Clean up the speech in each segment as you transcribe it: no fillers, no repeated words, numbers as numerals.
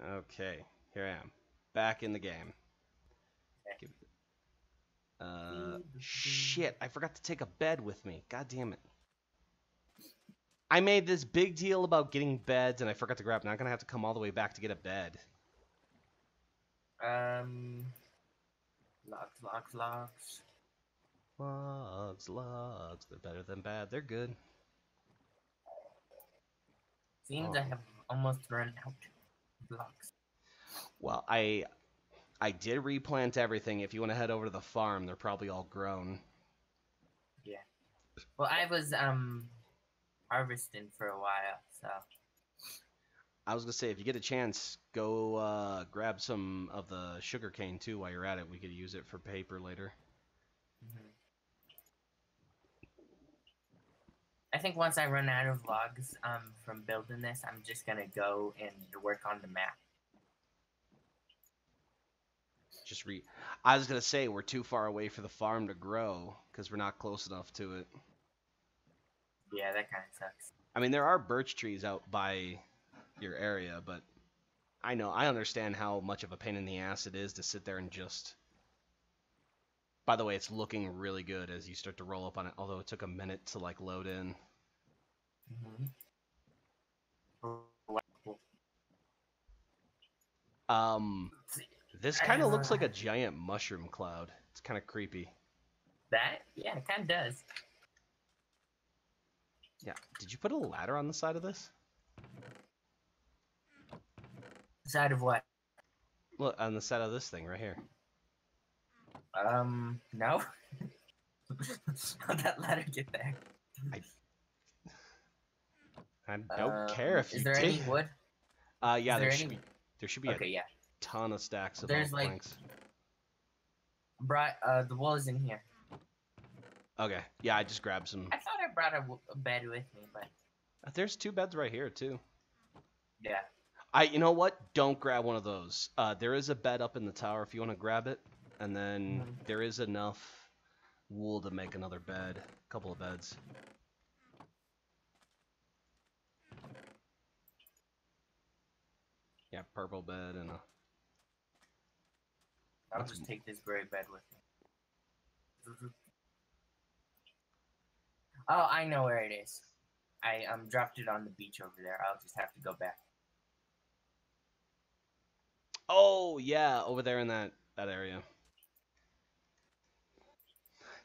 Okay, here I am, back in the game. Give- shit! I forgot to take a bed with me. God damn it! I made this big deal about getting beds, and I forgot to grab. Now I'm gonna have to come all the way back to get a bed. Um, logs. Logs. They're better than bad. They're good. Seems Oh. I have almost run out of logs. Well, I did replant everything. If you want to head over to the farm, they're probably all grown. Yeah. Well, I was harvesting for a while, so. I was gonna say, if you get a chance, go grab some of the sugar cane too while you're at it. We could use it for paper later. Mhm. I think once I run out of logs from building this, I'm just gonna go and work on the map. Just re. I was gonna say we're too far away for the farm to grow because we're not close enough to it. Yeah, that kind of sucks. I mean, there are birch trees out by your area, but I understand how much of a pain in the ass it is to sit there and just. By the way, it's looking really good as you start to roll up on it, although it took a minute to like load in. Mm-hmm. Um, this kind of looks like a giant mushroom cloud. It's kind of creepy. That? Yeah, it kind of does. Yeah. Did you put a ladder on the side of this? Side of what? Look, on the side of this thing right here. No. How'd that ladder get there? I don't care if you is there did. any wood? Yeah, there there should be Okay, a yeah. ton of stacks of There's oak like planks. the wool is in here. Okay, yeah, I just grabbed some. I thought I brought a bed with me, but There's two beds right here too. yeah. You know what? Don't grab one of those. There is a bed up in the tower if you want to grab it, and then there is enough wool to make another bed, a couple of beds. Yeah, purple bed and a. I'll just take this gray bed with me. Oh, I know where it is. I dropped it on the beach over there. I'll just have to go back. Oh yeah, over there in that area.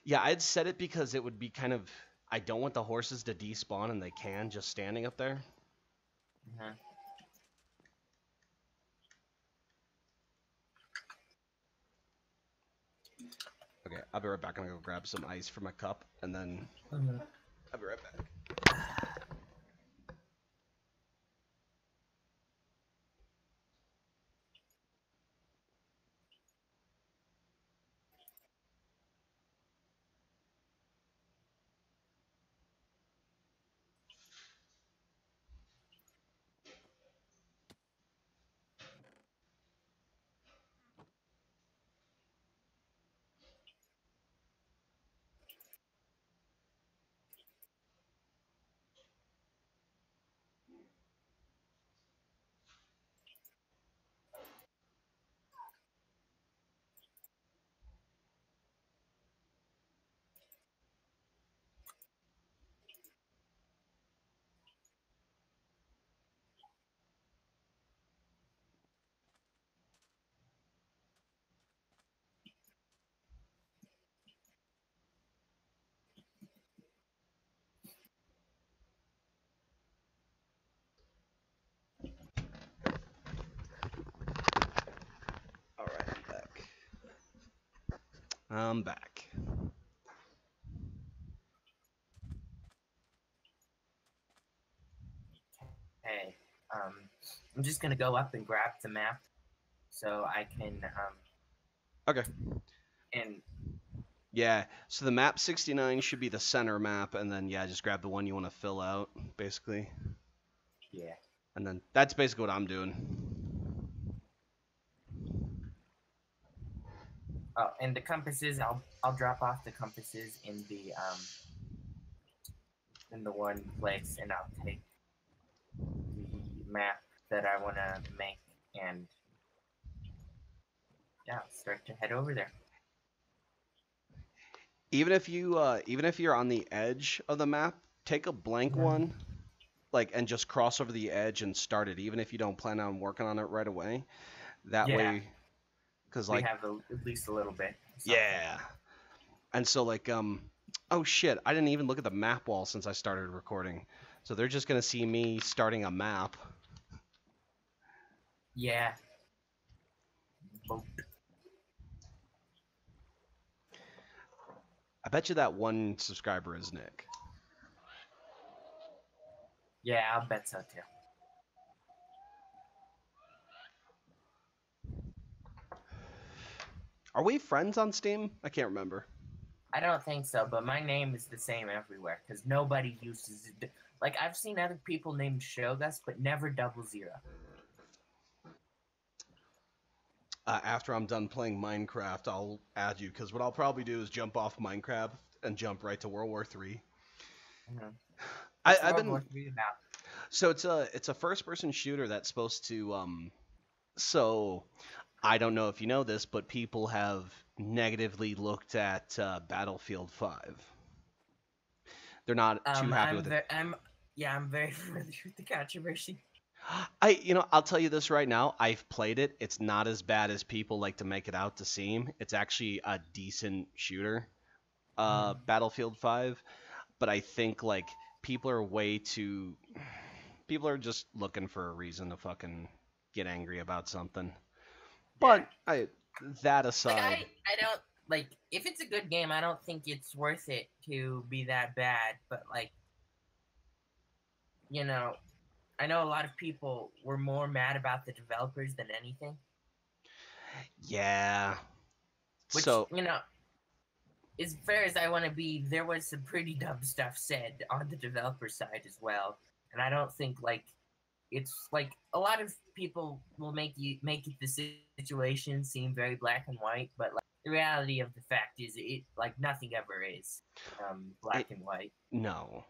Yeah, I'd set it because it would be kind of. I don't want the horses to despawn, and they can just standing up there. Mm-hmm. Okay, I'll be right back. I'm gonna go grab some ice for my cup, and then I'll be right back. All right, I'm back. I'm back. Hey, I'm just gonna go up and grab the map so I can Okay. and Yeah. So the map 69 should be the center map, and then yeah, just grab the one you want to fill out, basically. yeah. And then that's basically what I'm doing. Oh, and the compasses, I'll drop off the compasses in the one place, and I'll take the map that I want to make and yeah, start to head over there. Even if you're on the edge of the map, take a blank Mhm. one, like, and just cross over the edge and start it, even if you don't plan on working on it right away. That Yeah, way, because we like, have at least a little bit. Something. yeah. And so like, oh shit, I didn't even look at the map wall since I started recording. So they're just gonna see me starting a map. Yeah. Boat. I bet you that one subscriber is Nick. Yeah, I'll bet so too. Are we friends on Steam? I can't remember. I don't think so, but my name is the same everywhere because nobody uses it. Like I've seen other people named Shogus, but never 00. After I'm done playing Minecraft, I'll add you, because what I'll probably do is jump off Minecraft and jump right to World War III. Mm-hmm. I've been World War III about. So it's a first person shooter that's supposed to so I don't know if you know this, but people have negatively looked at Battlefield 5. They're not too happy with it. I'm very familiar with the controversy. I'll tell you this right now. I've played it. It's not as bad as people like to make it out to seem. It's actually a decent shooter, Battlefield 5. But I think like people are way too. People are just looking for a reason to fucking get angry about something. But that aside, I don't like if it's a good game. I don't think it's worth it to be that bad. But like, I know a lot of people were more mad about the developers than anything. yeah. Which, So as fair as I want to be, there was some pretty dumb stuff said on the developer side as well. And I don't think like it's like a lot of people will make the situation seem very black and white, but like the reality of the fact is it like nothing ever is black and white. No.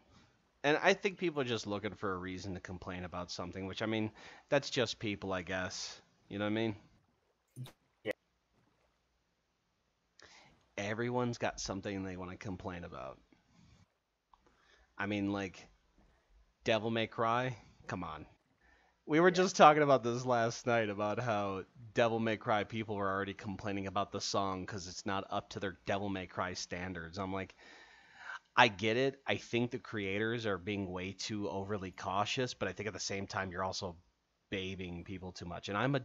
And I think people are just looking for a reason to complain about something, which I mean, that's just people, I guess. You know what I mean? Yeah. Everyone's got something they want to complain about. I mean, like, Devil May Cry? Come on. We were just talking about this last night about how Devil May Cry people were already complaining about the song because it's not up to their Devil May Cry standards. I'm like, I get it. I think the creators are being way too overly cautious, but I think at the same time you're also babying people too much. And I'm a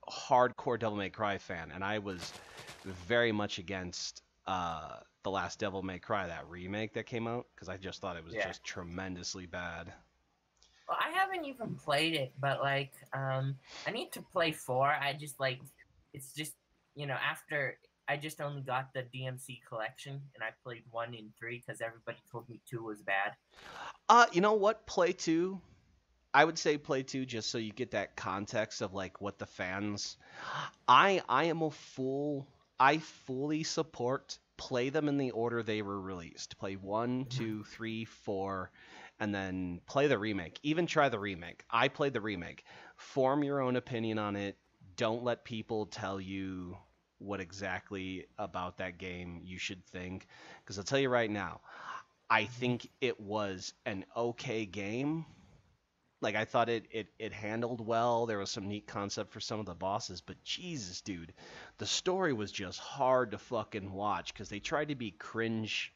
hardcore Devil May Cry fan, and I was very much against the last Devil May Cry, that remake that came out, because I just thought it was just tremendously bad. Well, I haven't even played it, but like, I need to play 4. I just like, it's just after I just only got the DMC collection, and I played 1 and 3 because everybody told me 2 was bad. You know what? Play 2. I would say play 2 just so you get that context of like what the fans. I am a fool. I fully support. Play them in the order they were released. Play 1, 2, 3, 4, and then play the remake. Even try the remake. I played the remake. Form your own opinion on it. Don't let people tell you what exactly about that game you should think. Because I'll tell you right now, I think it was an okay game. Like, I thought it handled well. There was some neat concept for some of the bosses, but Jesus, dude, the story was just hard to fucking watch because they tried to be cringe.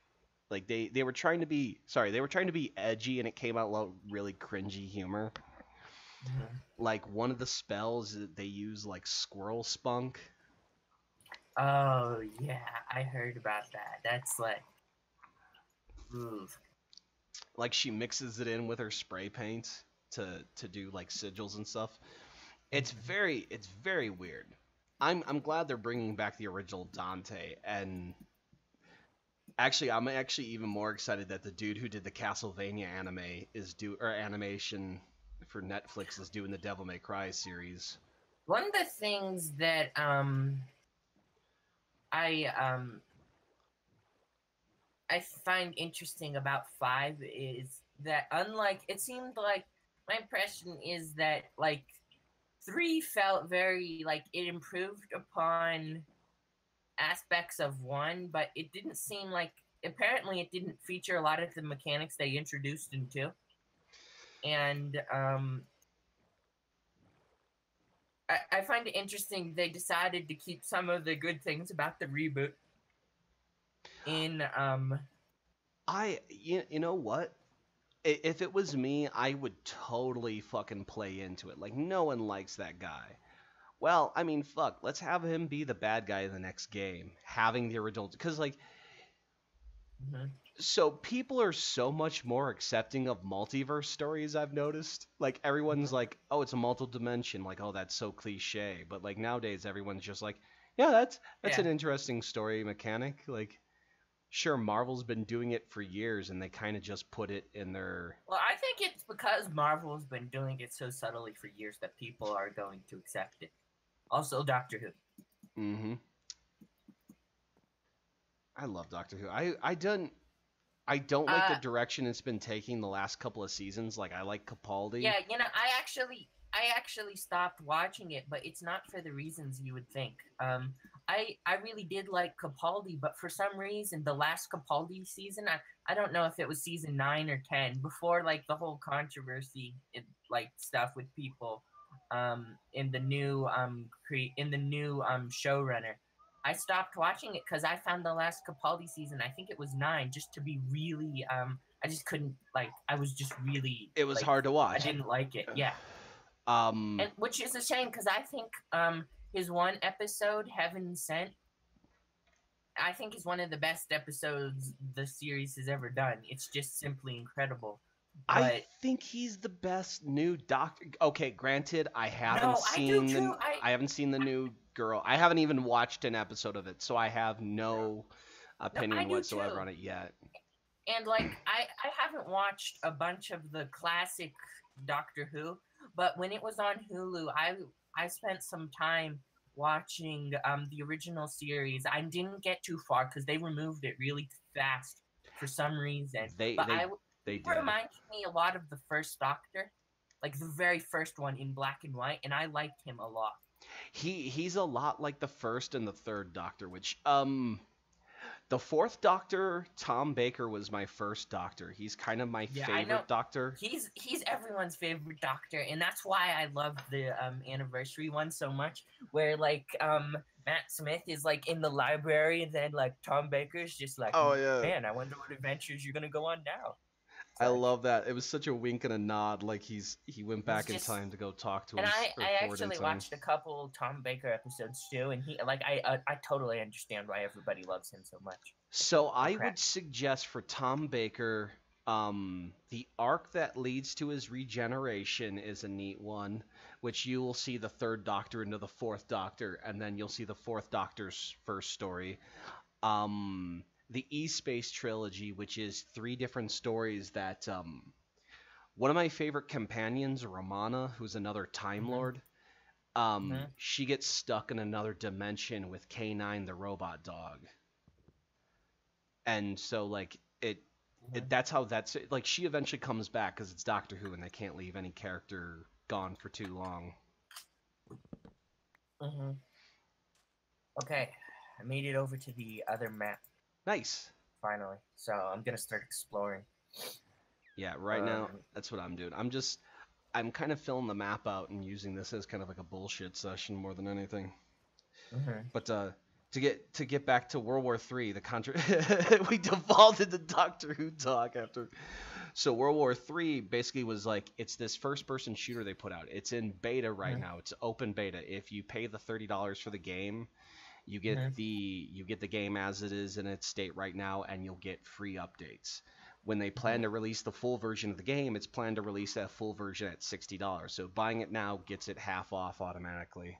Like they were trying to be they were trying to be edgy, and it came out really cringy humor. Mm-hmm. Like one of the spells they use like squirrel spunk. Oh yeah, I heard about that. That's like, oof. Like she mixes it in with her spray paint to do like sigils and stuff. It's very weird. I'm glad they're bringing back the original Dante, and actually I'm actually even more excited that the dude who did the Castlevania animation for Netflix is doing the Devil May Cry series. One of the things that I find interesting about 5 is that unlike it seemed like my impression is that like 3 felt very like it improved upon aspects of 1, but it didn't seem like apparently it didn't feature a lot of the mechanics they introduced in 2. And I find it interesting they decided to keep some of the good things about the reboot in You know what? If it was me, I would totally fucking play into it. Like, no one likes that guy. Well, I mean, fuck. Let's have him be the bad guy in the next game, having the original. Because, like, mhm. so people are so much more accepting of multiverse stories, I've noticed. Like, everyone's like, oh, it's a multiple dimension. Like, oh, that's so cliche. But, like, nowadays, everyone's just like, yeah, that's Yeah. an interesting story mechanic. Like, sure, Marvel's been doing it for years, and they kind of just put it in their. Well, I think it's because Marvel's been doing it so subtly for years that people are going to accept it. Also, Doctor Who. Mm-hmm. I love Doctor Who. I don't like the Uh, direction it's been taking the last couple of seasons. Like I like Capaldi. yeah, I actually stopped watching it, but it's not for the reasons you would think. I really did like Capaldi, but for some reason, the last Capaldi season, I don't know if it was season 9 or 10, before like the whole controversy, like stuff with people, in the new showrunner. I stopped watching it because I found the last Capaldi season, I think it was 9, just to be really I just couldn't like I was just really It was like hard to I watch. didn't like it. Yeah. Um, And which is a shame because I think his one episode, Heaven Sent, I think is one of the best episodes the series has ever done. It's just simply incredible. I But think he's the best new Doctor. Okay, granted, no, I do too. I haven't seen the new girl. I haven't even watched an episode of it, so I have no No, I opinion do whatsoever too. on it yet. And like I haven't watched a bunch of the classic Doctor Who, but when it was on Hulu, I spent some time watching the original series. I didn't get too far because they removed it really fast for some reason. They But they they it did. reminds me a lot of the first Doctor, like the very first one in black and white, and I liked him a lot. He's a lot like the first and the third Doctor, which the fourth Doctor, Tom Baker, was my first Doctor. He's kind of my Yeah, I know. favorite Doctor. He's everyone's favorite Doctor, and that's why I love the anniversary one so much. Where like Matt Smith is like in the library, and then like Tom Baker's just like, Oh yeah. man, I wonder what adventures you're gonna go on now. It's I like love that. It was such a wink and a nod, like he went he's back in just. time to go talk to And his I, or I forward in actually time. watched a couple Tom Baker episodes too, and he like I totally understand why everybody loves him so much. So Oh I crap! would suggest for Tom Baker, the arc that leads to his regeneration is a neat one, which you will see the third Doctor into the fourth Doctor, and then you'll see the fourth Doctor's first story. The E Space trilogy, which is three different stories that one of my favorite companions, Romana, who's another Time Hmm. Lord, Hmm. she gets stuck in another dimension with K9, the robot dog, and so like Hmm. that's how that's like she eventually comes back because it's Doctor Who and they can't leave any character gone for too long. Hmm. Okay, I made it over to the other map Nice. finally, so I'm gonna start exploring. Yeah, right now Um, that's what I'm doing. I'm kind of filling the map out and using this as kind of like a bullshit session more than anything. mhm, But to get back to World War Three, the contra we defaulted to Doctor Who talk after. So World War Three basically was like it's this first person shooter they put out. It's in beta right mhm, now. It's open beta. If you pay the $30 for the game, mhm, you get the game as it is in its state right now, and you'll get free updates. When they plan mhm, to release the full version of the game, it's planned to release that full version at $60. So buying it now gets it half off automatically.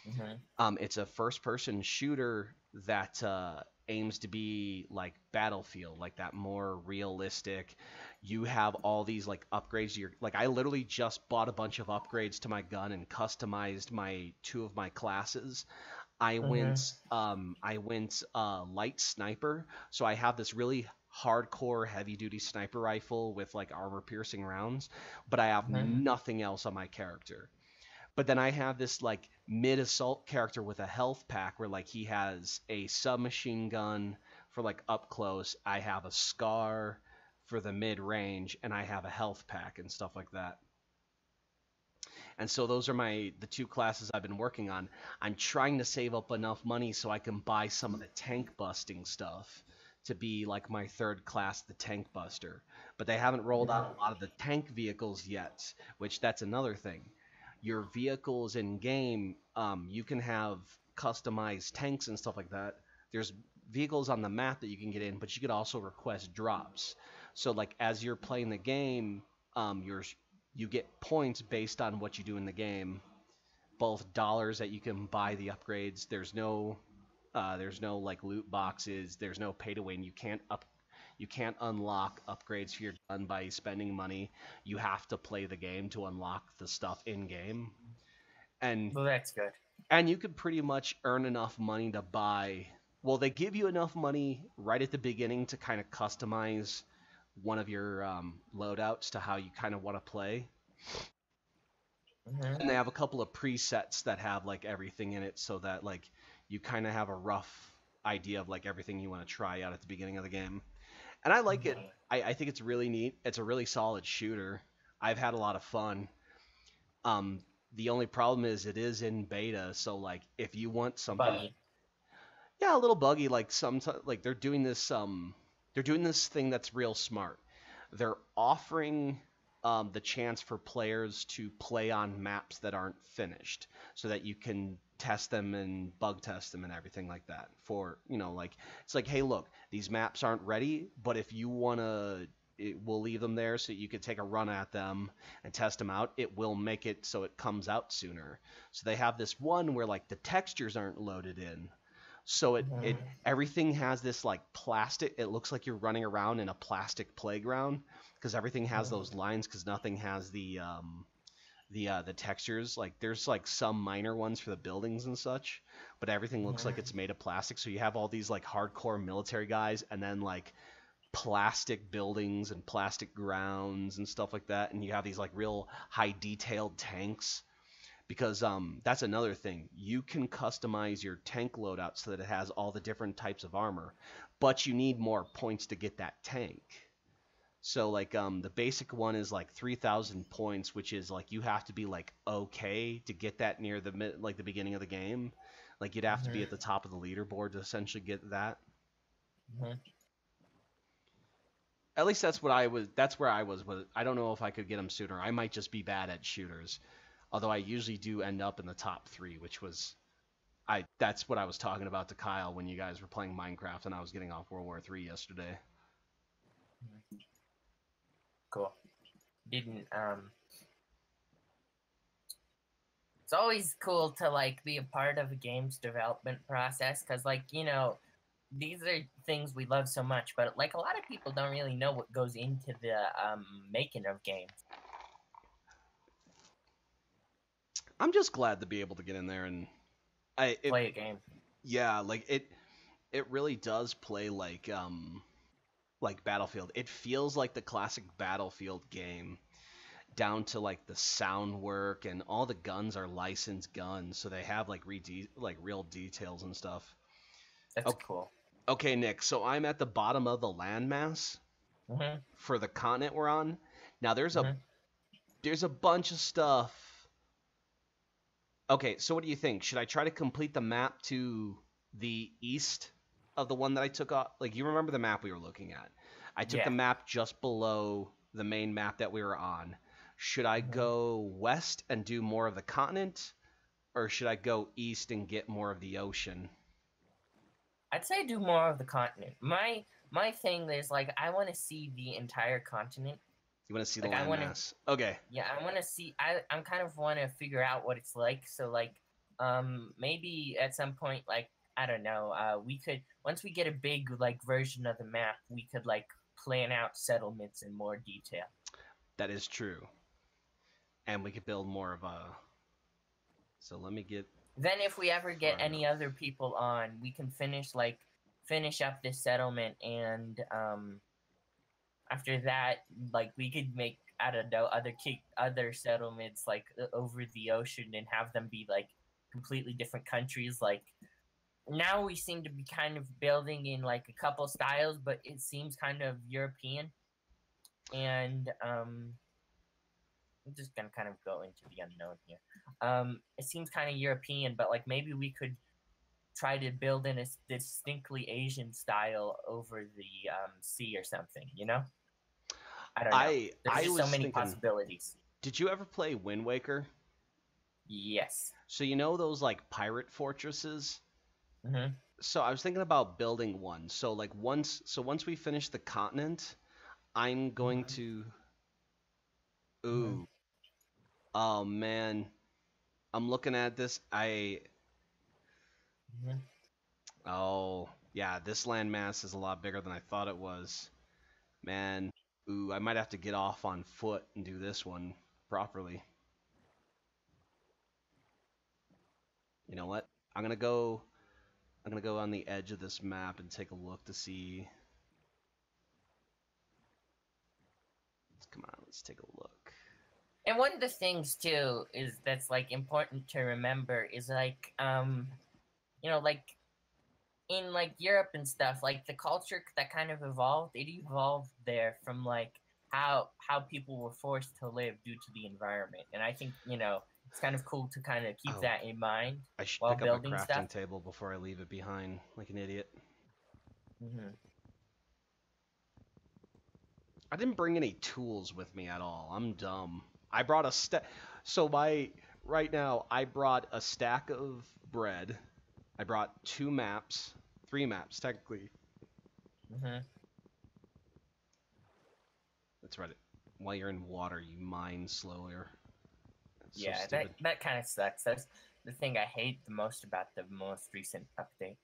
mhm, It's a first-person shooter that aims to be like Battlefield, like that more realistic. You have all these like upgrades. You're like I literally just bought a bunch of upgrades to my gun and customized my two of my classes. mhm, I went light sniper, so I have this really hardcore heavy duty sniper rifle with like armor piercing rounds, but I have mhm, nothing else on my character. But then I have this like mid assault character with a health pack where like he has a submachine gun for like up close. I have a scar for the mid range, and I have a health pack and stuff like that. And so those are the two classes I've been working on. I'm trying to save up enough money so I can buy some of the tank busting stuff to be like my third class, the tank buster. But they haven't rolled out a lot of the tank vehicles yet, which that's another thing. Your vehicles in game, you can have customized tanks and stuff like that. There's vehicles on the map that you can get in, but you could also request drops. So like as you're playing the game, you get points based on what you do in the game, both dollars that you can buy the upgrades. There's no like loot boxes. There's no pay to win. You can't unlock upgrades for your gun by spending money. You have to play the game to unlock the stuff in game. And Well, that's good. and you could pretty much earn enough money to buy. Well, they give you enough money right at the beginning to kind of customize one of your loadouts to how you kind of want to play. Hmm. And they have a couple of presets that have like everything in it, so that like you kind of have a rough idea of like everything you want to try out at the beginning of the game. And I like it. I think it's really neat. It's a really solid shooter. I've had a lot of fun. Um, the only problem is it is in beta, so like if you want something, Buggy. yeah, a little buggy. Like like they're doing this thing that's real smart. They're offering the chance for players to play on maps that aren't finished, so that you can test them and bug test them and everything like that. For like it's like, hey, look, these maps aren't ready, but if you wanna, we'll leave them there so you could take a run at them and test them out. It will make it so it comes out sooner. So they have this one where like the textures aren't loaded in, so it Hmm. everything has this like plastic. It looks like you're running around in a plastic playground because everything has those lines because nothing has the textures. Like there's like some minor ones for the buildings and such, but everything looks like it's made of plastic. So you have all these like hardcore military guys and then like plastic buildings and plastic grounds and stuff like that, and you have these like real high detailed tanks because that's another thing. You can customize your tank loadout so that it has all the different types of armor, but you need more points to get that tank. So like the basic one is like 3,000 points, which is like you have to be like okay to get that near the beginning of the game. Like you'd have to be at the top of the leaderboard to essentially get that. Hmm. At least that's what I was. That's where I was. But I don't know if I could get them sooner. I might just be bad at shooters, although I usually do end up in the top three, which was I. That's what I was talking about to Kyle when you guys were playing Minecraft and I was getting off World War III yesterday. Cool. Didn't It's always cool to like be a part of a game's development process because these are things we love so much, but like a lot of people don't really know what goes into the making of games. I'm just glad to be able to get in there and Play a game. yeah, like it really does play like Battlefield. It feels like the classic Battlefield game down to like the sound work, and all the guns are licensed guns, so they have like real details and stuff. That's Okay, cool. okay, Nick. So I'm at the bottom of the landmass Hmm. for the continent we're on. Now Hmm. there's a bunch of stuff. Okay, so what do you think? Should I try to complete the map to the east of the one that I took off? Like, you remember the map we were looking at? I took the Yeah. map just below the main map that we were on. Should I Hmm. go west and do more of the continent, or should I go east and get more of the ocean? I'd say do more of the continent. My thing is like I want to see the entire continent. You want to see the Like I want to landmass? Okay. Yeah, I want to see. I'm kind of want to figure out what it's like. So like, maybe at some point, like I don't know, we could once we get a big like version of the map, we could like plan out settlements in more detail. That is true. And we could build more of a. So let me get Then if we ever get far any enough. other people on, we can finish up this settlement, and after that, like we could make I don't know, other settlements like over the ocean and have them be like completely different countries. Like now we seem to be kind of building in like a couple styles, but it seems kind of European. And I'm just gonna kind of go into the unknown here. It seems kind of European, but like maybe we could try to build in a distinctly Asian style over the sea or something. You know? I don't know. There's I just so was many thinking, possibilities. did you ever play Wind Waker? Yes. So you know those like pirate fortresses? Hmm. So I was thinking about building one. So like once we finish the continent, I'm going Hmm. to Hmm. ooh, oh man, I'm looking at this. Hmm. Oh, yeah, this landmass is a lot bigger than I thought it was. Man, ooh, I might have to get off on foot and do this one properly. You know what? I'm gonna go I'm gonna go on the edge of this map and take a look to see. Come on, let's take a look. And one of the things too is that's like important to remember is like like in like Europe and stuff, like the culture that kind of evolved, it evolved there from like how people were forced to live due to the environment. And I think, it's kind of cool to kind of keep Oh, that in mind I should while pick up a building stuff. crafting table before I leave it behind like an idiot. Hmm. I didn't bring any tools with me at all. I'm dumb. I brought a stack. So my right now, I brought a stack of bread. I brought 2 maps, 3 maps technically. Hmm. That's right. While you're in water, you mine slower. That's so Yeah, that stupid. that kind of sucks. That's the thing I hate the most about the most recent update.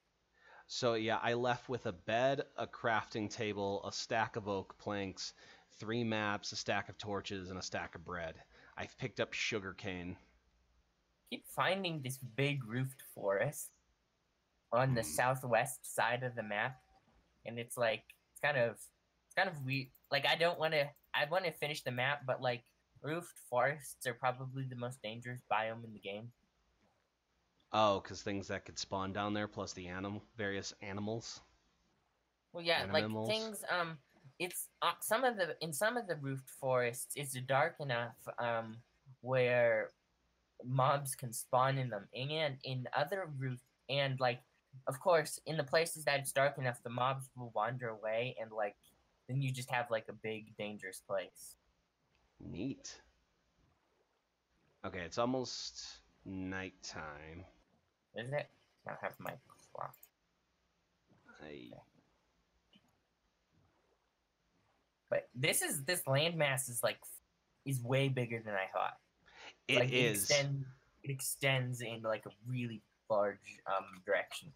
So yeah, I left with a bed, a crafting table, a stack of oak planks, 3 maps, a stack of torches, and a stack of bread. I've picked up sugarcane. Keep finding this big roofed forest on the Hmm. southwest side of the map, and it's kind of weird. Like I want to finish the map, but like roofed forests are probably the most dangerous biome in the game. Oh, because things that could spawn down there, plus the various animals, Well, yeah, like animals. things. It's some of the roofed forests. It's dark enough where mobs can spawn in them, and in other roofed and like, of course, in the places that it's dark enough, the mobs will wander away, and like then you just have like a big dangerous place. Neat. Okay, it's almost nighttime. Is it? I don't have my clock. I But this landmass is way bigger than I thought. It Like is. it extends in like a really large direction.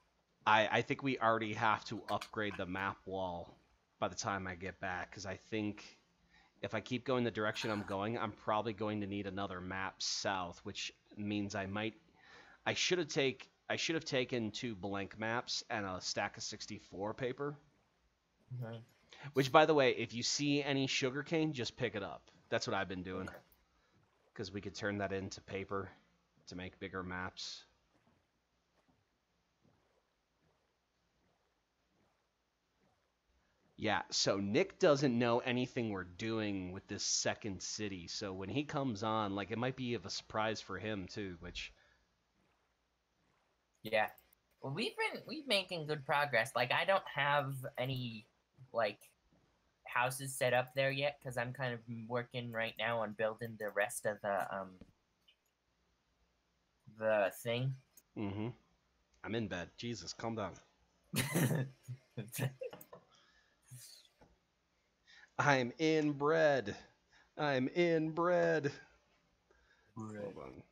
I think we already have to upgrade the map wall by the time I get back, because I think if I keep going the direction I'm going, I'm probably going to need another map south, which means I should have taken 2 blank maps and a stack of 64 paper. Hmm. Which, by the way, if you see any sugarcane, just pick it up. That's what I've been doing, Okay. because we could turn that into paper to make bigger maps. Yeah, so Nick doesn't know anything we're doing with this second city. So when he comes on, like it might be of a surprise for him too, which Yeah. Well, we've making good progress. Like I don't have any like houses set up there yet because I'm kind of working right now on building the rest of the thing. mm-hmm. I'm in bed. Jesus, calm down. I'm in bread. I'm in bread. Hold on.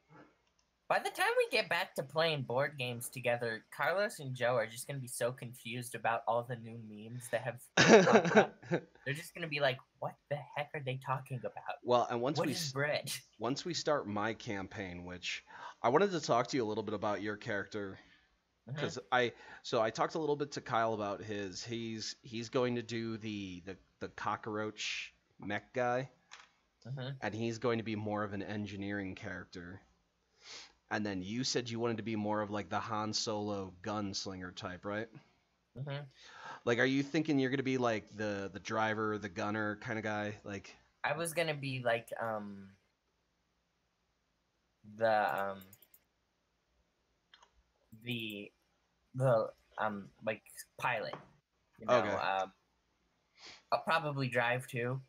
By the time we get back to playing board games together, Carlos and Joe are just gonna be so confused about all the new memes that have popped up. They're just gonna be like, "What the heck are they talking about? Well, and What is bread?" once we start my campaign, which I wanted to talk to you a little bit about your character, Hmm. because I talked a little bit to Kyle about he's going to do the cockroach mech guy. Mhm. and he's going to be more of an engineering character. And then you said you wanted to be more of like the Han Solo gunslinger type, right? Mhm. Like, are you thinking you're gonna be like the driver, the gunner kind of guy? Like, I was gonna be like the the like pilot. You know, okay. I'll probably drive too.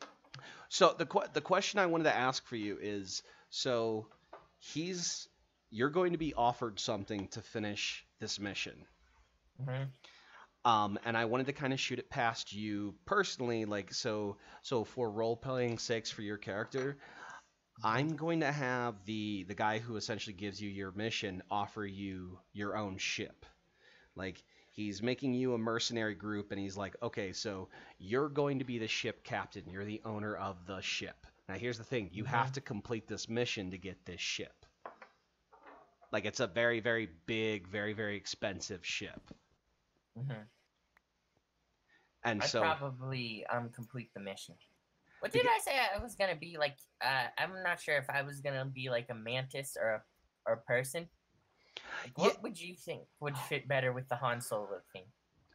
So the question I wanted to ask for you is, so he's you're going to be offered something to finish this mission. Mhm. And I wanted to kind of shoot it past you personally, like so for role playing sakes for your character, Mhm. I'm going to have the guy who essentially gives you your mission offer you your own ship. Like he's making you a mercenary group and he's like, "Okay, so you're going to be the ship captain. You're the owner of the ship. Now here's the thing, you have Mhm. to complete this mission to get this ship. Like it's a very very big, very very expensive ship." Mhm. And I'd so probably complete the mission. What did beca- I say I was gonna be like? I'm not sure if I was gonna be like a mantis or a person. Like, yeah, what would you think would fit better with the Han Solo thing?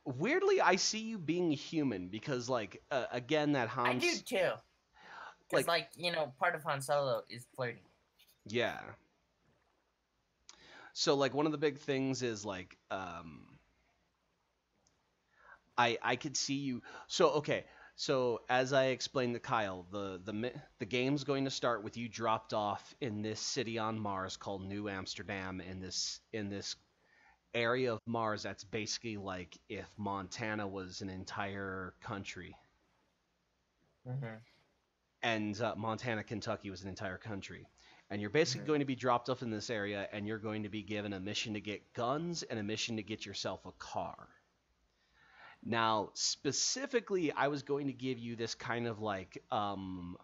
weirdly I see you being human because like again that I do Hans too, because like like part of Han Solo is flirting. yeah. So like one of the big things is like I could see you. So okay. So as I explained to Kyle, the game's going to start with you dropped off in this city on Mars called New Amsterdam in this area of Mars that's basically like if Montana was an entire country Mhm. and Montana, Kentucky was an entire country. And you're basically Mhm. going to be dropped off in this area and you're going to be given a mission to get guns and a mission to get yourself a car. Now, specifically, I was going to give you this kind of like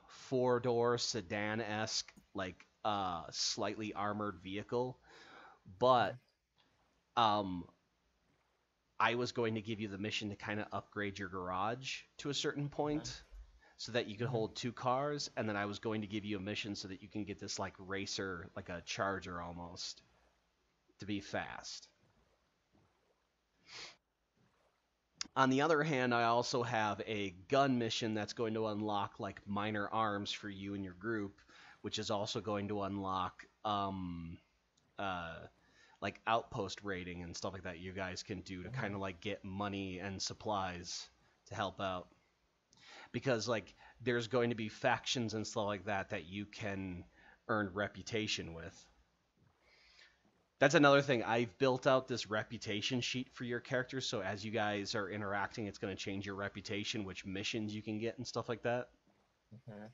four-door sedan-esque, like slightly armored vehicle, but Mhm. um, I was going to give you the mission to kind of upgrade your garage to a certain Mhm. point so that you could Mhm. hold two cars, and then I was going to give you a mission so that you can get this like racer, like a charger almost, to be fast. On the other hand, I also have a gun mission that's going to unlock like minor arms for you and your group, which is also going to unlock uh, like outpost raiding and stuff like that you guys can do to kind Mhm. of like get money and supplies to help out. Because like there's going to be factions and stuff like that that you can earn reputation with. That's another thing. I've built out this reputation sheet for your character, so as you guys are interacting, it's going to change your reputation, which missions you can get, and stuff like that. Mhm.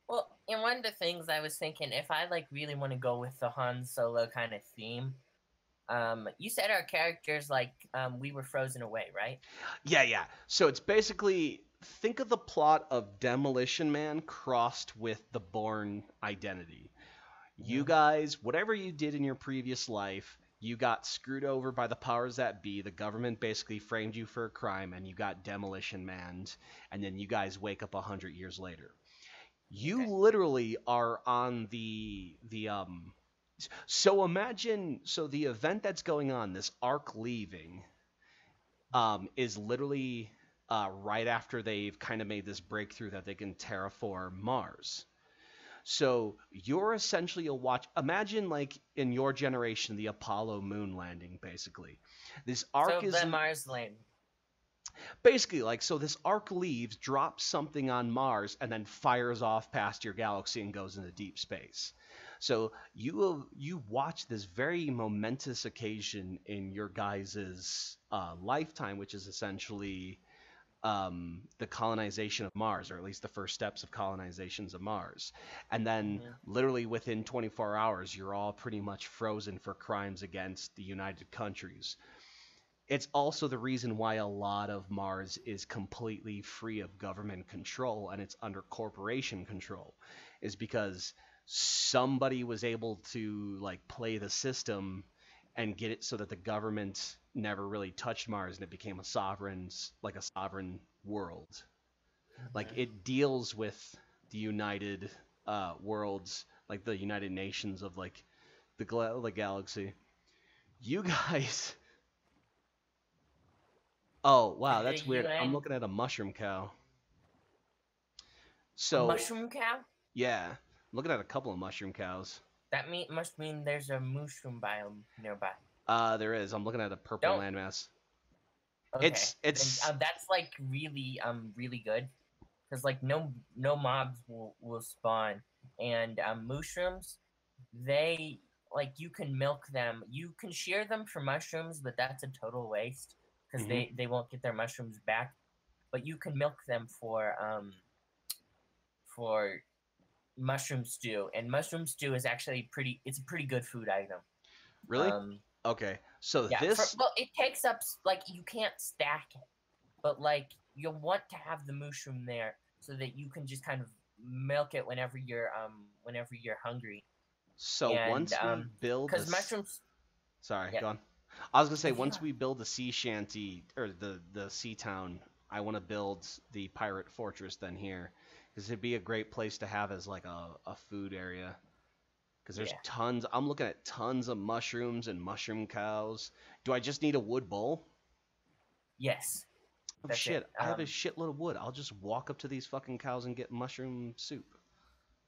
Well, and one of the things I was thinking, if I like really want to go with the Han Solo kind of theme, you said our characters like we were frozen away, right? Yeah, yeah. So it's basically think of the plot of Demolition Man crossed with the Bourne Identity. You Mhm. guys, whatever you did in your previous life, you got screwed over by the powers that be. The government basically framed you for a crime, and you got Demolition Manned. And then you guys wake up 100 years later. You Okay. literally are on the. So imagine the event that's going on, this arc leaving, is literally right after they've kind of made this breakthrough that they can terraform Mars. So you're essentially a watch. Imagine like in your generation, the Apollo moon landing, basically. This arc So is the Mars lane. basically like so. This arc leaves, drops something on Mars, and then fires off past your galaxy and goes into deep space. So you watch this very momentous occasion in your guys's lifetime, which is essentially the colonization of Mars, or at least the first steps of colonizations of Mars. And then, Mhm. literally within 24 hours, you're all pretty much frozen for crimes against the United Countries. It's also the reason why a lot of Mars is completely free of government control and it's under corporation control, is because somebody was able to like play the system and get it so that the government never really touched Mars and it became a sovereign world. Like Mhm. it deals with the United Worlds, like the United Nations of like the galaxy. You guys. Oh wow, The that's weird. I'm UN, looking at a mushroom cow. a So mushroom cow. yeah, I'm looking at a couple of mushroom cows. Must mean there's a mushroom biome nearby. There is. I'm looking at a purple Don't. landmass. Okay, then It's that's like really good because like no mobs will spawn, and mushrooms, they like you can milk them. You can shear them for mushrooms, but that's a total waste because mhm. they won't get their mushrooms back. But you can milk them for mushroom stew, and mushroom stew is actually it's a pretty good food item. Really? Um, Okay. So yeah, this well, it takes up like you can't stack it, but like you'll want to have the mushroom there so that you can just kind of milk it whenever you're hungry. so And once we build because this mushrooms, sorry, yeah, go on. I was gonna say if you once we build the sea shanty or the sea town, I want to build the pirate fortress then here, because it'd be a great place to have as like a food area. Because there's yeah, tons. I'm looking at tons of mushrooms and mushroom cows. Do I just need a wood bowl? yes, Oh that's it. shit! I have a shitload of wood. I'll just walk up to these fucking cows and get mushroom soup.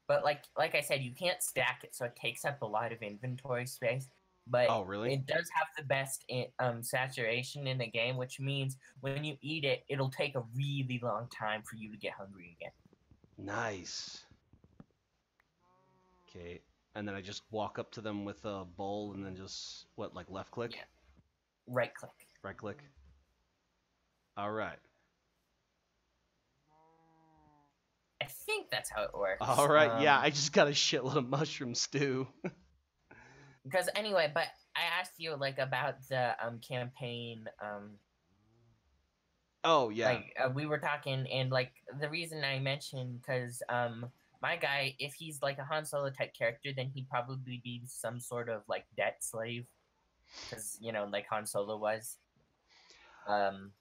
But like I said, you can't stack it, so it takes up a lot of inventory space. But Oh really? it does have the best saturation in the game, which means when you eat it, it'll take a really long time for you to get hungry again. Nice. Okay. And then I just walk up to them with a bowl and then just what, like left click, Yeah, right click. right click. All right. I think that's how it works. All right. Yeah, I just got a shitload of mushroom stew. Because anyway, but I asked you like about the campaign Oh yeah. like we were talking, and like the reason I mentioned because my guy, if he's like a Han Solo type character, then he'd probably be some sort of like debt slave, because like Han Solo was. Um,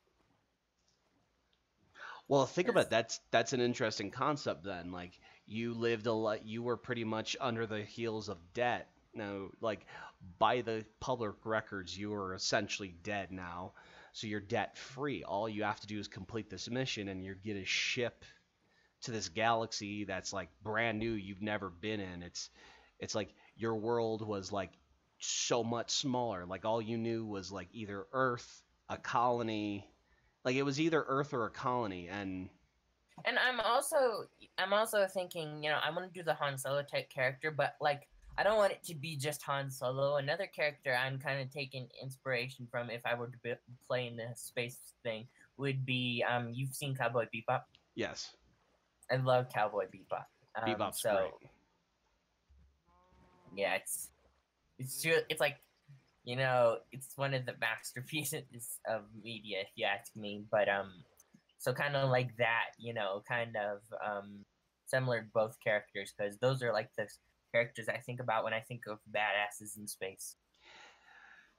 Well, think about it. That's an interesting concept then. Like you lived a lot. You were pretty much under the heels of debt. Now, like by the public records, you are essentially dead now. So you're debt free. All you have to do is complete this mission, and you get a ship to this galaxy that's like brand new. You've never been in. It's like your world was like so much smaller. Like all you knew was like either Earth, a colony. Like it was either Earth or a colony, and and I'm also thinking, I want to do the Han Solo type character, but like I don't want it to be just Han Solo. Another character I'm kind of taking inspiration from, if I were to play in the space thing, would be you've seen Cowboy Bebop. yes, I love Cowboy Bebop. Bebop's So great. yeah, it's like it's one of the masterpieces of media, if you ask me. But so kind of like that, kind of similar to both characters, because those are like the characters I think about when I think of badasses in space.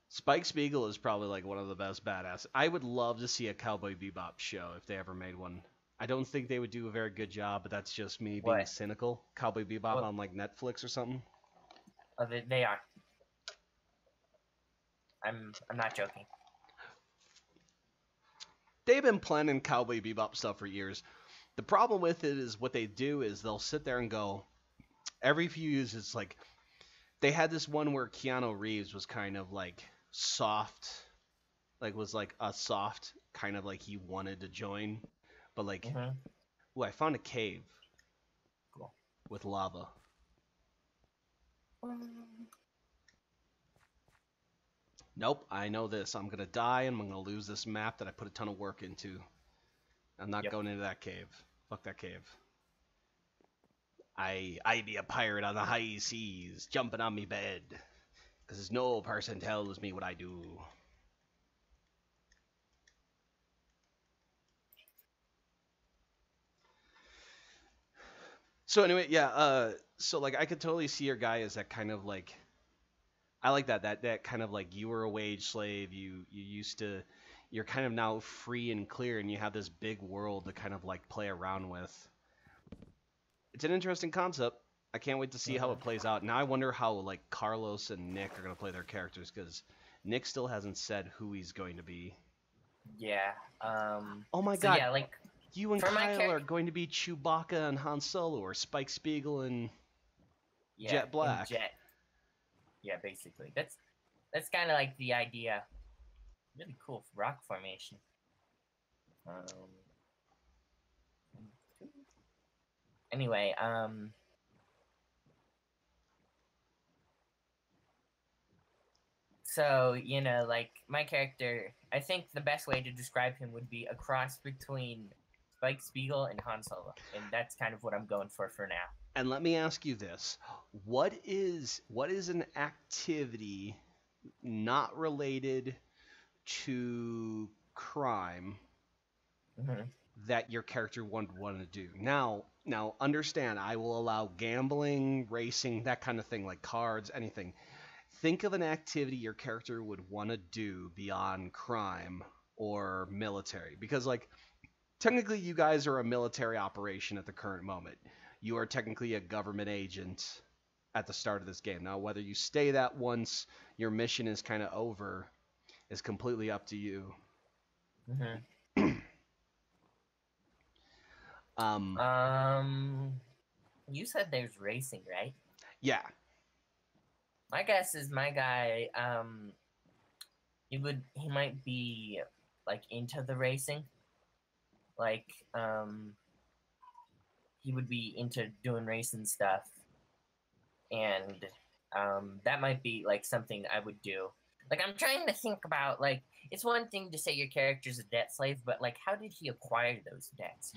Spike Spiegel is probably like one of the best badass. I would love to see a Cowboy Bebop show if they ever made one. I don't think they would do a very good job, but that's just me being What? cynical. Cowboy Bebop What? on like Netflix or something. Oh, they are. I'm not joking. They've been planning Cowboy Bebop stuff for years. The problem with it is what they do is they'll sit there and go every few years. It's like they had this one where Keanu Reeves was kind of like soft, like was like a soft kind of like he wanted to join, but like, ooh, I found a cave Cool. with lava. Nope, I know this. I'm gonna die and I'm gonna lose this map that I put a ton of work into. I'm not going into that cave. Fuck that cave. I be a pirate on the high seas, jumping on me bed, 'cause no person tells me what I do. So anyway, yeah. So like I could totally see your guy as that kind of like. I like that kind of like you were a wage slave. You used to. You're kind of now free and clear, and you have this big world to kind of like play around with. it's an interesting concept. I can't wait to see how Mhm. it plays out. Now I wonder how like Carlos and Nick are gonna play their characters because Nick still hasn't said who he's going to be. Yeah. Oh my So God, yeah, like you and for my Kyle are character, going to be Chewbacca and Han Solo, or Spike Spiegel and yeah, Jet in Black. Jet. Yeah, basically. That's kind of like the idea. Really cool rock formation. Um. Anyway, so like my character, I think the best way to describe him would be a cross between Spike Spiegel and Han Solo, and that's kind of what I'm going for now. And let me ask you this: what is an activity not related to crime Hmm. that your character would want to do? Now understand, I will allow gambling, racing, that kind of thing, like cards, anything. Think of an activity your character would want to do beyond crime or military, because like technically you guys are a military operation at the current moment. You are technically a government agent at the start of this game. Now, whether you stay that once your mission is kind of over is completely up to you. Hmm. um, Um, you said there's racing, right? yeah, My guess is my guy. He might be like into the racing, like he would be into doing racing stuff, and that might be like something I would do. Like I'm trying to think about like it's one thing to say your character's a debt slave, but like how did he acquire those debts?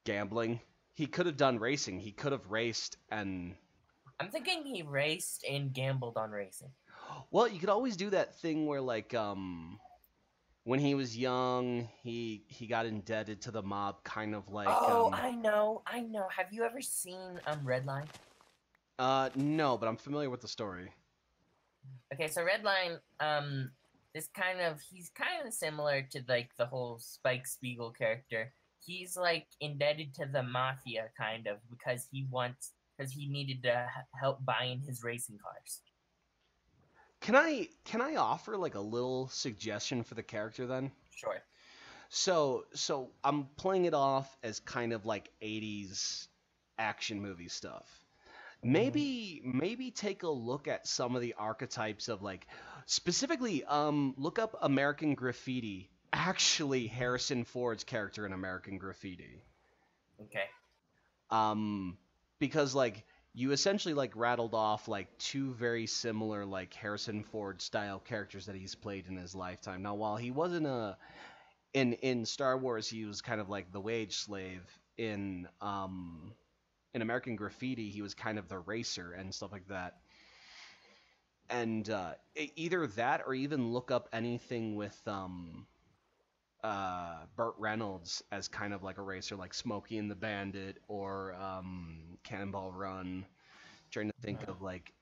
gambling. He could have done racing. He could have raced and I'm thinking he raced and gambled on racing. well, you could always do that thing where like when he was young, he got indebted to the mob, kind of like Oh, I know. Have you ever seen Redline? no, but I'm familiar with the story. Okay, so Redline, he's kind of similar to like the whole Spike Spiegel character. He's like indebted to the mafia kind of because he needed to help buying his racing cars. Can I offer like a little suggestion for the character then? Sure. So I'm playing it off as kind of like 80s action movie stuff. Hmm. Maybe take a look at some of the archetypes of like specifically look up American Graffiti. Actually, Harrison Ford's character in American Graffiti. Okay. Um because like you essentially like rattled off like two very similar like Harrison Ford style characters that he's played in his lifetime. Now, while he wasn't a in Star Wars, he was kind of like the wage slave. In American Graffiti, he was kind of the racer and stuff like that. And either that or even look up anything with Burt Reynolds as kind of like a racer, like Smokey and the Bandit or Cannonball Run. Trying to think Mhm. of like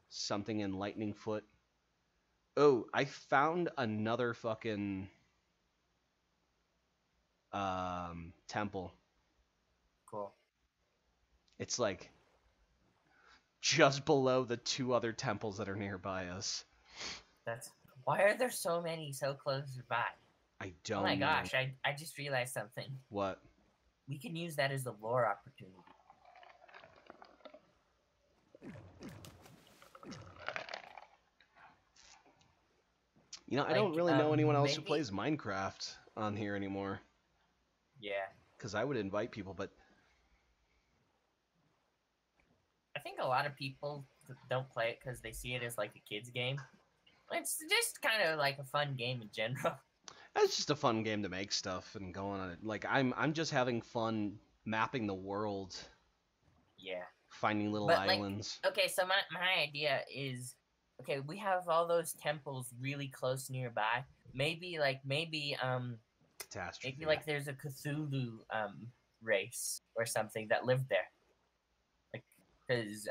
something in Lightning Foot. Oh, I found another fucking temple. Cool. It's like just below the two other temples that are nearby us. That's why are there so many so close by? I Oh my don't know gosh, I just realized something. what. We can use that as a lore opportunity. I don't Like, really know anyone else who maybe, plays Minecraft on here anymore. yeah. Because I would invite people, but I think a lot of people don't play it because they see it as like a kid's game. It's just kind of like a fun game in general. it's just a fun game to make stuff and go on it. Like I'm just having fun mapping the world, Yeah. finding little But like, islands. okay, so my idea is, okay, we have all those temples really close nearby. Maybe Catastrophe. like there's a Cthulhu race or something that lived there. Like, because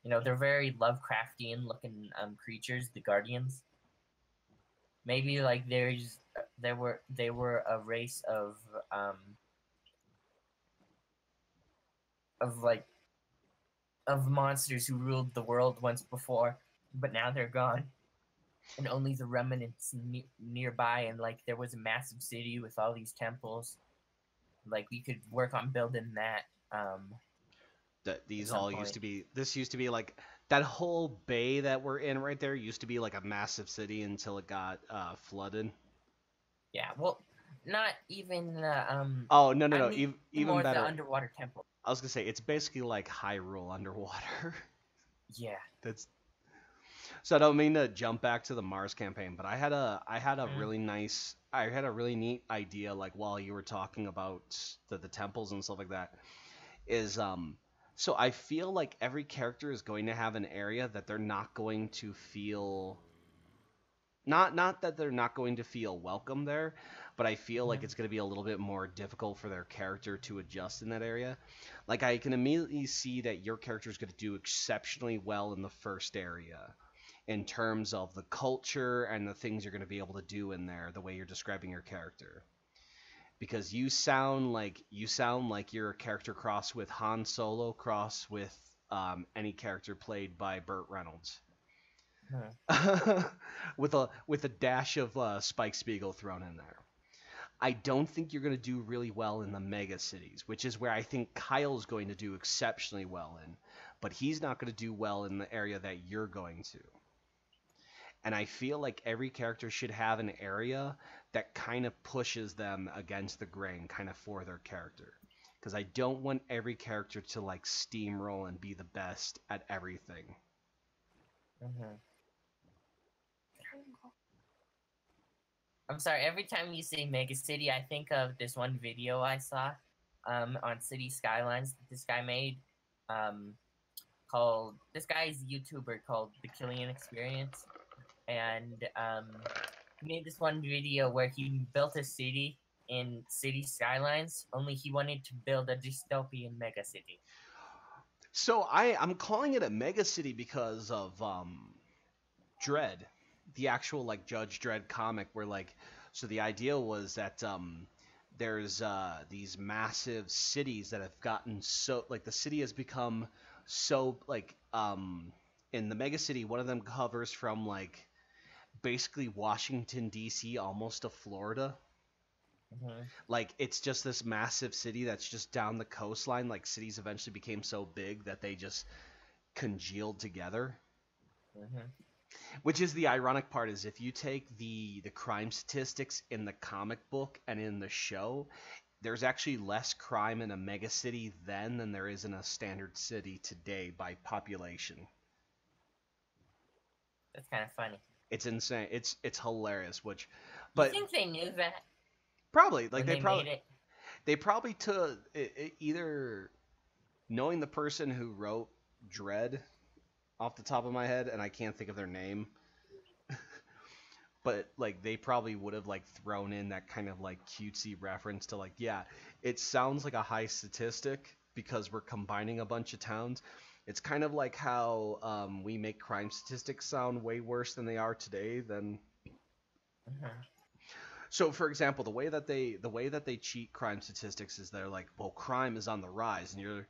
they're very Lovecraftian looking creatures, the Guardians. Maybe like they were a race of um of like of monsters who ruled the world once before, but now they're gone, and only the remnants nearby. And like there was a massive city with all these temples. Like we could work on building that. That these some all point. used to be. This used to be like that whole bay that we're in right there used to be like a massive city until it got flooded. Yeah, well, not even Oh no no I no! mean Even more of the better. underwater temple. I was gonna say it's basically like Hyrule underwater. Yeah. That's so I don't mean to jump back to the Mars campaign, but I had a Mm. really neat idea like while you were talking about the temples and stuff like that is so I feel like every character is going to have an area that they're not going to feel not that they're not going to feel welcome there, but I feel like Mhm. it's going to be a little bit more difficult for their character to adjust in that area. Like I can immediately see that your character is going to do exceptionally well in the first area in terms of the culture and the things you're going to be able to do in there, the way you're describing your character. Because you sound like you're a character cross with Han Solo, cross with any character played by Burt Reynolds. Mhm. With a dash of Spike Spiegel thrown in there. I don't think you're going to do really well in the mega cities, which is where I think Kyle's going to do exceptionally well in, but he's not going to do well in the area that you're going to. And I feel like every character should have an area that kind of pushes them against the grain, kind of for their character. Because I don't want every character to like steamroll and be the best at everything. Mhm. I'm sorry. Every time you say mega city, I think of this one video I saw, on city skylines that this guy made, um, called. This guy's a YouTuber called The Killian Experience, and he made this one video where he built a city in city skylines. Only he wanted to build a dystopian mega city. So I'm calling it a mega city because of Dredd, the actual like Judge Dredd comic, where like so the idea was that there's these massive cities that have gotten so like the city has become so like in the mega city one of them covers from like basically Washington D.C. almost to Florida. Hmm. Like it's just this massive city that's just down the coastline. Like cities eventually became so big that they just congealed together. Hmm. Which is the ironic part is if you take the crime statistics in the comic book and in the show, there's actually less crime in a mega city then than there is in a standard city today by population. That's kind of funny. It's insane. It's hilarious. Which, You but think they knew that probably like when they made it? they probably took either knowing the person who wrote Dread off the top of my head, and I can't think of their name, but like they probably would have like thrown in that kind of like cutesy reference to like yeah it sounds like a high statistic because we're combining a bunch of towns. It's kind of like how we make crime statistics sound way worse than they are today then. Hmm. So for example the way that they cheat crime statistics is they're like well crime is on the rise and you're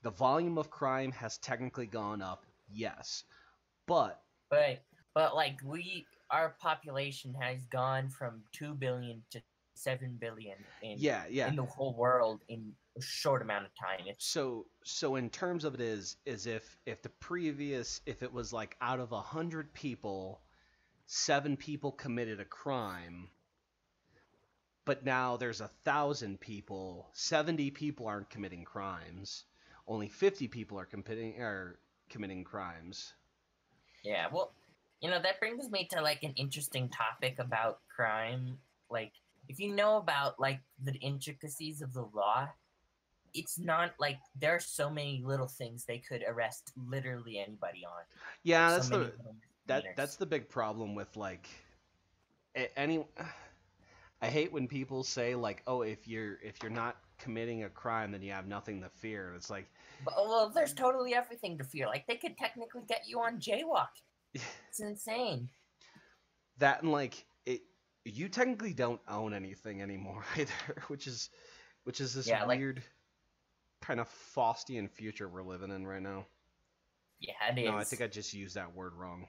the volume of crime has technically gone up, yes, but But like our population has gone from 2 billion to 7 billion yeah. in the whole world in a short amount of time. It's So in terms of it is if the previous if it was like out of 100 people, 7 people committed a crime, but now there's 1,000 people, 70 people aren't committing crimes, only 50 people are committing crimes. yeah. Well, that brings me to like an interesting topic about crime. Like, if you know about like the intricacies of the law, it's not like there are so many little things they could arrest literally anybody on. Like Yeah, so many little that's misdemeanors. the big problem with like any I hate when people say like, "Oh, if you're not committing a crime, then you have nothing to fear." It's like, But well, there's totally everything to fear. Like they could technically get you on jaywalk. It's insane. that and like it, you technically don't own anything anymore either, which is this Yeah, like weird kind of Faustian future we're living in right now. Yeah, it No, I is. think I just used that word wrong.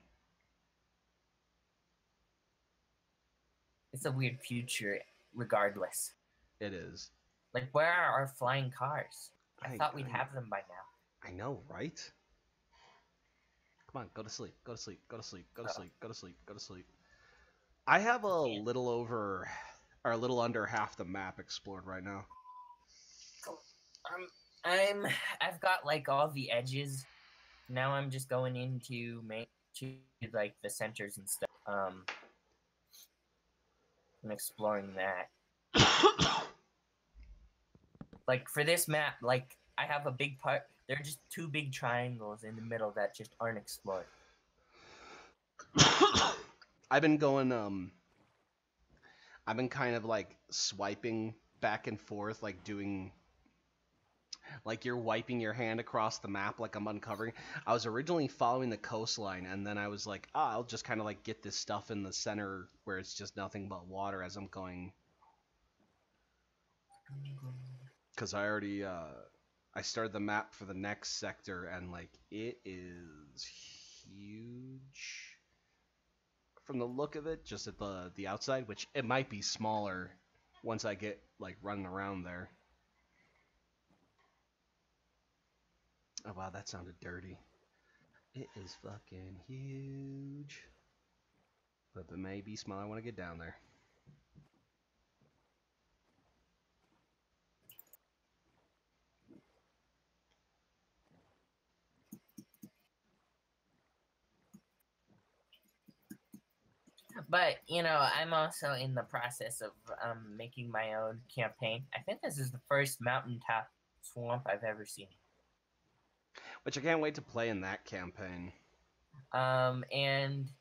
It's a weird future, regardless. It is. Like, where are our flying cars? I thought we'd I, have them by now. I know, right? Come on, go to sleep. Go to sleep. Go to sleep. Go to Oh. sleep. Go to sleep. Go to sleep. I have a Yeah. little over, or a little under half the map explored right now. I've got like all the edges. Now I'm just going into like the centers and stuff. I'm exploring that. Like for this map, like I have a big part. There are just two big triangles in the middle that just aren't explored. I've been going, I've been kind of like swiping back and forth, like doing, like you're wiping your hand across the map like I'm uncovering. I was originally following the coastline, and then I was like, I'll just kind of like get this stuff in the center where it's just nothing but water as I'm going. Because I already, I started the map for the next sector, and like it is huge from the look of it, just at the outside, which it might be smaller once I get like running around there. Oh wow, that sounded dirty. It is fucking huge. But it may be small. I want to get down there. But I'm also in the process of making my own campaign. I think this is the first mountaintop swamp I've ever seen. Which I can't wait to play in that campaign. And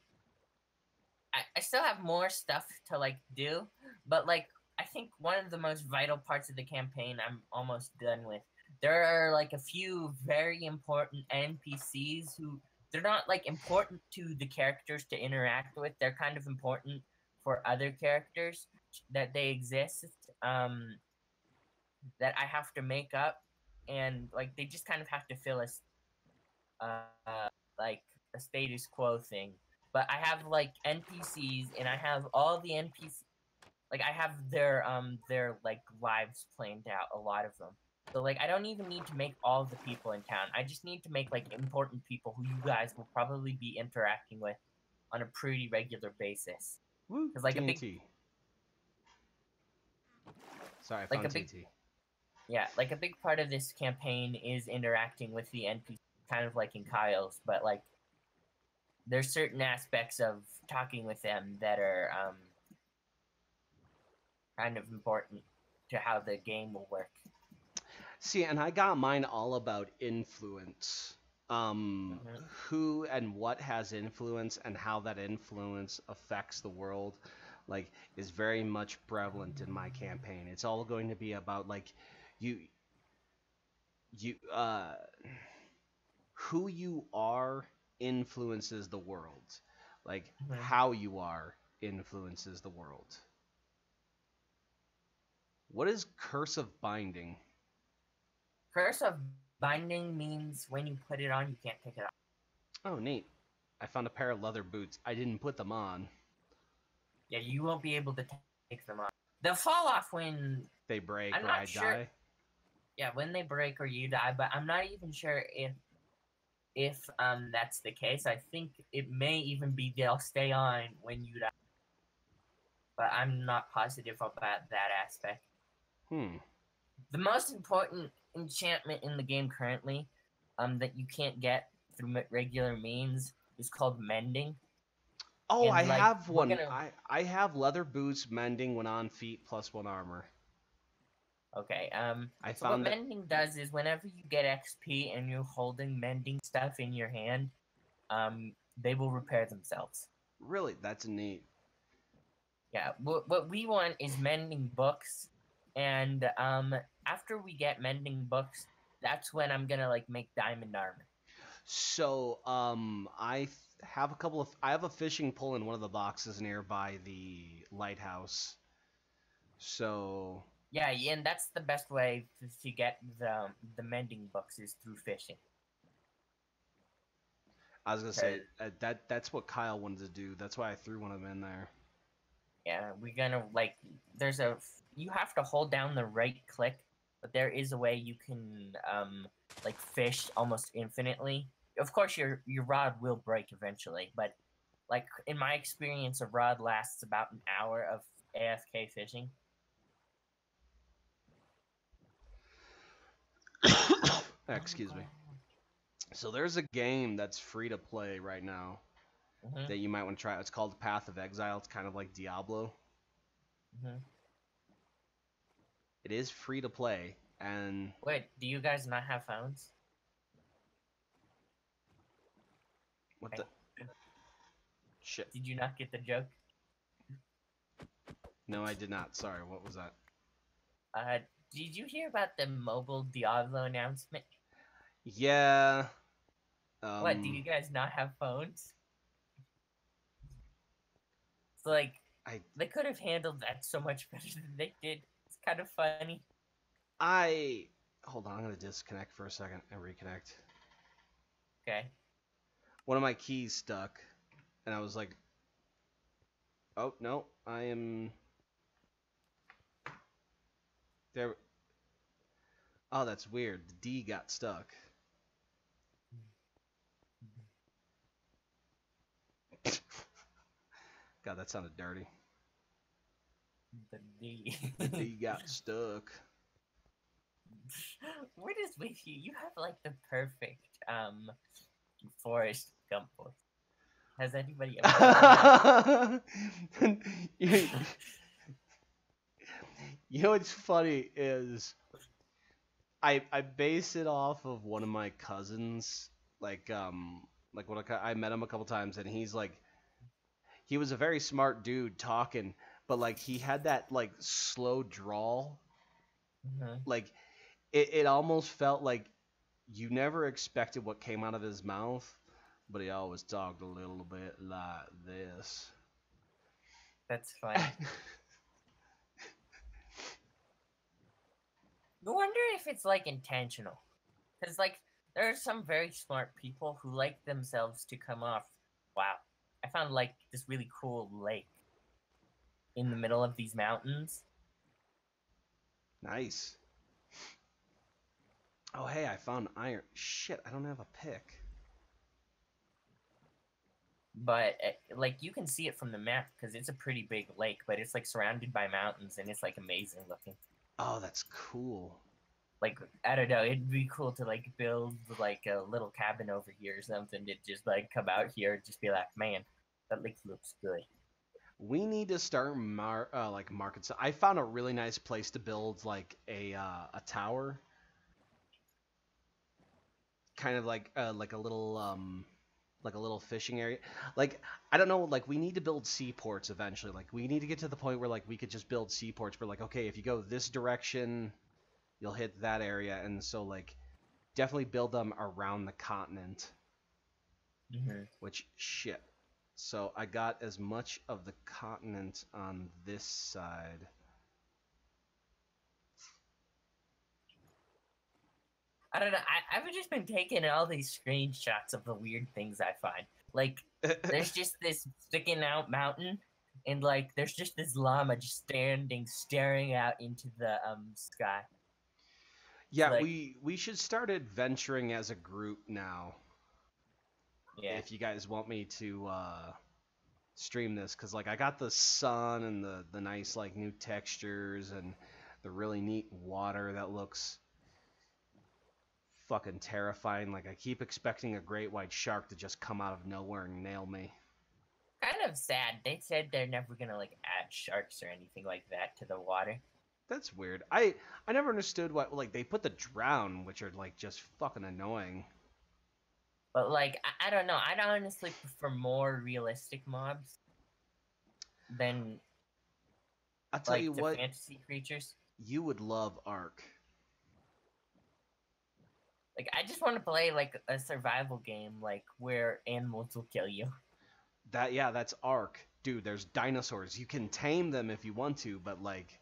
I still have more stuff to like do, but like I think one of the most vital parts of the campaign I'm almost done with. There are like a few very important NPCs who they're not like important to the characters to interact with. They're kind of important for other characters that they exist. That I have to make up, and like they just kind of have to fill like a status quo thing. But I have like NPCs, and I have all the NPCs. Like I have their like lives planned out, a lot of them. So like I don't even need to make all the people in town. I just need to make like important people who you guys will probably be interacting with on a pretty regular basis. Woo! Because like TNT. a big, Sorry, I like found a big, TNT. yeah, like a big part of this campaign is interacting with the NPC, kind of like in Kyle's, but like there's certain aspects of talking with them that are kind of important to how the game will work. See, and I got mine all about influence. Who and what has influence and how that influence affects the world, like, is very much prevalent in my campaign. It's all going to be about like you you who you are influences the world. Like how you are influences the world. What is Curse of Binding? Curse of Binding means when you put it on, you can't take it off. Oh, neat. I found a pair of leather boots. I didn't put them on. Yeah, you won't be able to take them off. They'll fall off when they break I'm or not I sure. die. Yeah, when they break or you die, but I'm not even sure if that's the case. I think it may even be they'll stay on when you die. But I'm not positive about that aspect. The most important enchantment in the game currently, that you can't get through regular means, is called Mending. Oh, and I like, have one. I have leather boots, mending when on feet, +1 armor. Okay. So what Mending does is whenever you get XP and you're holding Mending stuff in your hand, they will repair themselves. Really, that's neat. Yeah. What we want is Mending books, and after we get Mending books, that's when I'm gonna like make diamond armor. So I have I have a fishing pole in one of the boxes nearby the lighthouse. So Yeah, and that's the best way to get the mending books is through fishing. I was gonna say that's what Kyle wanted to do. That's why I threw one of them in there. Yeah, we're gonna like. You have to hold down the right click, but there is a way you can like fish almost infinitely. Of course, your rod will break eventually, but like in my experience, a rod lasts about an hour of AFK fishing. Excuse me. So there's a game that's free to play right now Mm-hmm. that you might want to try. It's called Path of Exile. It's kind of like Diablo. Mm-hmm. It is free to play, and Wait, do you guys not have phones? what the shit? Did you not get the joke? No, I did not. Sorry, what was that? Uh, did you hear about the mobile Diablo announcement? Yeah. What, do you guys not have phones? It's like, I they could have handled that so much better than they did. It's kind of funny. hold on. I'm gonna disconnect for a second and reconnect. Okay. One of my keys stuck, and I was like, "Oh no, I am there." Oh, that's weird. The D got stuck. God, that sounded dirty. The D. The D got stuck. What is with you? You have like the perfect Forrest Gump voice. Has anybody ever you, you know what's funny is I base it off of one of my cousins, like when I met him a couple times, and he's like, he was a very smart dude talking, but like he had that like slow drawl, like it almost felt like you never expected what came out of his mouth, but he always talked a little bit like this. That's funny. I wonder if it's like intentional, because like there are some very smart people who like themselves to come off. Wow, I found like this really cool lake in the middle of these mountains. Nice. Oh hey, I found iron. Shit, I don't have a pick. But like you can see it from the map because it's a pretty big lake, but it's like surrounded by mountains and it's like amazing looking. Oh, that's cool. Like I don't know, it'd be cool to like build like a little cabin over here or something to just like come out here and just be like, man, that lake looks good. We need to start like markets. I found a really nice place to build like a tower, kind of like a little fishing area. Like I don't know, like we need to build seaports eventually. Like we need to get to the point where like we could just build seaports. Where like okay, if you go this direction, you'll hit that area, and so like definitely build them around the continent. Mm-hmm. Which shit. So I got as much of the continent on this side. I don't know. I've just been taking all these screenshots of the weird things I find. Like, there's just this sticking out mountain, and like, there's just this llama just staring out into the sky. Yeah, like, we should start adventuring as a group now. yeah. If you guys want me to stream this, because like I got the sun and the nice like new textures and the really neat water that looks fucking terrifying. Like I keep expecting a great white shark to just come out of nowhere and nail me. Kind of sad. They said they're never gonna like add sharks or anything like that to the water. That's weird. I never understood what like they put the drown, which are like just fucking annoying. But like, I don't know. I'd honestly prefer more realistic mobs than I'll tell like you the what, fantasy creatures. you would love Ark. Like, I just want to play like a survival game, like where animals will kill you. That's Ark. Dude, there's dinosaurs. You can tame them if you want to, but like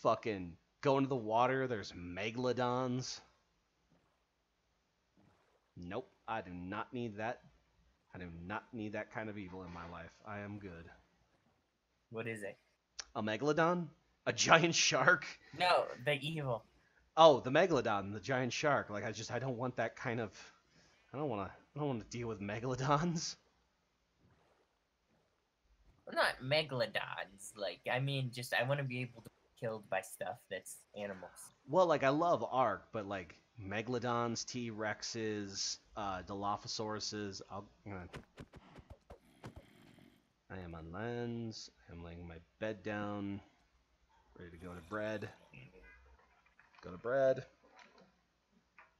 Fucking go into the water, there's megalodons. Nope, I do not need that. I do not need that kind of evil in my life. I am good. What is it? A megalodon? A giant shark? No, the evil. Oh, the megalodon, the giant shark. Like I don't want that kind of. I don't want to deal with megalodons. Well, not megalodons. Like, I mean, just I want to be able to be killed by stuff that's animals. Well, like I love Ark, but like megalodons, T-Rexes, Dilophosauruses. I am on lens. I'm laying my bed down, ready to go to bed. Go to bed.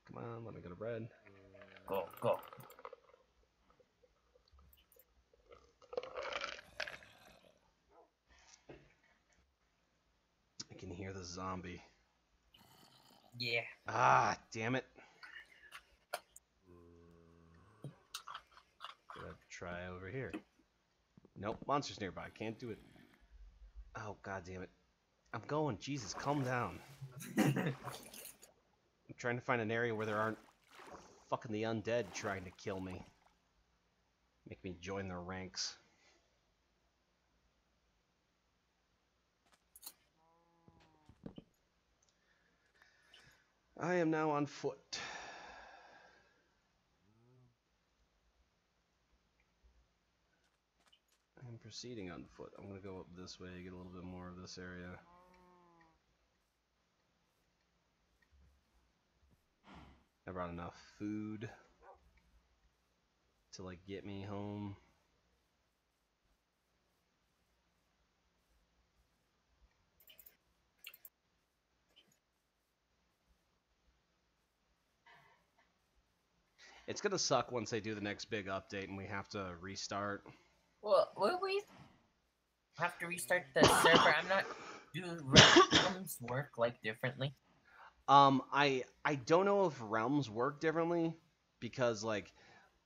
Come on, let me go to bed. Go, go. I can hear the zombie. Yeah. Ah, damn it. Gotta try over here. Nope, monster's nearby. Can't do it. Oh, god damn it. I'm going. Jesus, calm down. I'm trying to find an area where there aren't fucking the undead trying to kill me. Make me join their ranks. I am now on foot. I'm proceeding on foot. I'm gonna go up this way, get a little bit more of this area. I brought enough food to like get me home. It's gonna suck once they do the next big update and we have to restart. Well, will we have to restart the server? I'm not. Do realms work like differently? I don't know if realms work differently because like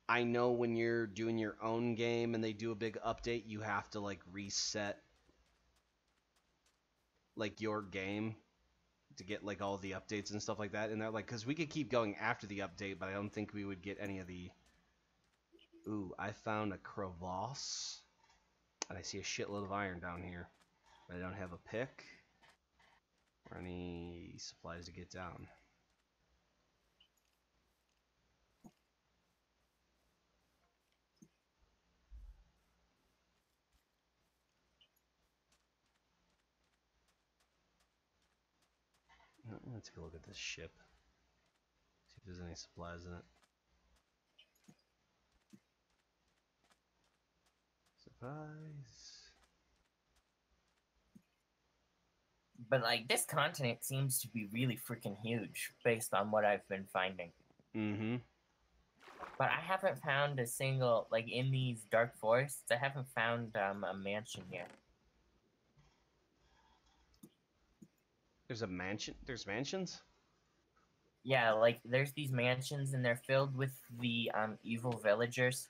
I know when you're doing your own game and they do a big update, you have to like reset like your game to get like all the updates and stuff like that. And they're like, because we could keep going after the update, but I don't think we would get any of the. Ooh, I found a crevasse, and I see a shitload of iron down here, but I don't have a pick or any supplies to get down. Let's take a look at this ship. See if there's any supplies in it. Supplies. But like this continent seems to be really freaking huge based on what I've been finding. Mm-hmm. But I haven't found a single like in these dark forests. I haven't found a mansion yet. There's a mansion. There's mansions. Yeah, like there's these mansions and they're filled with the evil villagers.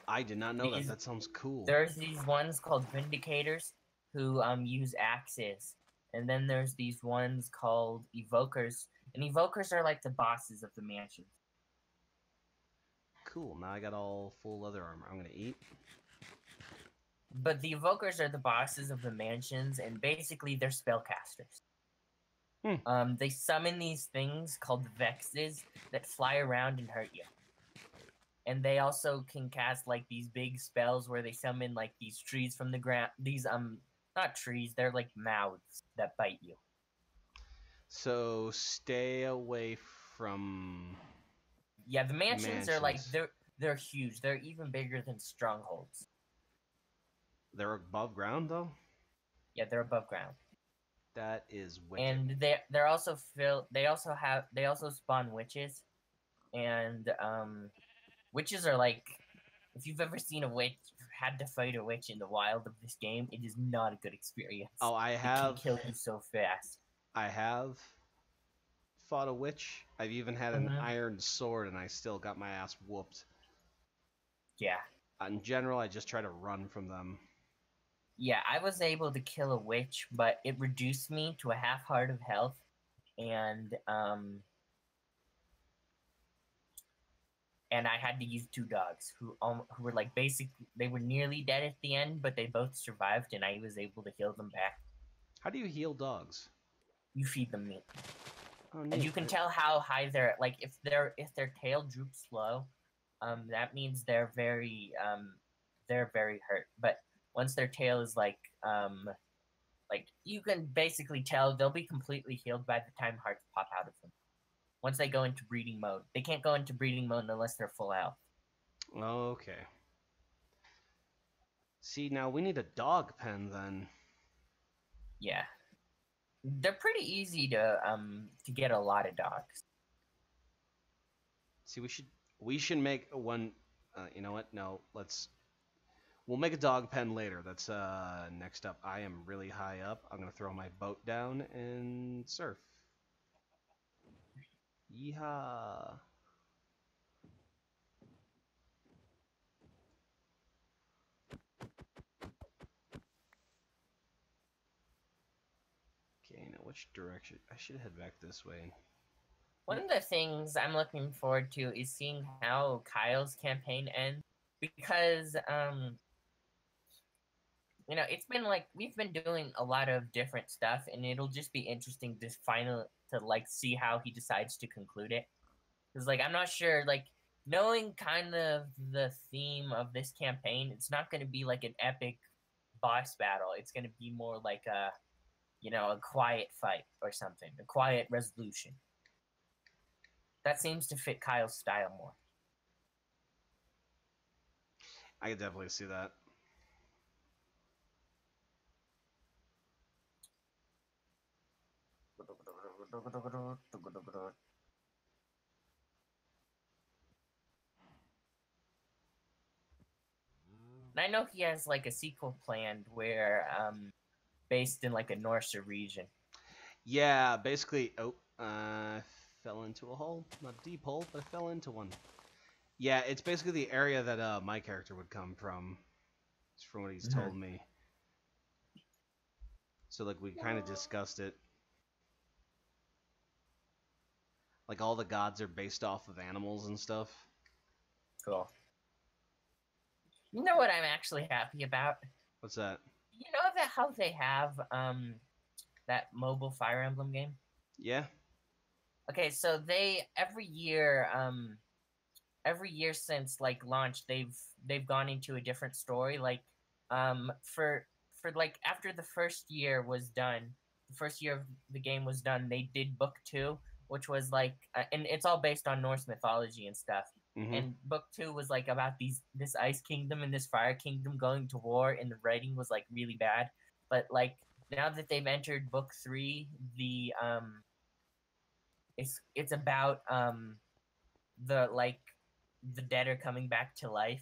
I did not know that. That sounds cool. There's these ones called Vindicators who use axes. And then there's these ones called Evokers. And Evokers are like the bosses of the mansions. Cool. Now I got all full leather armor. I'm gonna eat. But the Evokers are the bosses of the mansions, and basically they're spellcasters. They summon these things called Vexes that fly around and hurt you. And they also can cast like these big spells where they summon like these trees from the ground. These not trees, they're like mouths that bite you. So stay away from. Yeah, the mansions are like they're huge. They're even bigger than strongholds. They're above ground though? Yeah, they're above ground. That is wicked. And they're also they also spawn witches. And witches are like, if you've ever seen a witch, had to fight a witch in the wild of this game, it is not a good experience. Oh, I have. It can kill you so fast. I have fought a witch. I've even had an iron sword, and I still got my ass whooped. Yeah. In general, I just try to run from them. Yeah, I was able to kill a witch, but it reduced me to a half heart of health, and I had to use two dogs who were like basically they were nearly dead at the end, but they both survived, and I was able to heal them back. How do you heal dogs? You feed them meat, Oh, and neat. you can tell how high they're like if their tail droops low, that means they're very hurt. But once their tail is like you can basically tell they'll be completely healed by the time hearts pop out of them. Once they go into breeding mode, they can't go into breeding mode unless they're full health. Okay. See, now we need a dog pen then. Yeah, they're pretty easy to get a lot of dogs. See, we should make one. You know what? No, we'll make a dog pen later. That's next up. I am really high up. I'm gonna throw my boat down and surf. Yeehaw! Okay, now which direction? I should head back this way. One of the things I'm looking forward to is seeing how Kyle's campaign ends, because it's been like we've been doing a lot of different stuff, and it'll just be interesting to like see how he decides to conclude it. Because like I'm not sure, like knowing kind of the theme of this campaign, it's not going to be like an epic boss battle. It's going to be more like a quiet fight or something, a quiet resolution. That seems to fit Kyle's style more. I could definitely see that. And I know he has like a sequel planned where based in like a Norse region. Yeah, basically. Oh, fell into a hole. Not a deep hole, but I fell into one. Yeah, it's basically the area that my character would come from. It's from what he's told me. So like we kind of discussed it. Like all the gods are based off of animals and stuff. Cool. You know what I'm actually happy about? What's that? You know that how they have that mobile Fire Emblem game? Yeah. Okay, so they every year since like launch they've gone into a different story. Like for like after the first year was done, the first year of the game was done, they did book 2, which was like and it's all based on Norse mythology and stuff. Mm-hmm. And book 2 was like about this ice kingdom and this fire kingdom going to war, and the writing was like really bad. But like now that they've entered book 3, the it's about the dead are coming back to life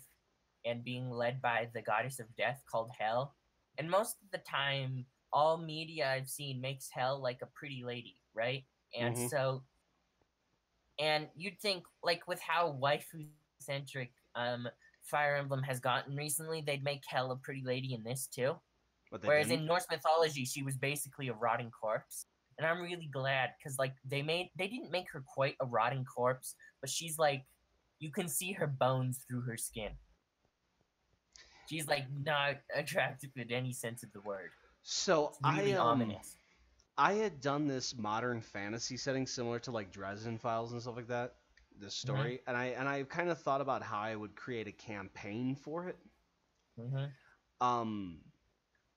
and being led by the goddess of death called Hel. And most of the time, all media I've seen makes Hel like a pretty lady, right? And so, and you'd think like with how waifu centric Fire Emblem has gotten recently, they'd make Hel a pretty lady in this too. Whereas in Norse mythology, she was basically a rotting corpse. And I'm really glad because like they didn't make her quite a rotting corpse, but she's like you can see her bones through her skin. She's like not attractive in any sense of the word. So it's really ominous. I had done this modern fantasy setting similar to like Dresden Files and stuff like that. This story, and I kind of thought about how I would create a campaign for it.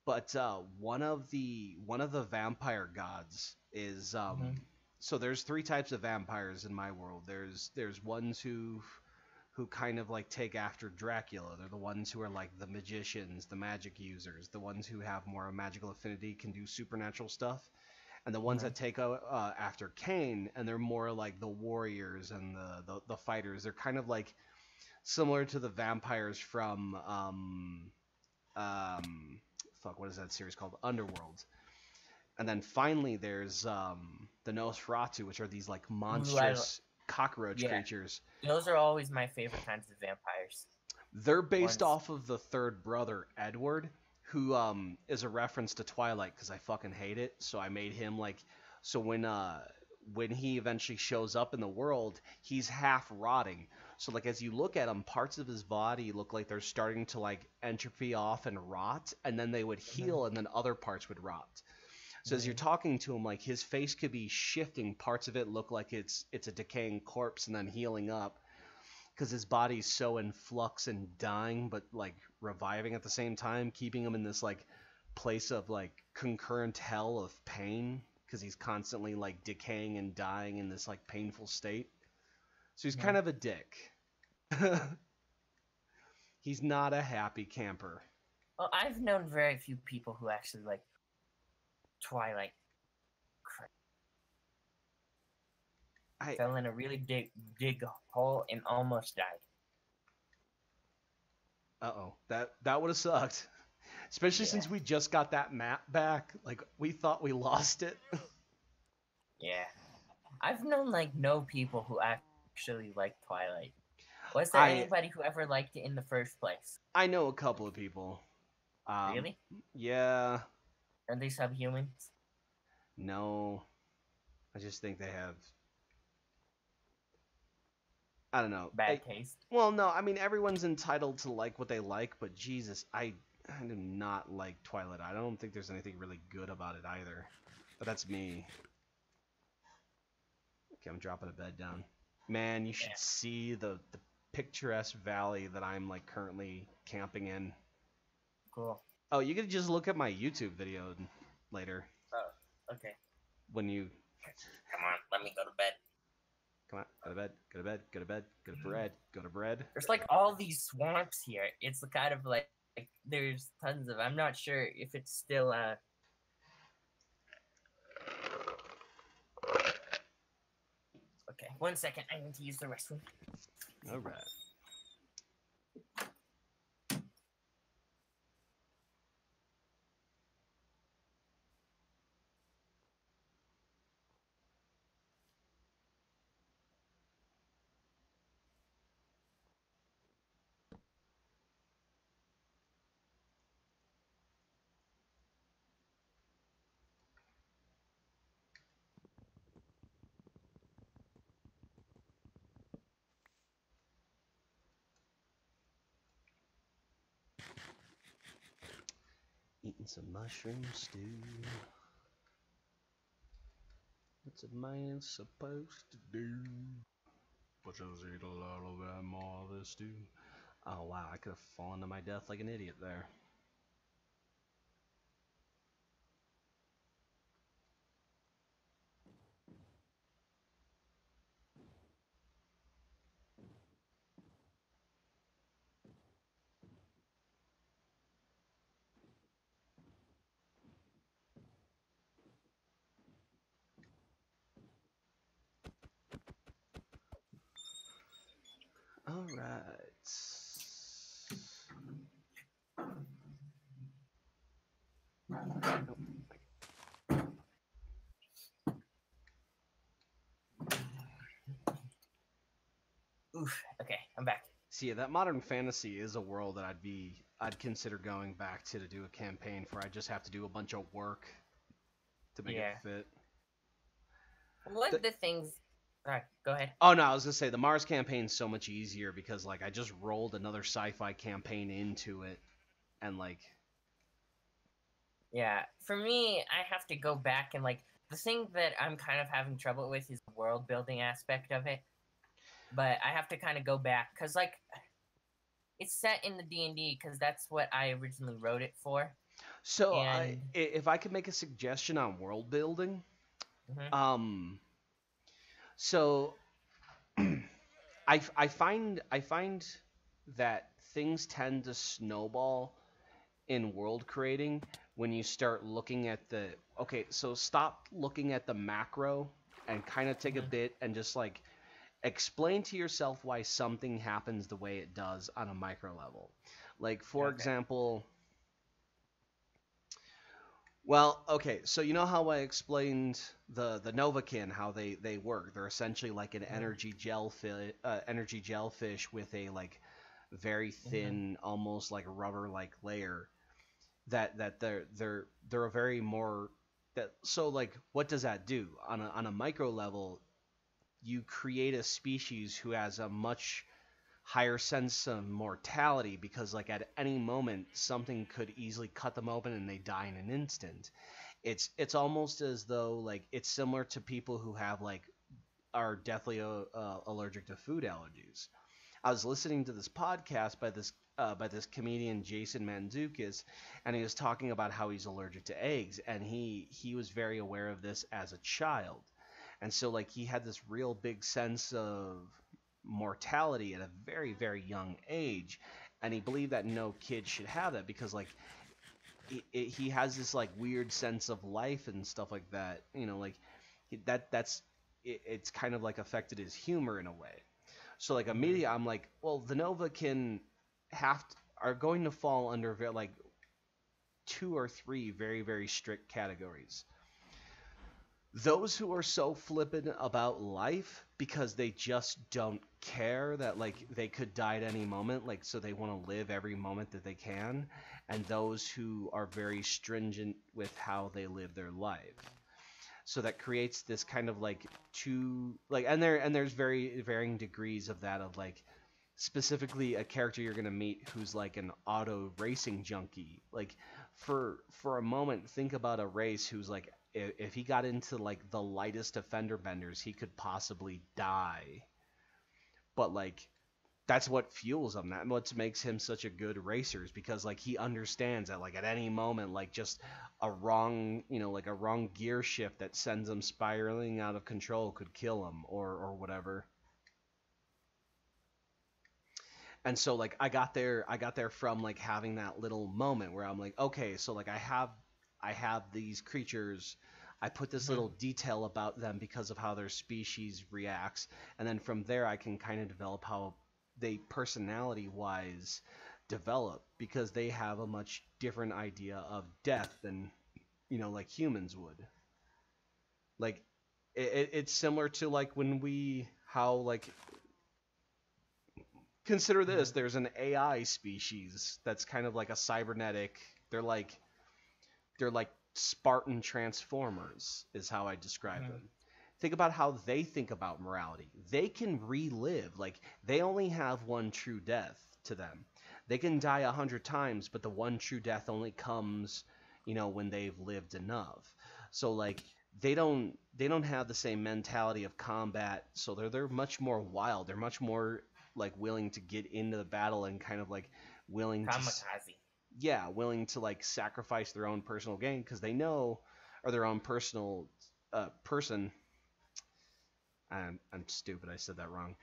But one of the vampire gods is so there's 3 types of vampires in my world. There's ones who kind of like take after Dracula. They're the ones who are like the magicians, the magic users, the ones who have more magical affinity, can do supernatural stuff. And the ones that take after Cain, and they're more like the warriors and the fighters. They're kind of like similar to the vampires from what is that series called? Underworld. And then finally there's the Nosferatu, which are these like monstrous cockroach creatures. Those are always my favorite kinds of vampires. They're based off of the third brother, Edward, who is a reference to Twilight because I fucking hate it. So I made him like, so when he eventually shows up in the world, he's half rotting. So like as you look at him, parts of his body look like they're starting to like entropy off and rot, and then they would heal, and then other parts would rot. So as you're talking to him, like his face could be shifting. Parts of it look like it's a decaying corpse and then healing up because his body's so in flux and dying, but like reviving at the same time, keeping him in this like place of like concurrent hell of pain because he's constantly like decaying and dying in this like painful state. So he's kind of a dick. He's not a happy camper. Well, I've known very few people who actually like Twilight. I fell in a really dig hole and almost died. Uh-oh. That would have sucked. Especially since we just got that map back. Like, we thought we lost it. Yeah. I've known, like, no people who actually like Twilight. Was there anybody who ever liked it in the first place? I know a couple of people. Really? Yeah. Are they subhumans? No. I just think they have... I don't know. Bad taste? Well, no. I mean, everyone's entitled to like what they like, but Jesus, I do not like Twilight. I don't think there's anything really good about it either. But that's me. Okay, I'm dropping a bed down. Man, you should see the picturesque valley that I'm like currently camping in. Cool. Oh, you could just look at my YouTube video later. Oh, okay. When you... Come on, let me go to bed. Come on, go to bed, go to bed, go to bed, go to bed, go to bed. There's like all these swamps here. It's kind of like there's tons of... I'm not sure if it's still... Okay, 1 second. I need to use the restroom. All right. Eating some mushroom stew. What's a man supposed to do? But just eat a little bit more of this stew. Oh wow, I could have fallen to my death like an idiot there. All right. Oof. Okay, I'm back. See, that modern fantasy is a world that I'd consider going back to do a campaign for. I just have to do a bunch of work to make it fit. One of the things... Alright, go ahead. Oh no, I was gonna say the Mars campaign's so much easier because like I just rolled another sci-fi campaign into it, and like. Yeah, for me, I have to go back and like the thing that I'm kind of having trouble with is the world building aspect of it. But I have to kind of go back because like it's set in the D&D because that's what I originally wrote it for. So if I could make a suggestion on world building, so I find that things tend to snowball in world creating when you start looking at the so stop looking at the macro and kind of take a bit and just like explain to yourself why something happens the way it does on a micro level. Like for example, well, okay, so you know how I explained the Novakin, how they work. They're essentially like an energy jellyfish with a like very thin, almost like rubber-like layer. that they're a very more that so like what does that do on a micro level? You create a species who has a much higher sense of mortality because like at any moment something could easily cut them open and they die in an instant. It's almost as though like it's similar to people who have like are deathly allergic to food allergies. I was listening to this podcast by this comedian Jason Mantzoukas, and he was talking about how he's allergic to eggs, and he was very aware of this as a child, and so like he had this real big sense of mortality at a very young age, and he believed that no kid should have that because like he has this like weird sense of life and stuff like that, like it's kind of like affected his humor in a way. So like immediately I'm like, well, the Nova can are going to fall under like two or three very strict categories. Those who are so flippant about life because they just don't care that like they could die at any moment, like so they want to live every moment that they can, and those who are very stringent with how they live their life. So that creates this kind of like two like and there's very varying degrees of that of like specifically a character you're going to meet who's like an auto racing junkie. Like for a moment think about a race who's like if he got into like the lightest of fender benders he could possibly die. But like that's what fuels him. That what makes him such a good racer is because like he understands that like at any moment like just a wrong like a wrong gear shift that sends him spiraling out of control could kill him or whatever. And so like I got there from like having that little moment where I'm like, okay, so like I have these creatures. I put this little detail about them because of how their species reacts, and then from there I can kind of develop how they personality wise develop because they have a much different idea of death than like humans would. Like it's similar to like when we how like consider this, there's an AI species that's kind of like a cybernetic. They're like Spartan transformers is how I describe them. Think about how they think about morality. They can relive. Like they only have one true death to them. They can die 100 times, but the one true death only comes, when they've lived enough. So like they don't have the same mentality of combat. So they're much more wild. They're much more like willing to get into the battle and kind of like willing Kamikaze. willing to like sacrifice their own personal gain because they know, or their own personal person. I'm stupid. I said that wrong.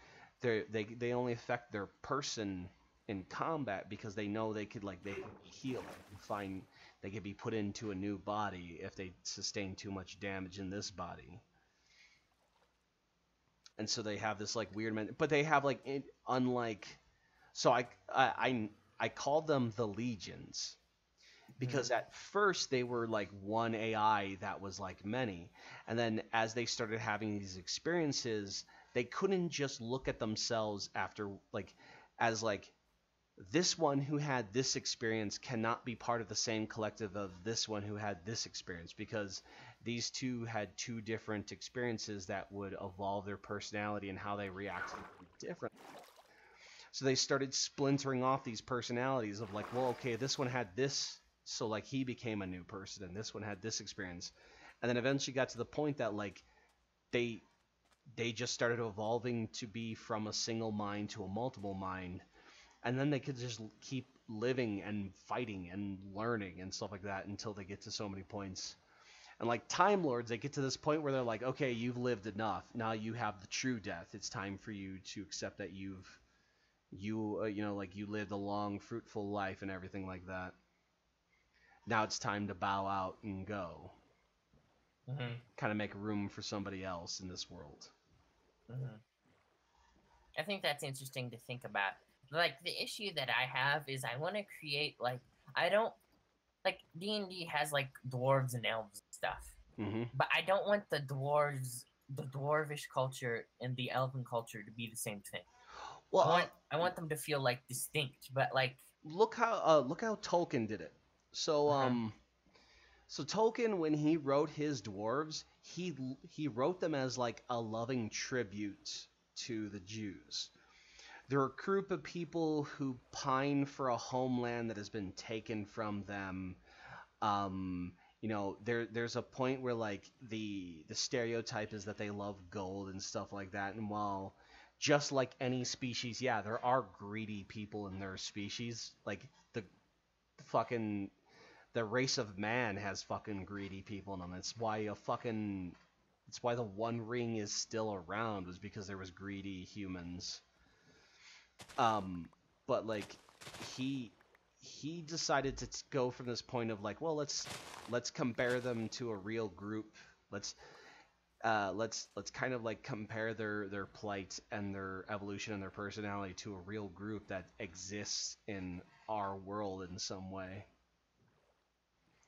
They only affect their person in combat because they know they could like they heal and find they could be put into a new body if they sustain too much damage in this body. And so they have this like weird but they have like unlike so I called them the legions because at first they were like one AI that was like many, and then as they started having these experiences they couldn't just look at themselves after like as like this one who had this experience cannot be part of the same collective of this one who had this experience because these two had two different experiences that would evolve their personality and how they react differently. So they started splintering off these personalities of like, well, okay, this one had this, so like he became a new person, and this one had this experience, and then eventually got to the point that like they just started evolving to be from a single mind to a multiple mind, and then they could just keep living and fighting and learning and stuff like that until they get to so many points. And like Time Lords, they get to this point where they're like, okay, you've lived enough. Now you have the true death. It's time for you to accept that like you lived a long, fruitful life and everything like that. Now it's time to bow out and go. Kind of make room for somebody else in this world. I think that's interesting to think about. Like the issue that I have is I want to create like I don't like D&D has like dwarves and elves and stuff, but I don't want the dwarvish culture and the elven culture to be the same thing. Well, I want them to feel like distinct, but like look how Tolkien did it. So Uh-huh. so Tolkien, when he wrote his dwarves, he wrote them as like a loving tribute to the Jews. They're a group of people who pine for a homeland that has been taken from them. There's a point where like the stereotype is that they love gold and stuff like that. And while just like any species, yeah, there are greedy people in their species. Like the fucking the race of man has fucking greedy people in them. It's why the One Ring is still around, was because there was greedy humans. Um, but like he he decided to go from this point of like, well, let's compare them to a real group. Let's kind of like compare their plight and their evolution and their personality to a real group that exists in our world in some way.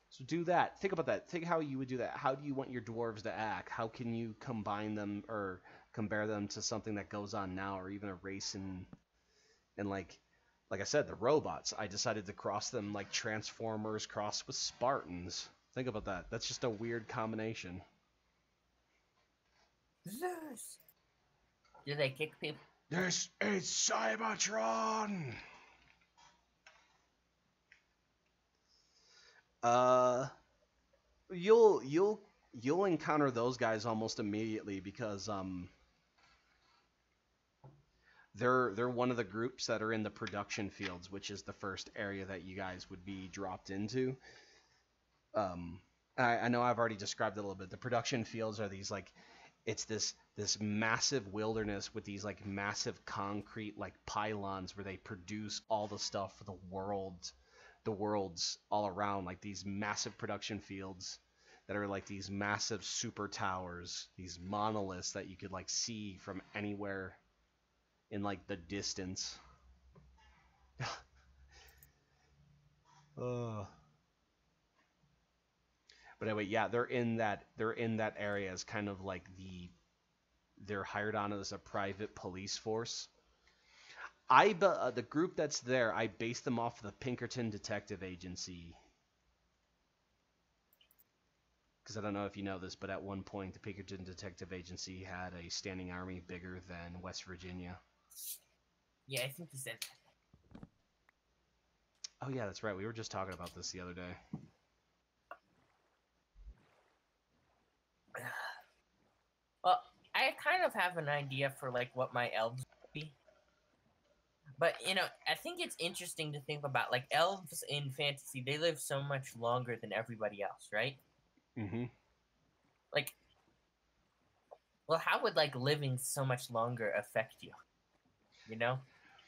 So do that. Think about that. Think how you would do that. How do you want your dwarves to act? How can you combine them or compare them to something that goes on now, or even a race and like I said, the robots. I decided to cross them like Transformers crossed with Spartans. Think about that. That's just a weird combination. Zeus. Do they kick people? This is Cybertron. Uh, you'll encounter those guys almost immediately because they're one of the groups that are in the production fields, which is the first area that you guys would be dropped into. Um, I know I've already described it a little bit. The production fields are these like it's this massive wilderness with these like massive concrete like pylons where they produce all the stuff for the worlds all around, like these massive production fields that are like these massive super towers, these monoliths that you could like see from anywhere in like the distance. uh, but anyway, yeah, they're in that area as kind of like they're hired on as a private police force. The group that's there, I based them off of the Pinkerton Detective Agency. Because I don't know if you know this, but at one point the Pinkerton Detective Agency had a standing army bigger than West Virginia. Yeah, I think you said Oh yeah, that's right. We were just talking about this the other day. that. Well, I kind of have an idea for like what my elves would be. But I think it's interesting to think about like elves in fantasy, they live so much longer than everybody else, right? Mm-hmm. Like, well, how would like living so much longer affect you? You know?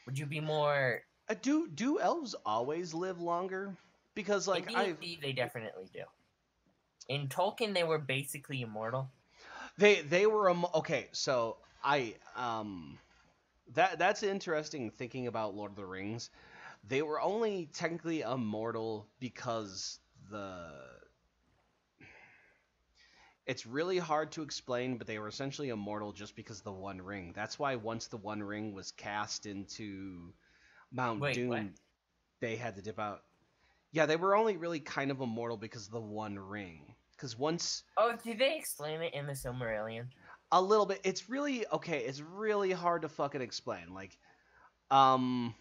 Would you be more Do elves always live longer? Because in like I've D&D they definitely do. In Tolkien they were basically immortal. they were okay. So that's interesting thinking about Lord of the Rings. They were only technically immortal because the it's really hard to explain, but they were essentially immortal just because of the One Ring. That's why once the One Ring was cast into Mount Wait, what? Doom, they had to dip out. Yeah, they were only really kind of immortal because of the One Ring. Because once Oh, did they explain it in the Silmarillion? a little bit, it's really okay. It's really hard to fucking explain. Like, um,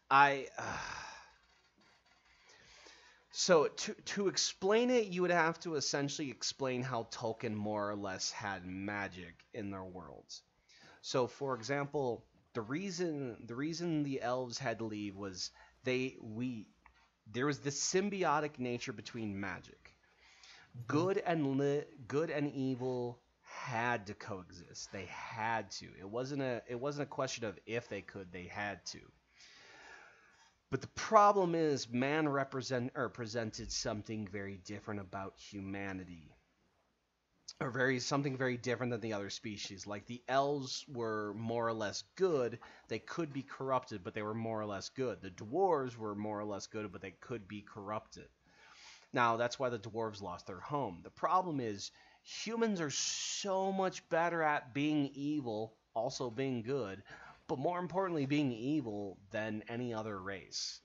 I. So to explain it, you would have to essentially explain how Tolkien more or less had magic in their worlds. So, for example, the reason the elves had to leave was they we there was this symbiotic nature between magic. Hmm. Good and evil had to coexist. They had to. It wasn't a question of if they could. They had to. But the problem is, man presented something very different about humanity, or something very different than the other species. Like the elves were more or less good; they could be corrupted, but they were more or less good. The dwarves were more or less good, but they could be corrupted. Now that's why the dwarves lost their home. The problem is, humans are so much better at being evil, also being good, but more importantly, being evil than any other race.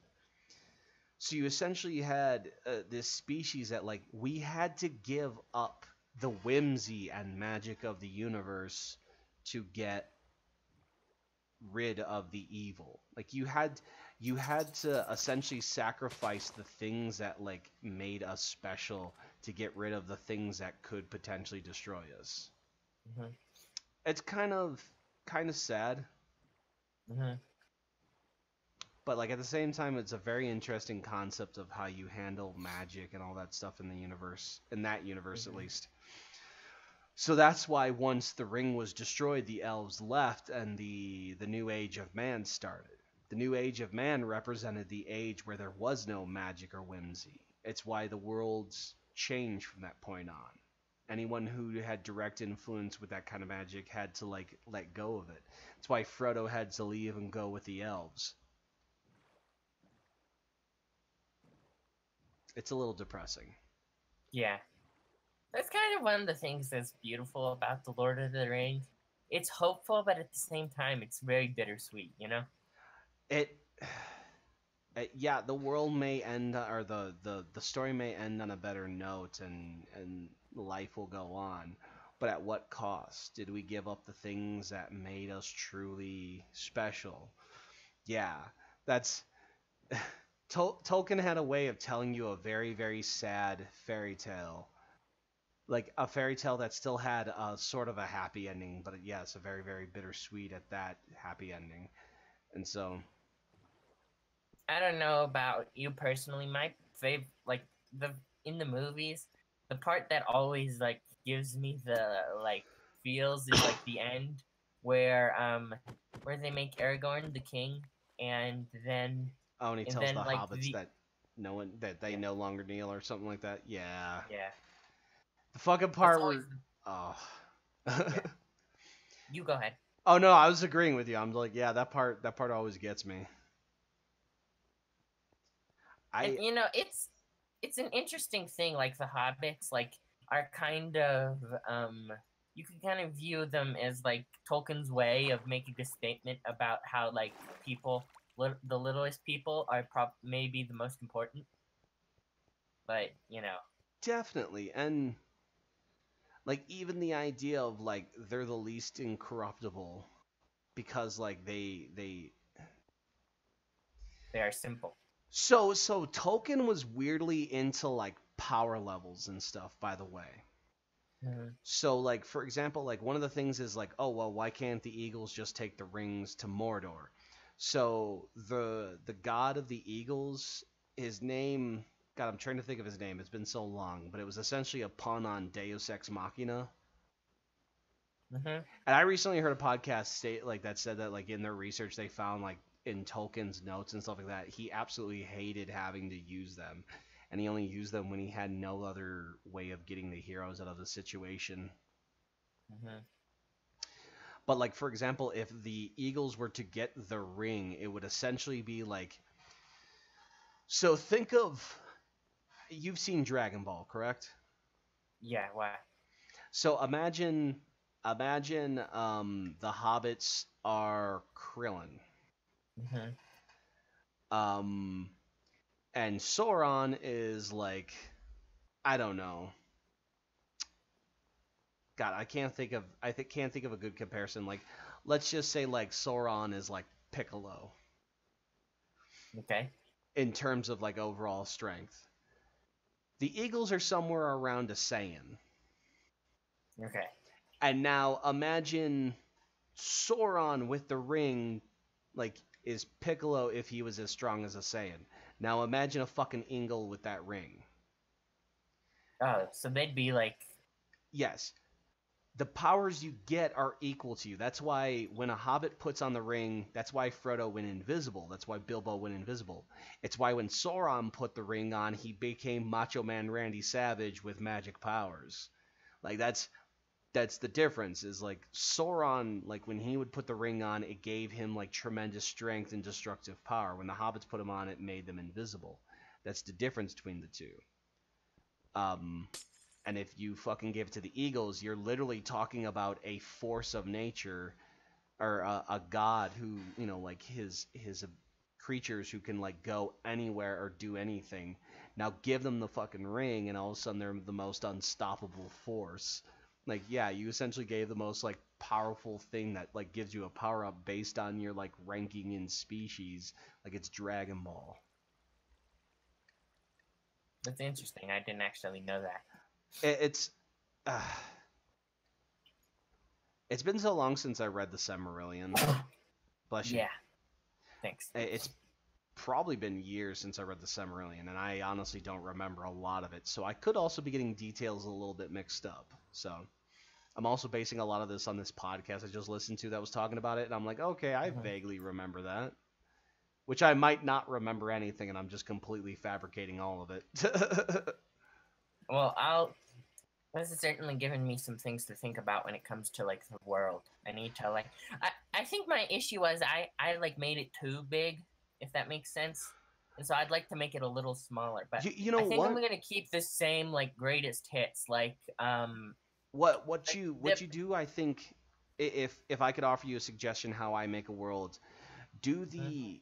So you essentially had this species that like we had to give up the whimsy and magic of the universe to get rid of the evil. Like you had to essentially sacrifice the things that like made us special to get rid of the things that could potentially destroy us. Hmm. It's kind of sad, Hmm. but like at the same time it's a very interesting concept of how you handle magic and all that stuff in the universe, in that universe at Hmm. least. So that's why once the ring was destroyed, the elves left and the new age of man started. The new age of man represented the age where there was no magic or whimsy. It's why the worlds changed from that point on. Anyone who had direct influence with that kind of magic had to like let go of it. That's why Frodo had to leave and go with the elves. It's a little depressing. Yeah. That's kind of one of the things that's beautiful about the Lord of the Rings. It's hopeful, but at the same time, it's very bittersweet. You know? It yeah, the world may end, or the story may end on a better note, and life will go on. But at what cost? Did we give up the things that made us truly special? Yeah, that's Tolkien had a way of telling you a very, very sad fairy tale. Like a fairy tale that still had a sort of a happy ending, but yes, a very, very bittersweet at that happy ending. And so, I don't know about you personally. My favorite, like the in the movies, the part that always like gives me the like feels is like the end where they make Aragorn the king, and then oh, and he and tells the then like hobbits that no one that they yeah, no longer kneel or something like that. Yeah, yeah, the fucking that's part always where oh. yeah. You go ahead. Oh no, I was agreeing with you. I'm like, yeah, that part always gets me. And I it's an interesting thing. Like the hobbits, like are kind of you can kind of view them as like Tolkien's way of making a statement about how like people, the littlest people, are maybe the most important. But definitely, and like even the idea of like they're the least incorruptible because like they they are simple. so Tolkien was weirdly into like power levels and stuff, by the way. Hmm. So like for example, like one of the things is like, oh well, why can't the Eagles just take the rings to Mordor? So the god of the Eagles, his name, God, I'm trying to think of his name. It's been so long, but it was essentially a pun on Deus Ex Machina. Hmm. And I recently heard a podcast state like that said that like in their research they found like in Tolkien's notes and stuff like that, he absolutely hated having to use them. And he only used them when he had no other way of getting the heroes out of the situation. Hmm. But like for example, if the Eagles were to get the ring, it would essentially be like, so think of, you've seen Dragon Ball, correct? Yeah. Why? So imagine the hobbits are Krillin. Hmm. Um and Sauron is like, I don't know. God, can't think of a good comparison. Like let's just say like Sauron is like Piccolo Okay. in terms of like overall strength. The Eagles are somewhere around a Saiyan. Okay. And now imagine Sauron with the ring, like, is Piccolo if he was as strong as a Saiyan. Now imagine a fucking Ingle with that ring. Oh, so they'd be like. Yes, the powers you get are equal to you. That's why when a hobbit puts on the ring, that's why Frodo went invisible. That's why Bilbo went invisible. It's why when Sauron put the ring on, he became Macho Man Randy Savage with magic powers. Like that's the difference is like Sauron, like when he would put the ring on, it gave him like tremendous strength and destructive power. When the hobbits put him on, it made them invisible. That's the difference between the two. Um, and if you fucking give it to the Eagles, you're literally talking about a force of nature or a god who, like his creatures who can like go anywhere or do anything. Now give them the fucking ring, and all of a sudden they're the most unstoppable force. Like, yeah, you essentially gave the most like powerful thing that like gives you a power up based on your like ranking in species, like it's Dragon Ball. That's interesting. I didn't actually know that. It's uh, it's been so long since I read the Silmarillion. Bless you. Yeah. Thanks. It's probably been years since I read the Silmarillion, and I honestly don't remember a lot of it. So I could also be getting details a little bit mixed up. So I'm also basing a lot of this on this podcast I just listened to that was talking about it, and I'm like, okay, I vaguely remember that. Which I might not remember anything, and I'm just completely fabricating all of it. Well, this has certainly given me some things to think about when it comes to like the world. I need to like, I think my issue was I like made it too big, if that makes sense. And so I'd like to make it a little smaller, but you know I think what? I'm gonna keep the same like greatest hits, like What you do, I think, if I could offer you a suggestion how I make a world, do the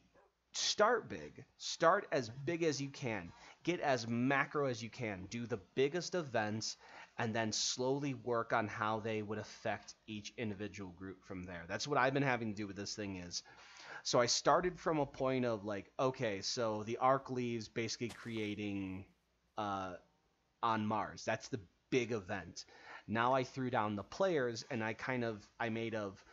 start big, start as big as you can, get as macro as you can, do the biggest events, and then slowly work on how they would affect each individual group from there. That's what I've been having to do with this thing is. So I started from a point of like, okay, so the arc leaves basically creating on Mars. That's the big event. Now I threw down the players, and I made of,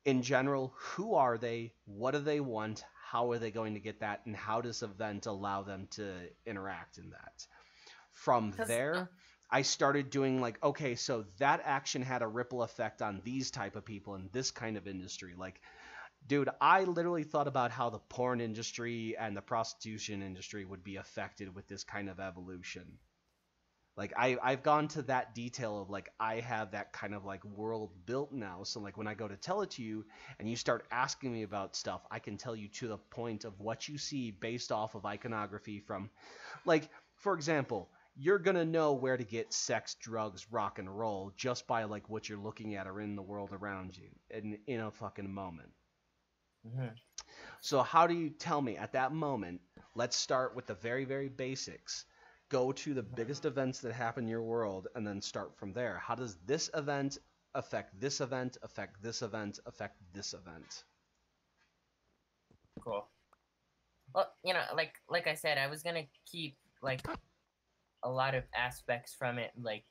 in general, who are they, what do they want, how are they going to get that, and how does event allow them to interact in that. From there, I started doing like, okay, so that action had a ripple effect on these type of people in this kind of industry. Like, dude, I literally thought about how the porn industry and the prostitution industry would be affected with this kind of evolution. Like I've gone to that detail of like I have that kind of like world built now. So like when I go to tell it to you and you start asking me about stuff, I can tell you to the point of what you see based off of iconography from, like, for example, you're gonna know where to get sex, drugs, rock and roll just by like what you're looking at or in the world around you in a fucking moment. Mm-hmm. So how do you tell me at that moment? Let's start with the very, very basics. Go to the biggest events that happen in your world and then start from there. How does this event affect this event, affect this event, affect this event? Cool. Well, like I said, I was gonna keep like a lot of aspects from it. Like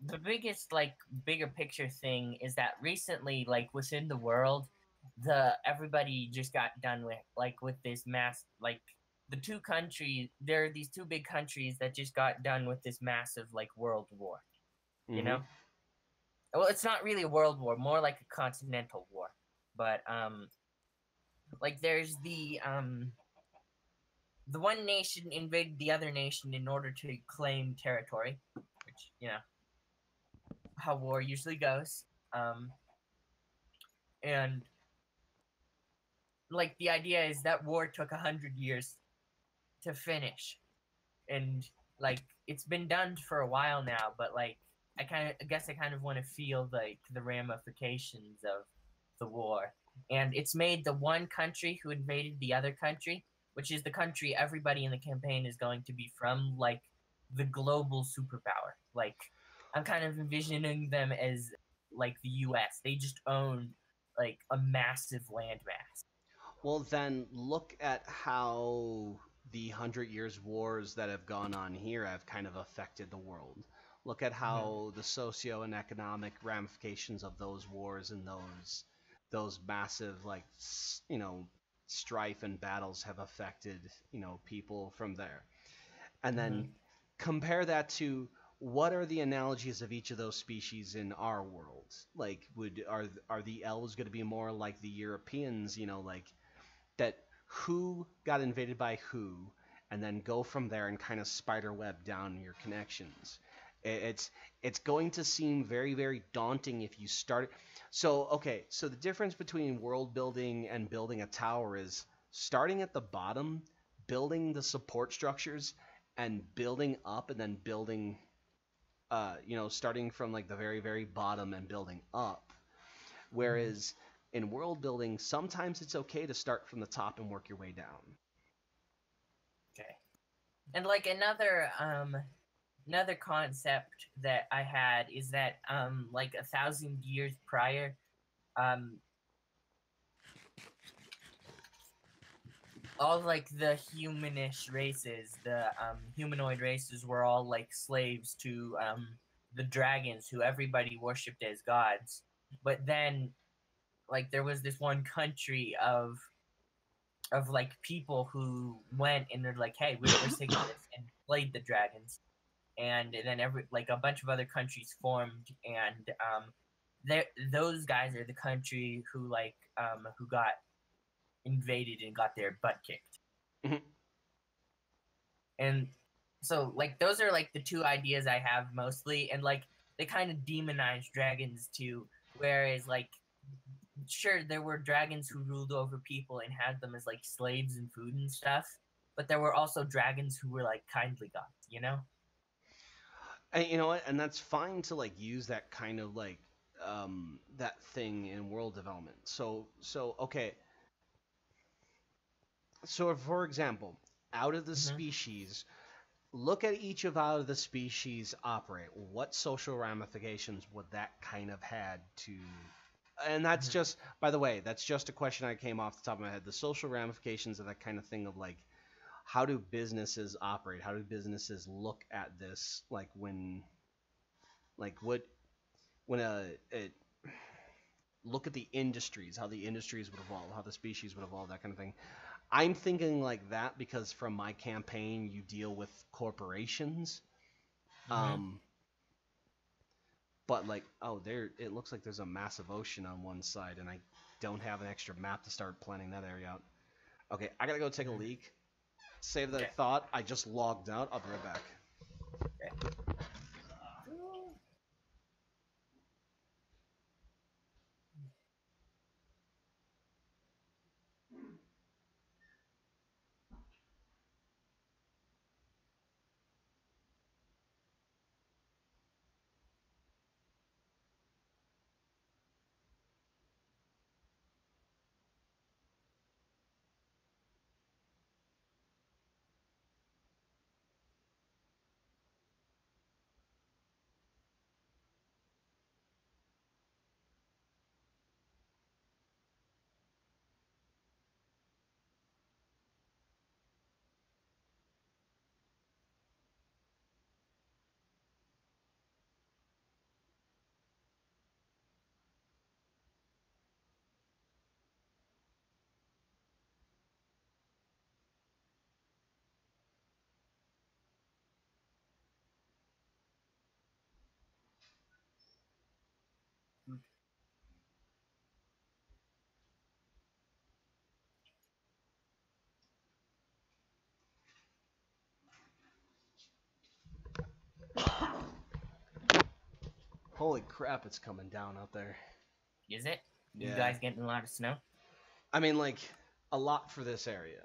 the biggest, like bigger picture thing is that recently, like within the world, everybody just got done with this mass like there are these two big countries that just got done with this massive like world war. You know? Well, it's not really a world war, more like a continental war. But like there's the one nation invaded the other nation in order to claim territory, which, you know, how war usually goes. And like the idea is that war took 100 years to finish, and like it's been done for a while now, but like I guess I kind of want to feel like the ramifications of the war. And it's made the one country who invaded the other country, which is the country everybody in the campaign is going to be from, like the global superpower. Like I'm kind of envisioning them as like the US. They just own like a massive landmass. Well, then look at how the 100 Years' Wars that have gone on here have kind of affected the world. Look at how the socio and economic ramifications of those wars and those massive, like, you know, strife and battles have affected, you know, people from there. And then compare that to what are the analogies of each of those species in our world? Like, are the elves going to be more like the Europeans, you know, like that who got invaded by who, and then go from there and kind of spider web down your connections. It's going to seem very, very daunting if you start. So okay, so the difference between world building and building a tower is starting at the bottom, building the support structures, and building up, and then building, you know, starting from like the very, very bottom and building up. Whereas in world building, sometimes it's okay to start from the top and work your way down. Okay. And like another concept that I had is that like 1,000 years prior, um all like the humanish races, the humanoid races were all like slaves to the dragons who everybody worshipped as gods. But then like there was this one country of like people who went and they're like, hey, we're sick of this, and played the dragons. And then every like a bunch of other countries formed, and those guys are the country who got invaded and got their butt kicked. Mhm. And so like those are like the two ideas I have mostly, and like they kind of demonize dragons too, whereas like sure there were dragons who ruled over people and had them as like slaves and food and stuff, but there were also dragons who were like kindly gods, you know? And you know what? And that's fine to like use that kind of like that thing in world development. So okay. So for example, out of the Mm-hmm. species, look at each of out of the species operate. What social ramifications would that kind of had to? And that's Mm-hmm. just, by the way, that's just a question I came off the top of my head. The social ramifications of that kind of thing of like, how do businesses operate? How do businesses look at this? Like what when a look at the industries, how the industries would evolve, how the species would evolve, that kind of thing. I'm thinking like that because from my campaign, you deal with corporations. Mm-hmm. Um, but like, oh, there, it looks like there's a massive ocean on one side, and I don't have an extra map to start planning that area out. Okay, I gotta go take a Mm-hmm. leak. Save Okay. that thought. I just logged out. I'll be right back. Okay. Holy crap, it's coming down out there. Is it? You Yeah. guys getting a lot of snow? I mean, like, a lot for this area.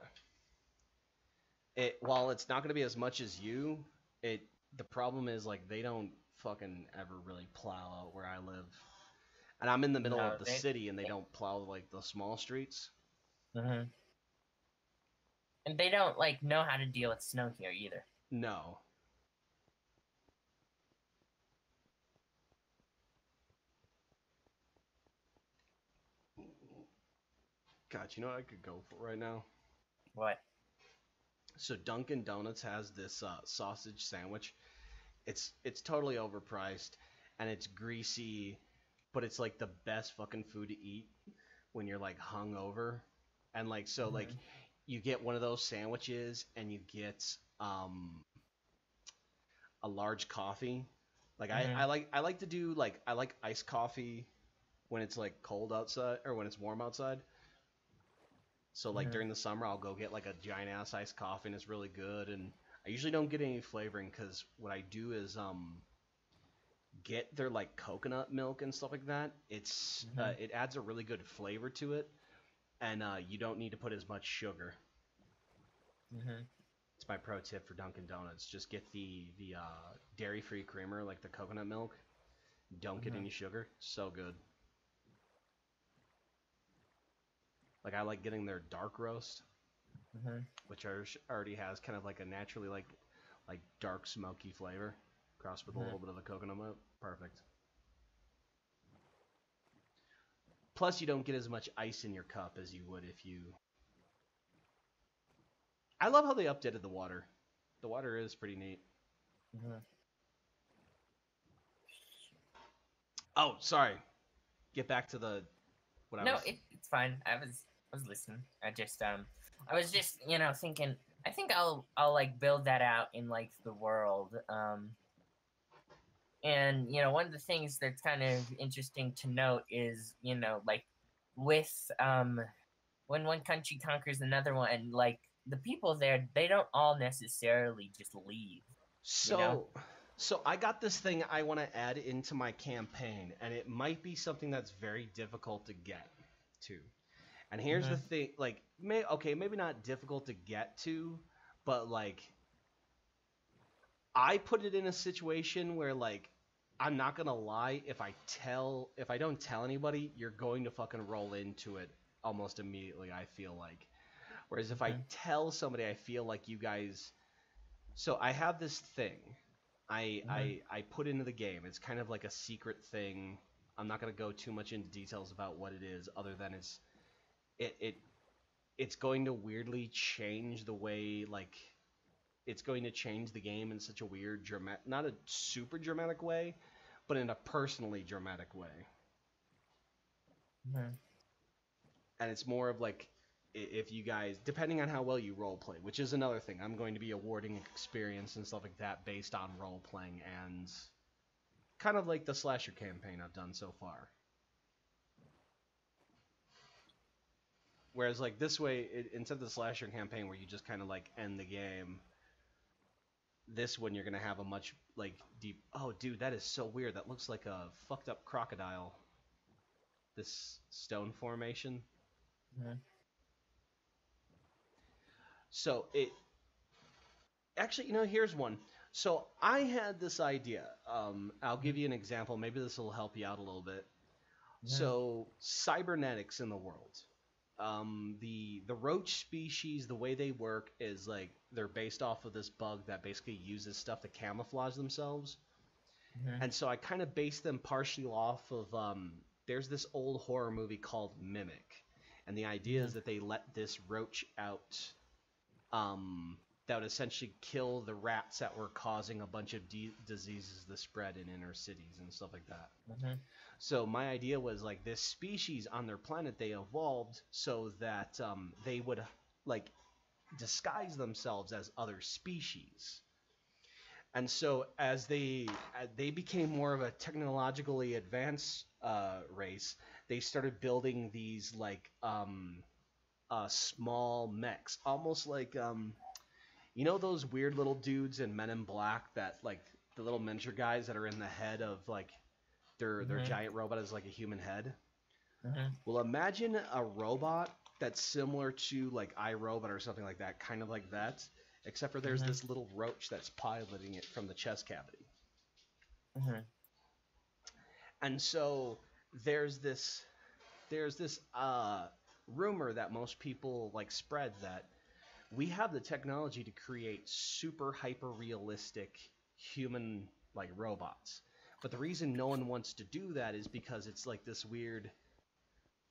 It while it's not gonna be as much as you, it the problem is like they don't fucking ever really plow out where I live. And I'm in the middle No, of the city and they don't plow like the small streets. Mm-hmm. And they don't like know how to deal with snow here either. No. God, you know what I could go for right now? What? So Dunkin' Donuts has this sausage sandwich. It's totally overpriced and it's greasy, but it's like the best fucking food to eat when you're like hungover. And like so like Mm-hmm. you get one of those sandwiches and you get a large coffee. Like Mm-hmm. I like to do like I like iced coffee when it's like cold outside or when it's warm outside. So like Mm-hmm. during the summer, I'll go get like a giant ass iced coffee, and it's really good. And I usually don't get any flavoring because what I do is get their like coconut milk and stuff like that. Mm-hmm. It adds a really good flavor to it, and you don't need to put as much sugar. Mm-hmm. It's my pro tip for Dunkin' Donuts. Just get the dairy free creamer, like the coconut milk. Don't get Mm-hmm. any sugar. So good. Like I like getting their dark roast, Mm-hmm. which already has kind of like a naturally like dark smoky flavor, crossed with a Mm-hmm. little bit of the coconut milk. Perfect. Plus, you don't get as much ice in your cup as you would if you. I love how they updated the water. The water is pretty neat. Mm-hmm. Oh, sorry. Get back to the what I No, was. it's fine. I was listening. I was just thinking. I think I'll like build that out in like the world. And one of the things that's kind of interesting to note is like with when one country conquers another one, like the people there, they don't all necessarily just leave. You know. So, so I got this thing I want to add into my campaign, and it might be something that's very difficult to get to. And here's the Mhm. thing, like, maybe not difficult to get to, but like, I put it in a situation where like, I'm not gonna lie, if I don't tell anybody, you're going to fucking roll into it almost immediately. I feel like, whereas if I Mhm. tell somebody, I feel like you guys. So I have this thing. Mhm. I put into the game. It's kind of like a secret thing. I'm not gonna go too much into details about what it is, other than it it it's going to weirdly change the way like it's going to change the game in such a weird dramatic, not a super dramatic way, but in a personally dramatic way. Mhm. And it's more of like if you guys, depending on how well you role play, which is another thing, I'm going to be awarding experience and stuff like that based on role playing and kind of like the slasher campaign I've done so far. Whereas like this way, instead of the slasher campaign where you just kind of like end the game, this one you're gonna have a much like deep. Oh, dude, that is so weird. That looks like a fucked up crocodile. This stone formation. Mhm. So it actually, here's one. So I had this idea. I'll give you an example. Maybe this will help you out a little bit. Mhm. So cybernetics in the world. The roach species, the way they work is like they're based off of this bug that basically uses stuff to camouflage themselves. Mhm. And so I kind of based them partially off of there's this old horror movie called Mimic, and the idea is Mhm. that they let this roach out that would essentially kill the rats that were causing a bunch of diseases to spread in inner cities and stuff like that. Mhm. So my idea was like this species on their planet they evolved so that they would like disguise themselves as other species. And so as they became more of a technologically advanced race, they started building these like small mechs, almost like those weird little dudes in Men in Black that like the little miniature guys that are in the head of like their Mhm. giant robot is like a human head. Mhm. Well, imagine a robot that's similar to like iRobot or something like that, kind of like that, except for there's Mhm. this little roach that's piloting it from the chest cavity. Mhm. And so there's this there's this rumor that most people like spread that we have the technology to create super hyper realistic human like robots. But the reason no one wants to do that is because it's like this weird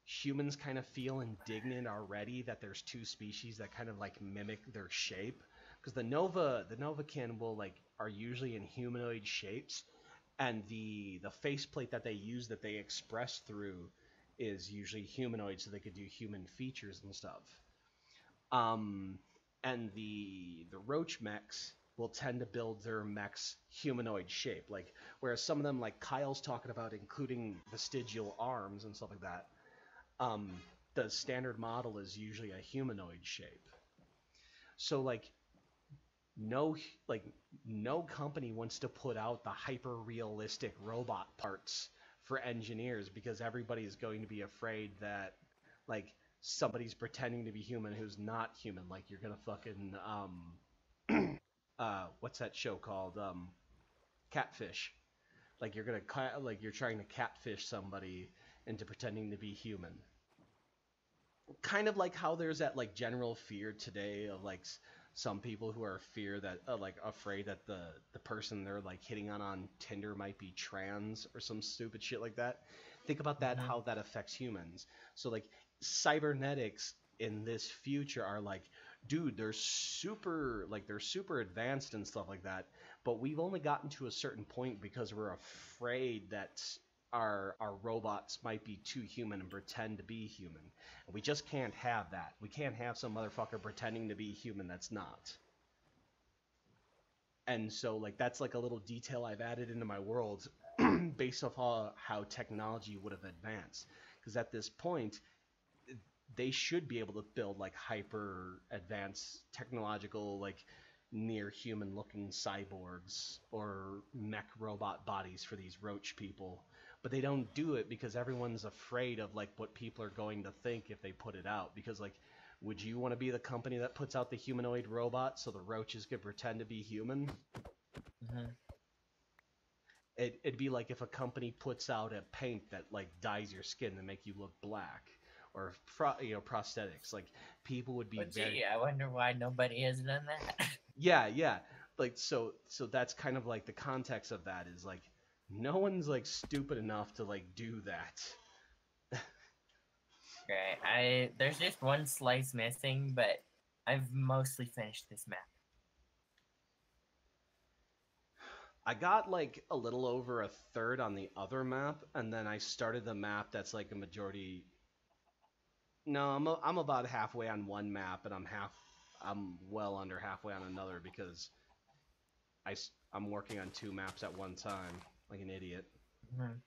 humans kind of feel indignant already that there's two species that kind of like mimic their shape because the Novakin will like are usually in humanoid shapes, and the faceplate that they use that they express through is usually humanoid, so they could do human features and stuff. Um, and the roach mechs will tend to build their mechs humanoid shape, like whereas some of them, like Kyle's talking about, including vestigial arms and stuff like that. Um, the standard model is usually a humanoid shape. So no like no company wants to put out the hyper realistic robot parts for engineers because everybody is going to be afraid that like somebody's pretending to be human who's not human. Like you're gonna fucking what's that show called, Catfish. Like you're trying to catfish somebody into pretending to be human. kind of like how there's that like general fear today of like some people who are fear that like afraid that the person they're like hitting on Tinder might be trans or some stupid shit like that. Think about that, Hmm. how that affects humans. So like cybernetics in this future are like, dude, they're super advanced and stuff like that, but we've only gotten to a certain point because we're afraid that our robots might be too human and pretend to be human. And we just can't have that. We can't have some motherfucker pretending to be human that's not. And so like that's like a little detail I've added into my world based off how technology would have advanced. Because at this point, they should be able to build like hyper advanced technological like near human looking cyborgs or mech robot bodies for these roach people, but they don't do it because everyone's afraid of like what people are going to think if they put it out. Because like, would you want to be the company that puts out the humanoid robot so the roaches could pretend to be human? Hmm. It'd be like if a company puts out a paint that like dyes your skin to make you look black, or prosthetics. Like people would be But very, gee, I wonder why nobody has done that. yeah. Like so that's kind of like the context of that is like no one's like stupid enough to like do that. Okay, there's just one slice missing, but I've mostly finished this map. I got like a little over a third on the other map, and then I started the map that's like a majority. No, I'm about halfway on one map, and I'm well under halfway on another because I'm working on two maps at one time, like an idiot. Hmm.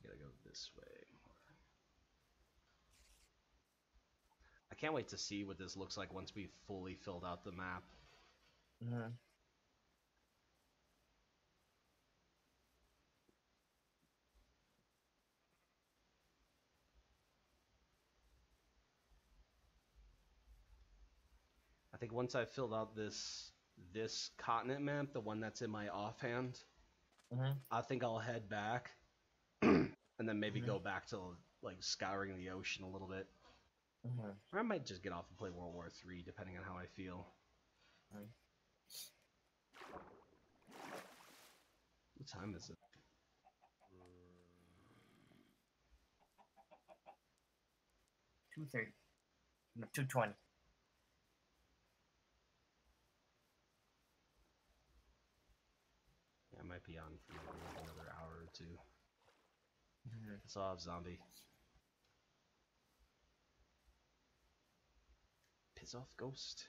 Gotta go this way. I can't wait to see what this looks like once we've fully filled out the map. Hmm. I think once I've filled out this continent map, the one that's in my offhand, Hmm. I think I'll head back and then maybe Hmm. go back to like scouring the ocean a little bit. Hmm. Or I might just get off and play World War III, depending on how I feel. Hmm. What time is it? 230. No, 220. Yeah, I might be on for maybe another hour or two. Hmm. I saw a zombie. Piss off, ghost.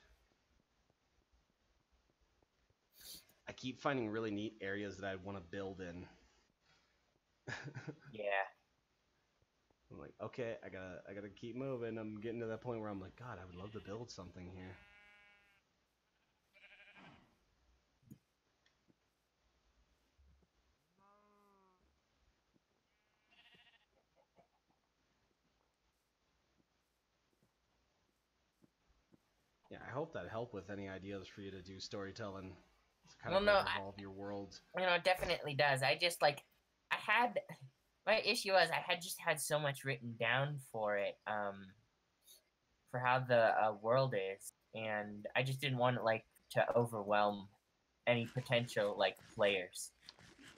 I keep finding really neat areas that I want to build in. Yeah. I'm like, okay, I gotta keep moving. I'm getting to that point where I'm like, God, I would love to build something here. Yeah, I hope that helped with any ideas for you to do storytelling. To kind Well, of no, like evolve your world. it definitely does. I just like, I had, my issue was I had just had so much written down for it, for how the world is, and I just didn't want it like to overwhelm any potential like players.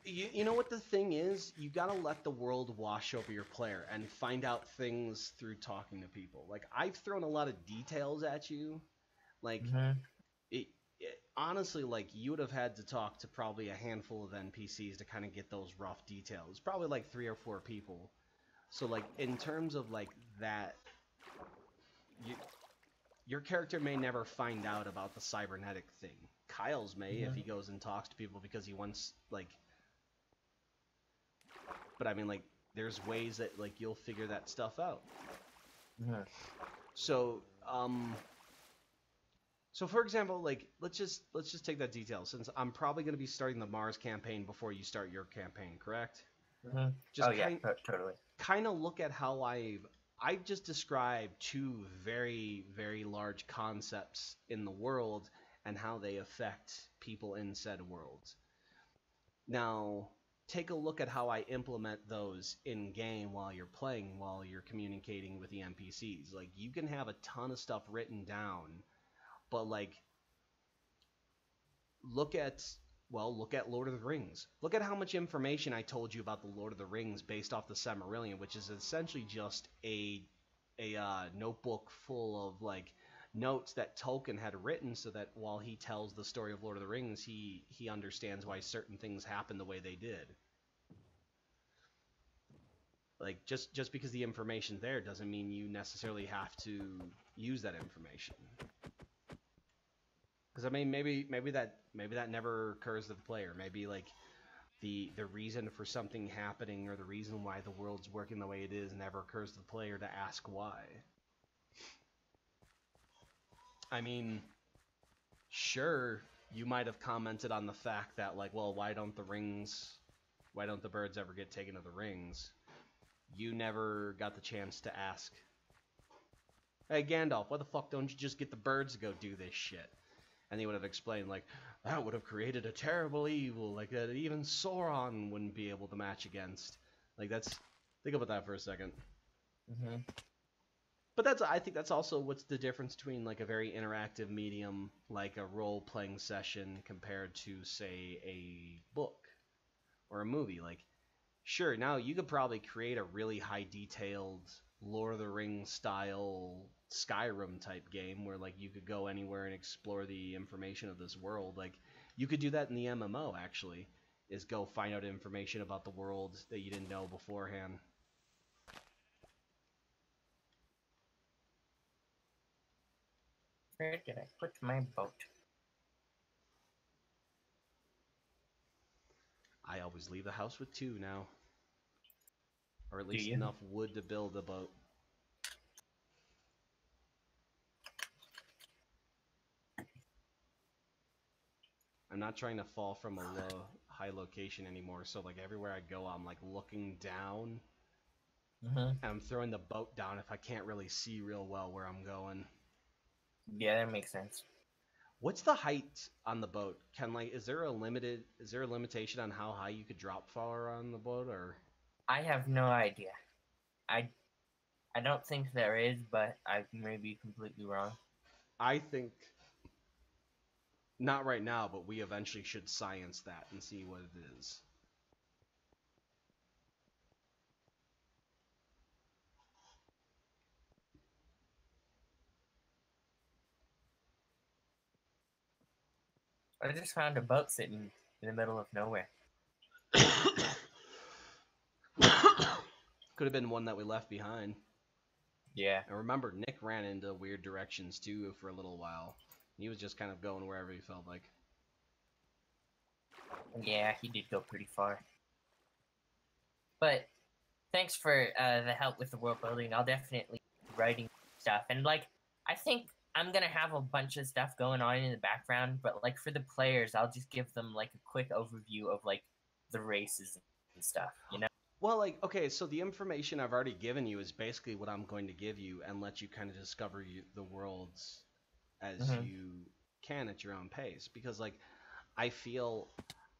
You know what the thing is? You gotta let the world wash over your player and find out things through talking to people. Like I've thrown a lot of details at you. Like Hmm. honestly, like you would have had to talk to probably a handful of NPCs to kind of get those rough details. Probably like 3 or 4 people. So like in terms of like that, you, your character may never find out about the cybernetic thing. Kyle's may if he Hmm. goes and talks to people because he wants like. But I mean like there's ways that like you'll figure that stuff out. Hmm. So so for example, like let's just take that detail since I'm probably going to be starting the Mars campaign before you start your campaign, correct? Hmm. Oh Just yeah, totally. kind of look at how I've just described two very large concepts in the world and how they affect people in said world. Now, take a look at how I implement those in game while you're playing, while you're communicating with the NPCs. Like, you can have a ton of stuff written down, but like, look at Lord of the Rings. Look at how much information I told you about the Lord of the Rings based off the Silmarillion, which is essentially just a notebook full of like notes that Tolkien had written, so that while he tells the story of Lord of the Rings, he understands why certain things happen the way they did. Like, just because the information there doesn't mean you necessarily have to use that information. Because I mean, maybe that never occurs to the player. Maybe like the reason for something happening, or the reason why the world's working the way it is, never occurs to the player to ask why. I mean, sure, you might have commented on the fact that, like, well, why don't the birds ever get taken to the rings? You never got the chance to ask, hey, Gandalf, why the fuck don't you just get the birds to go do this shit? And he would have explained, like, that would have created a terrible evil, like, that even Sauron wouldn't be able to match against. Like, think about that for a second. Mm-hmm. But I think that's also what's the difference between, like, a very interactive medium, like a role-playing session, compared to, say, a book or a movie. Like, sure, now you could probably create a really high-detailed Lord of the Rings style Skyrim type game where, like, you could go anywhere and explore the information of this world. Like, you could do that in the MMO, actually, is go find out information about the world that you didn't know beforehand. Where did I put my boat? I always leave the house with 2 now. Or at least you? enough wood to build a boat. I'm not trying to fall from a high location anymore, so like everywhere I go, I'm like looking down, and I'm throwing the boat down if I can't really see real well where I'm going. Yeah, that makes sense. What's the height on the boat? Is there a limitation on how high you could drop far on the boat, or? I have no idea. I don't think there is, but I may be completely wrong. I think not right now, but we eventually should science that and see what it is. I just found a boat sitting in the middle of nowhere. Could have been one that we left behind. Yeah. And remember, Nick ran into weird directions too for a little while. He was just kind of going wherever he felt like. Yeah, he did go pretty far. But thanks for the help with the world building. I'll definitely be writing stuff. And, like, I think I'm going to have a bunch of stuff going on in the background. But, like, for the players, I'll just give them, like, a quick overview of, like, the races and stuff, you know? Well, like, okay, so the information I've already given you is basically what I'm going to give you, and let you kind of discover the worlds as you can at your own pace. Because, like, I feel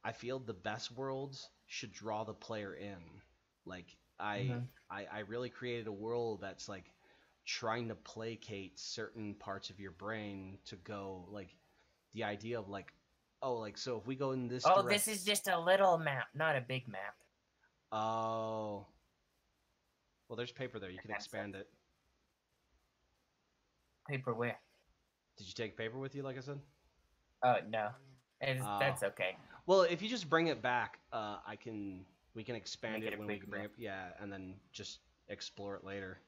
the best worlds should draw the player in. Like, I really created a world that's, like, trying to placate certain parts of your brain to go, like, the idea of, like, oh, like, so if we go in this direction... this is just a little map, not a big map. Oh. Well, there's paper there. You can expand it. Paper where? Did you take paper with you, like I said? Oh, no. That's okay. Well, if you just bring it back, we can expand Make it when we bring it, yeah, and then just explore it later.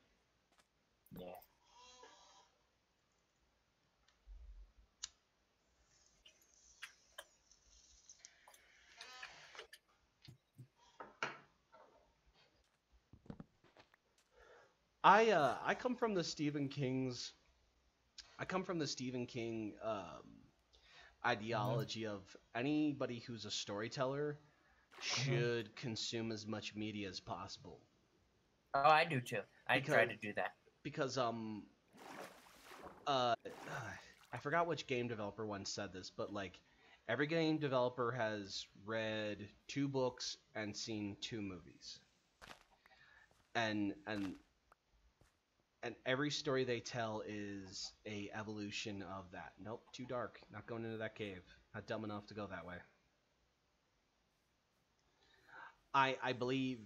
Yeah. I come from the Stephen King ideology of anybody who's a storyteller should consume as much media as possible. Oh, I do too. I try to do that. Because I forgot which game developer once said this, but like Every game developer has read 2 books and seen 2 movies. And and every story they tell is a evolution of that. Nope, too dark. Not going into that cave. Not dumb enough to go that way. I believe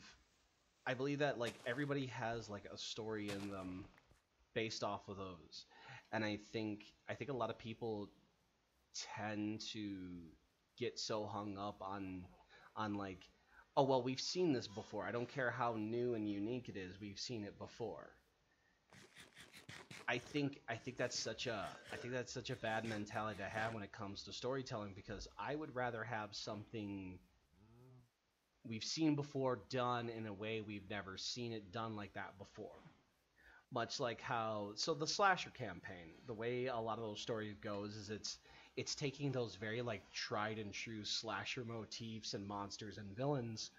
that like everybody has like a story in them based off of those. And I think a lot of people tend to get so hung up on like, oh well, we've seen this before. I don't care how new and unique it is. We've seen it before. I think that's such a bad mentality to have when it comes to storytelling, because I would rather have something we've seen before done in a way we've never seen it done like that before. Much like how, so the slasher campaign, the way a lot of those stories goes is it's taking those very like tried and true slasher motifs and monsters and villains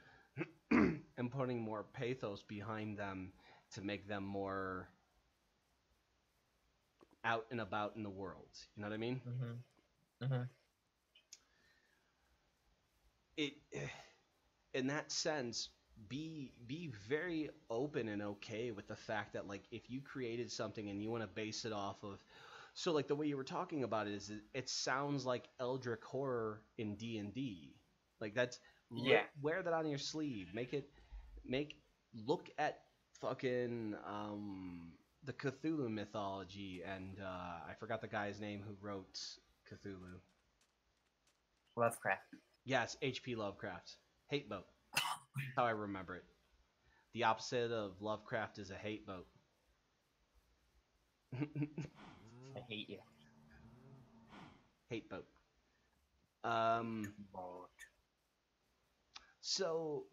and putting more pathos behind them to make them more out and about in the world. You know what I mean? Mm-hmm. It in that sense, be very open and okay with the fact that like if you created something and you want to base it off of, so like the way you were talking about it is it sounds like Eldritch horror in D&D. Like that's Yeah. wear that on your sleeve. Make look at fucking the Cthulhu mythology, and I forgot the guy's name who wrote Cthulhu. Lovecraft. Yes, H.P. Lovecraft. Hate boat. How I remember it. The opposite of Lovecraft is a hate boat. I hate you. Hate boat. Boat. So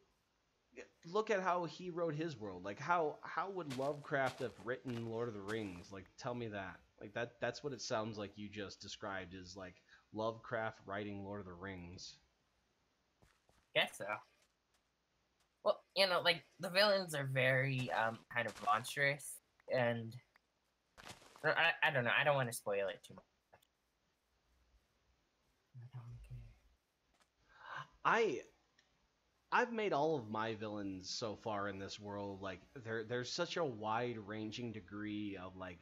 look at how he wrote his world. Like how would Lovecraft have written Lord of the Rings? Like tell me that. Like that's what it sounds like you just described, is like Lovecraft writing Lord of the Rings. Guess so. Well, like the villains are very kind of monstrous, and I don't know. I don't want to spoil it too much. I don't care. I've made all of my villains so far in this world, like there's such a wide ranging degree of like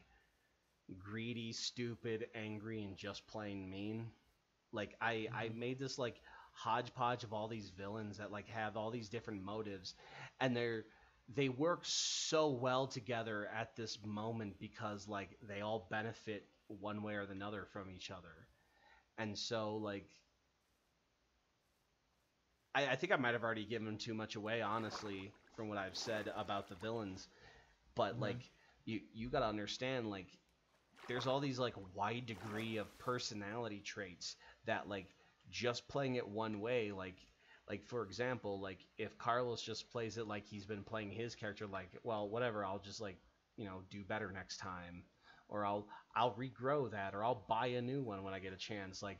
greedy, stupid, angry, and just plain mean. Like I made this like hodgepodge of all these villains that like have all these different motives, and they work so well together at this moment because like they all benefit one way or another from each other. And so like I think I might have already given too much away, honestly, from what I've said about the villains. But like you gotta understand, like there's all these like wide degree of personality traits that like just playing it one way, like for example, like if Carlos just plays it like he's been playing his character, like well whatever, I'll just like do better next time, or I'll regrow that, or I'll buy a new one when I get a chance. Like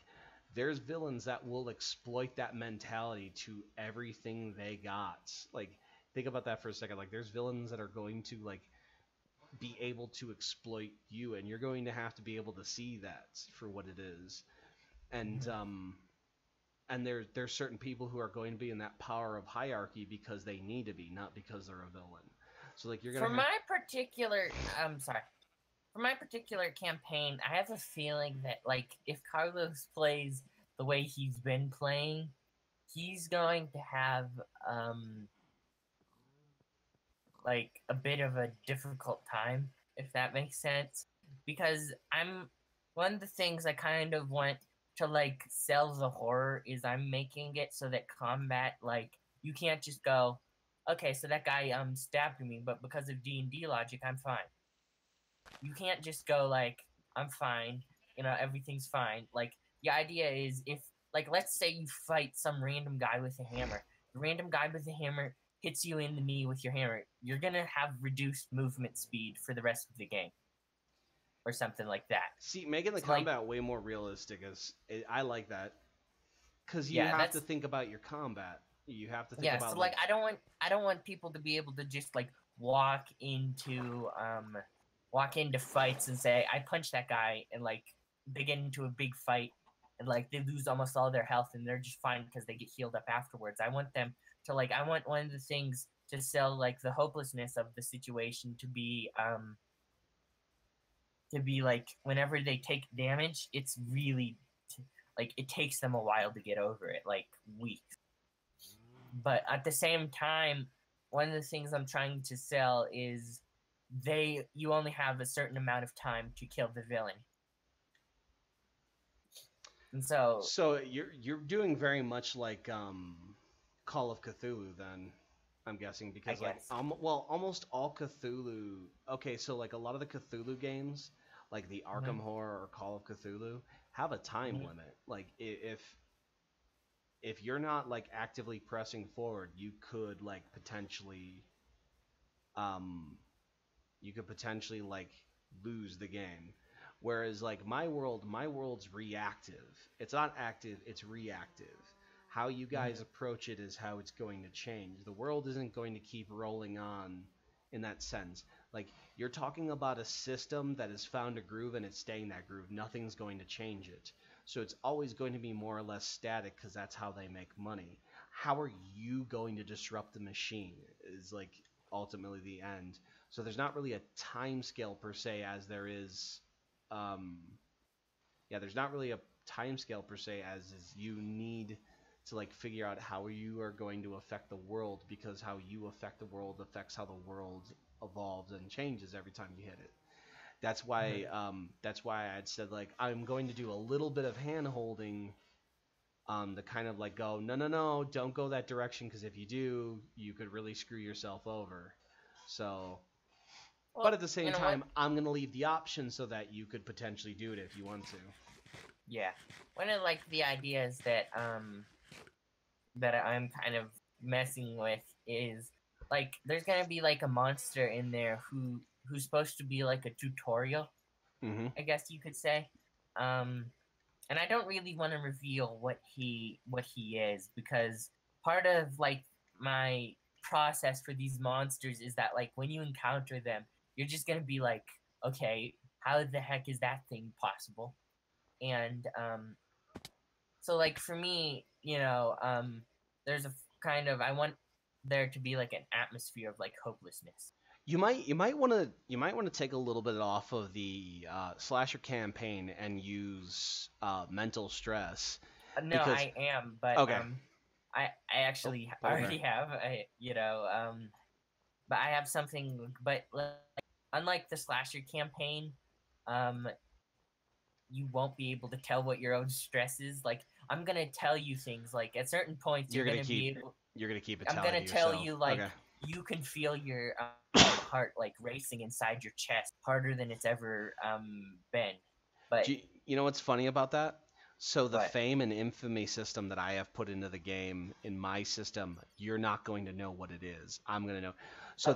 there's villains that will exploit that mentality to everything they got. Like think about that for a second. Like there's villains that are going to like be able to exploit you, and you're going to have to be able to see that for what it is. And there's certain people who are going to be in that power of hierarchy because they need to be, not because they're a villain. So like you're gonna For my particular campaign, I have a feeling that like if Carlos plays the way he's been playing, he's going to have like a bit of a difficult time, if that makes sense. Because one of the things I kind of want to like sell the horror is I'm making it so that combat, like you can't just go, okay, so that guy stabbed me, but because of D&D logic, I'm fine. You can't just go like, I'm fine, everything's fine. Like the idea is if like let's say you fight some random guy with a hammer. The random guy with a hammer hits you in the knee with your hammer. You're gonna have reduced movement speed for the rest of the game. Or something like that. See, making the combat way more realistic I like that. Cuz you have to think about your combat. You have to think about so like I don't want people to be able to just like walk into fights and say I punched that guy, and like they get into a big fight and like they lose almost all their health and they're just fine because they get healed up afterwards. I want them to like I want one of the things to sell like the hopelessness of the situation to be like whenever they take damage, it's really like it takes them a while to get over it, like weeks. But at the same time, one of the things I'm trying to sell is you only have a certain amount of time to kill the villain. And so you're doing very much like Call of Cthulhu then, I'm guessing, because like well, almost all Cthulhu. Okay, so like a lot of the Cthulhu games, like the Arkham Horror or Call of Cthulhu, have a time limit. Like if you're not like actively pressing forward, you could like potentially like lose the game. Whereas like my world's reactive. It's not active, it's reactive. How you guys approach it is how it's going to change. The world isn't going to keep rolling on in that sense. Like you're talking about a system that has found a groove and it's staying that groove. Nothing's going to change it. So it's always going to be more or less static because that's how they make money. How are you going to disrupt the machine is like ultimately the end. So there's not really a time scale per se as there is there's not really a time scale per se as is you need to like figure out how you are going to affect the world, because how you affect the world affects how the world evolves and changes every time you hit it. That's why I'd said like I'm going to do a little bit of hand holding to kind of like go no, don't go that direction, because if you do you could really screw yourself over. So but at the same time, I'm going to leave the option so that you could potentially do it if you want to. Yeah. One of like the ideas that I'm kind of messing with is like there's going to be like a monster in there who's supposed to be like a tutorial, I guess you could say. And I don't really want to reveal what he is, because part of like my process for these monsters is that like when you encounter them, you're just gonna be like, okay, how the heck is that thing possible? And so like for me, there's a kind of I want there to be like an atmosphere of like hopelessness. You might want to take a little bit off of the slasher campaign and use mental stress. No, because... I am, but okay. I actually already have, but I have something, but like, unlike the slasher campaign, you won't be able to tell what your own stress is. Like, I'm gonna tell you things, like, at certain points, you're gonna keep it. I'm gonna tell you, like, you can feel your heart, like, racing inside your chest harder than it's ever been. But you know what's funny about that? So the fame and infamy system that I have put into the game, in my system, you're not going to know what it is. I'm going to know. So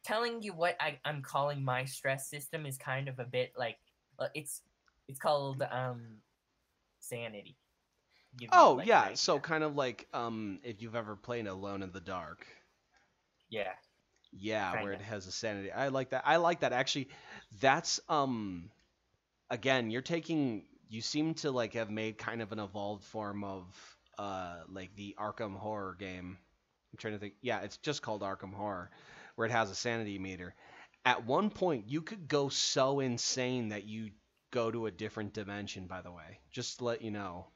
telling you what I'm calling my stress system is kind of a bit like, it's called sanity. Oh, yeah. So kind of like if you've ever played Alone in the Dark. Yeah. Yeah, kinda. Where it has a sanity. I like that. Actually, that's again, you seem to like have made kind of an evolved form of like the Arkham Horror game. I'm trying to think. Yeah, it's just called Arkham Horror, where it has a sanity meter. At one point, you could go so insane that you go to a different dimension, by the way. Just to let you know.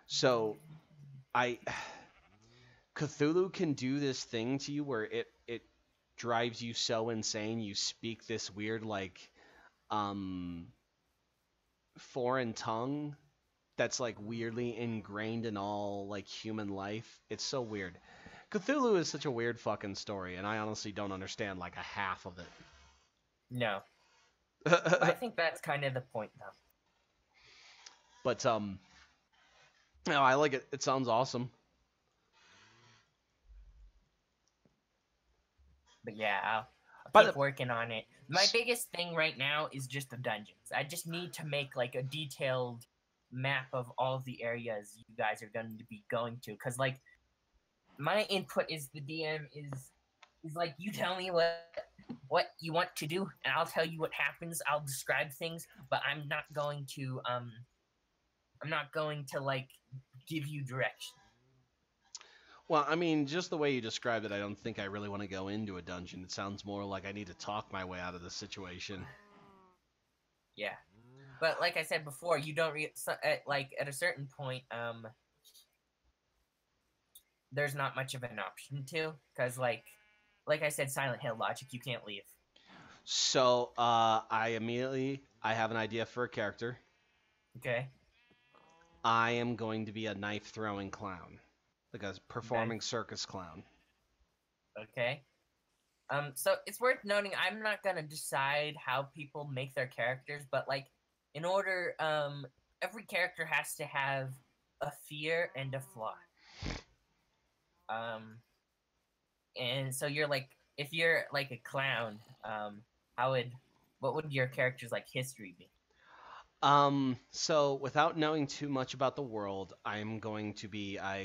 So, Cthulhu can do this thing to you where it drives you so insane, you speak this weird, like, foreign tongue that's like weirdly ingrained in all like human life. It's so weird. Cthulhu is such a weird fucking story, and I honestly don't understand like a half of it. No. I think that's kind of the point, though. But no, I like it. It sounds awesome. But yeah, I'll keep working on it. My biggest thing right now is just the dungeons. I just need to make like a detailed map of all of the areas you guys are going to be going to, because like my input is the DM is like, you tell me what what you want to do, and I'll tell you what happens. I'll describe things, but I'm not going to like give you direction. Well, I mean, just the way you described it, I don't think I really want to go into a dungeon. It sounds more like I need to talk my way out of the situation. Yeah, but like I said before, you don't like at a certain point, there's not much of an option to, because like I said, Silent Hill logic, you can't leave. So, I have an idea for a character. Okay. I am going to be a knife throwing clown, like a performing circus clown. Okay. So it's worth noting I'm not gonna decide how people make their characters, but like in order, every character has to have a fear and a flaw. And so you're like, if you're like a clown, what would your character's like history be? So without knowing too much about the world, I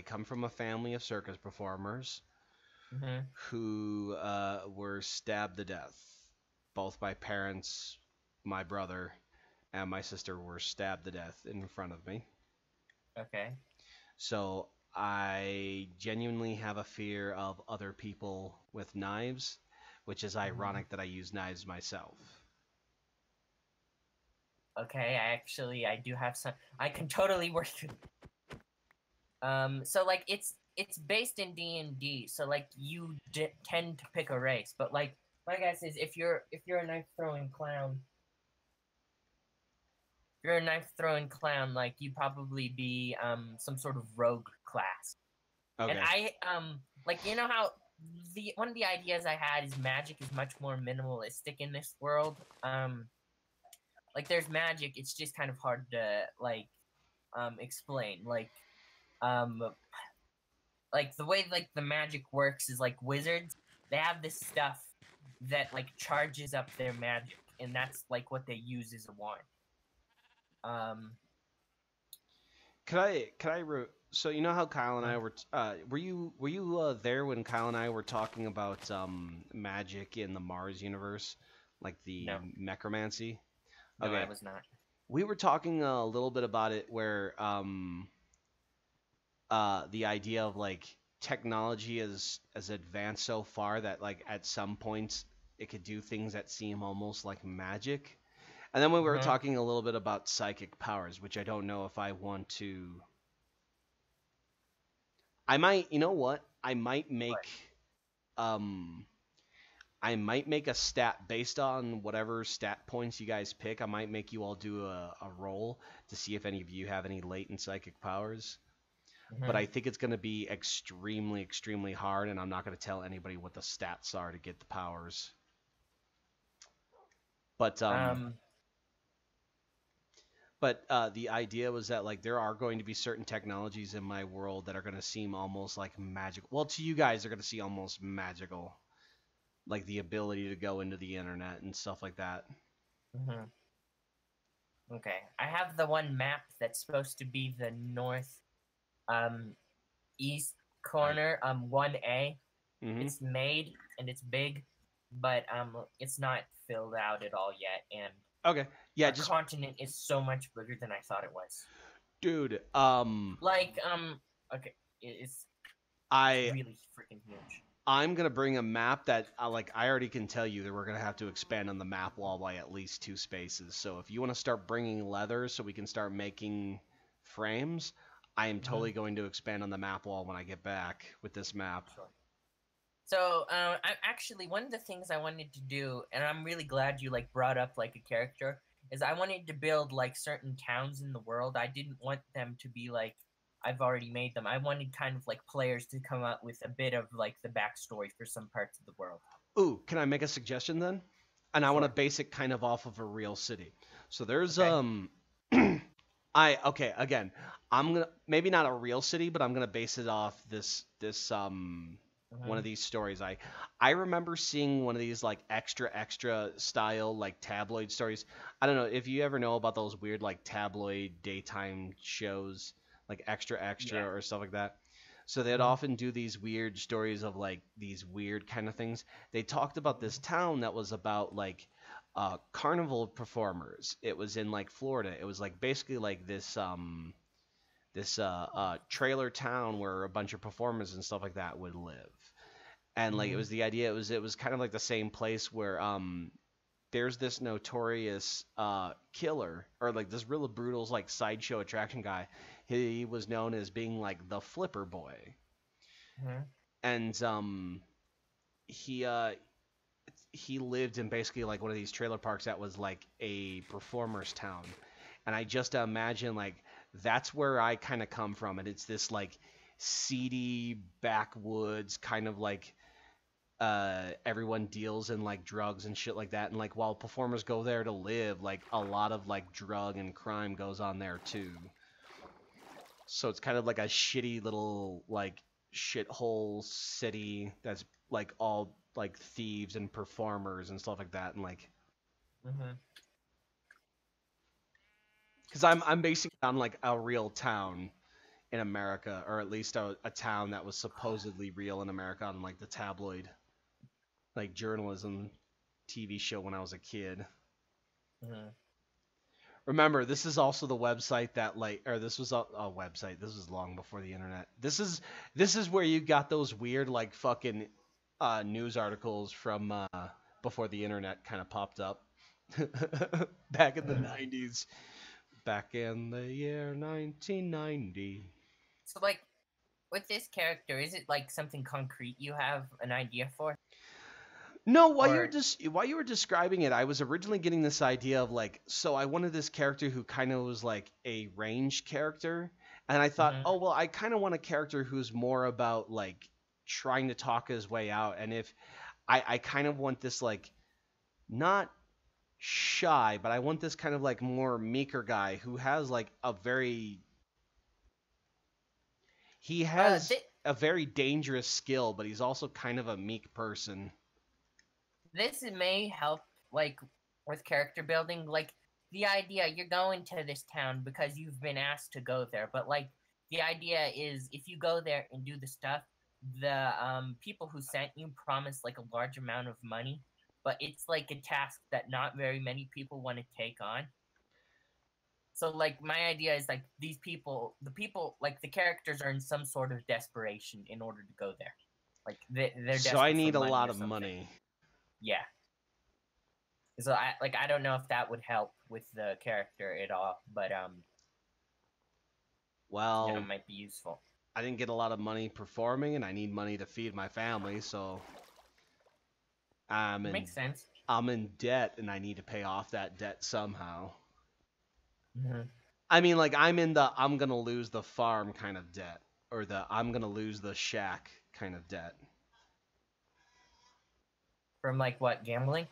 come from a family of circus performers Mm-hmm. who were stabbed to death. Both my parents, my brother, and my sister were stabbed to death in front of me. Okay. So I genuinely have a fear of other people with knives, which is ironic that I use knives myself. Okay, I do have some. I can totally work. So like it's based in D&D, so like you tend to pick a race, but like my guess is if you're a knife throwing clown, if you're a knife throwing clown, like you probably be some sort of rogue class. Okay. And I like you know how the one of the ideas I had is magic is much more minimalistic in this world. Like there's magic, it's just kind of hard to like explain. Like the way like the magic works is like wizards, they have this stuff that like charges up their magic, and that's like what they use as a wand. So you know how Kyle and I were you there when Kyle and I were talking about magic in the Mars universe, like the No. necromancy? No, I was not. We were talking a little bit about it where the idea of like technology is advanced so far that like at some points it could do things that seem almost like magic. And then we were talking a little bit about psychic powers, which I don't know if I want to. I might, you know what? I might make a stat based on whatever stat points you guys pick. I might make you all do a roll to see if any of you have any latent psychic powers. But I think it's going to be extremely, extremely hard, and I'm not going to tell anybody what the stats are to get the powers. But the idea was that like there are going to be certain technologies in my world that are going to seem almost like magical. Well, to you guys, they're going to see almost magical, like the ability to go into the internet and stuff like that. Okay, I have the one map that's supposed to be the north east corner, 1A. It's made and it's big, but it's not filled out at all yet, and okay, yeah, the continent is so much bigger than I thought it was. Dude, okay, it's really freaking huge. I'm gonna bring a map that I already can tell you that we're gonna have to expand on the map wall by at least 2 spaces. So if you want to start bringing leather so we can start making frames, I am totally going to expand on the map wall when I get back with this map. Sure. So, actually, one of the things I wanted to do, and I'm really glad you like brought up like a character, is I wanted to build like certain towns in the world. I didn't want them to be like I've already made them. I wanted kind of like players to come up with a bit of like the backstory for some parts of the world. Ooh, can I make a suggestion then? And I want to base it kind of off of a real city. So there's again, I'm gonna maybe not a real city, but I'm gonna base it off this one of these stories. I remember seeing one of these like extra style like tabloid stories. I don't know if you ever know about those weird like tabloid daytime shows like extra or stuff like that. So they'd Mhm. often do these weird stories of like these weird kind of things. They talked about this town that was about like carnival performers. It was in like Florida. It was like basically like this trailer town where a bunch of performers and stuff like that would live. And like it Mhm. was the idea it was kind of like the same place where there's this notorious killer or like this real brutal like sideshow attraction guy. He was known as being like the Flipper Boy, Mhm. and he he lived in basically like one of these trailer parks that was like a performers town, and I just imagine like that's where I kind of come from, and it's this like seedy backwoods kind of like everyone deals in like drugs and shit like that, and like while performers go there to live, like a lot of like drug and crime goes on there too. So it's kind of like a shitty little like shithole city that's like all like thieves and performers and stuff like that, and like Mhm. because I'm basing it on like a real town in America, or at least a town that was supposedly real in America on like the tabloid like journalism TV show when I was a kid. Mhm. Remember, this is also the website that like, or this was a website. This was long before the internet. This is where you got those weird like fucking news articles from before the internet kind of popped up. Back in the Mhm. 90s. Back in the year 1990. So like with this character, is it like something concrete you have an idea for, No, or while you were describing it, I was originally getting this idea of like, so I wanted this character who kind of was like a ranged character, and I thought, Mhm. oh well, I kind of want a character who's more about like trying to talk his way out, and if I kind of want this like not shy, but I want this kind of like more meeker guy who has like he has th- a very dangerous skill, but he's also kind of a meek person. this may help like with character building. Like the idea you're going to this town because you've been asked to go there, but like the idea is if you go there and do the stuff, the people who sent you promise like a large amount of money, but it's like a task that not very many people want to take on. So like my idea is like these people, the people like the characters are in some sort of desperation in order to go there. Like they're So I desperate for need a money lot or of something. money. Yeah. So I don't know if that would help with the character at all, but Well, it might be useful. I didn't get a lot of money performing, and I need money to feed my family, so I'm It in makes sense. I'm in debt, and I need to pay off that debt somehow. Hmm. I mean, like I'm in the I'm gonna lose the farm kind of debt, or the I'm gonna lose the shack kind of debt. From like what, gambling?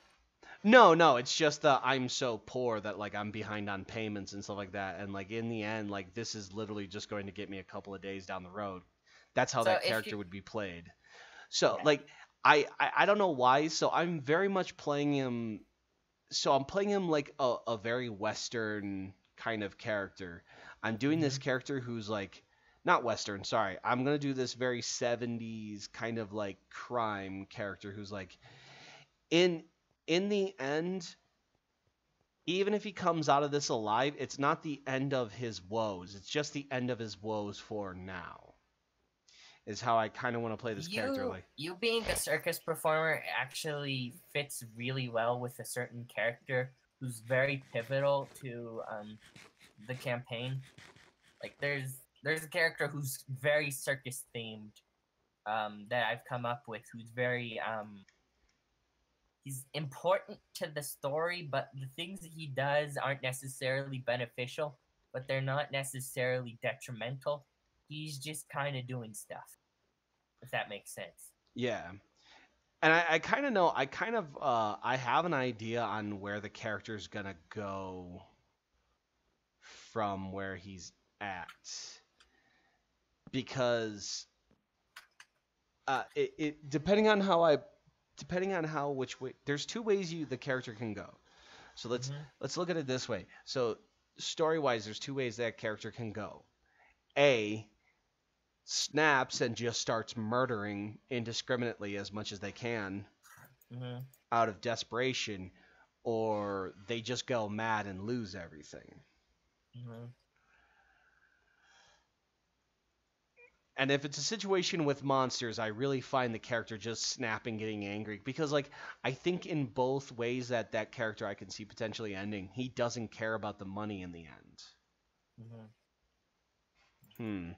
No, no, it's just the I'm so poor that like I'm behind on payments and stuff like that, and like in the end, like this is literally just going to get me a couple of days down the road. That's how So that if you, character would be played. So yeah. like I don't know why. So I'm very much playing him. So I'm playing him like a very Western kind of character. I'm doing this Hmm. character who's like not Western. Sorry, I'm gonna do this very 70s kind of like crime character who's like in in the end. Even if he comes out of this alive, it's not the end of his woes. It's just the end of his woes for now. Is how I kind of want to play this character. Like, You being a circus performer actually fits really well with a certain character who's very pivotal to the campaign. Like there's a character who's very circus themed that I've come up with who's very he's important to the story, but the things that he does aren't necessarily beneficial, but they're not necessarily detrimental. He's just kind of doing stuff, if that makes sense. yeah, and I kind of know. I have an idea on where the character's gonna go from where he's at because it depending on how which way there's two ways the character can go. So Hmm. let's look at it this way. So story wise, there's two ways that character can go. A, snaps and just starts murdering indiscriminately as much as they can Mm-hmm. out of desperation, or they just go mad and lose everything. Mm-hmm. And if it's a situation with monsters, I really find the character just snapping, getting angry. Because, like, I think in both ways that character I can see potentially ending, he doesn't care about the money in the end. Mm-hmm. Hmm.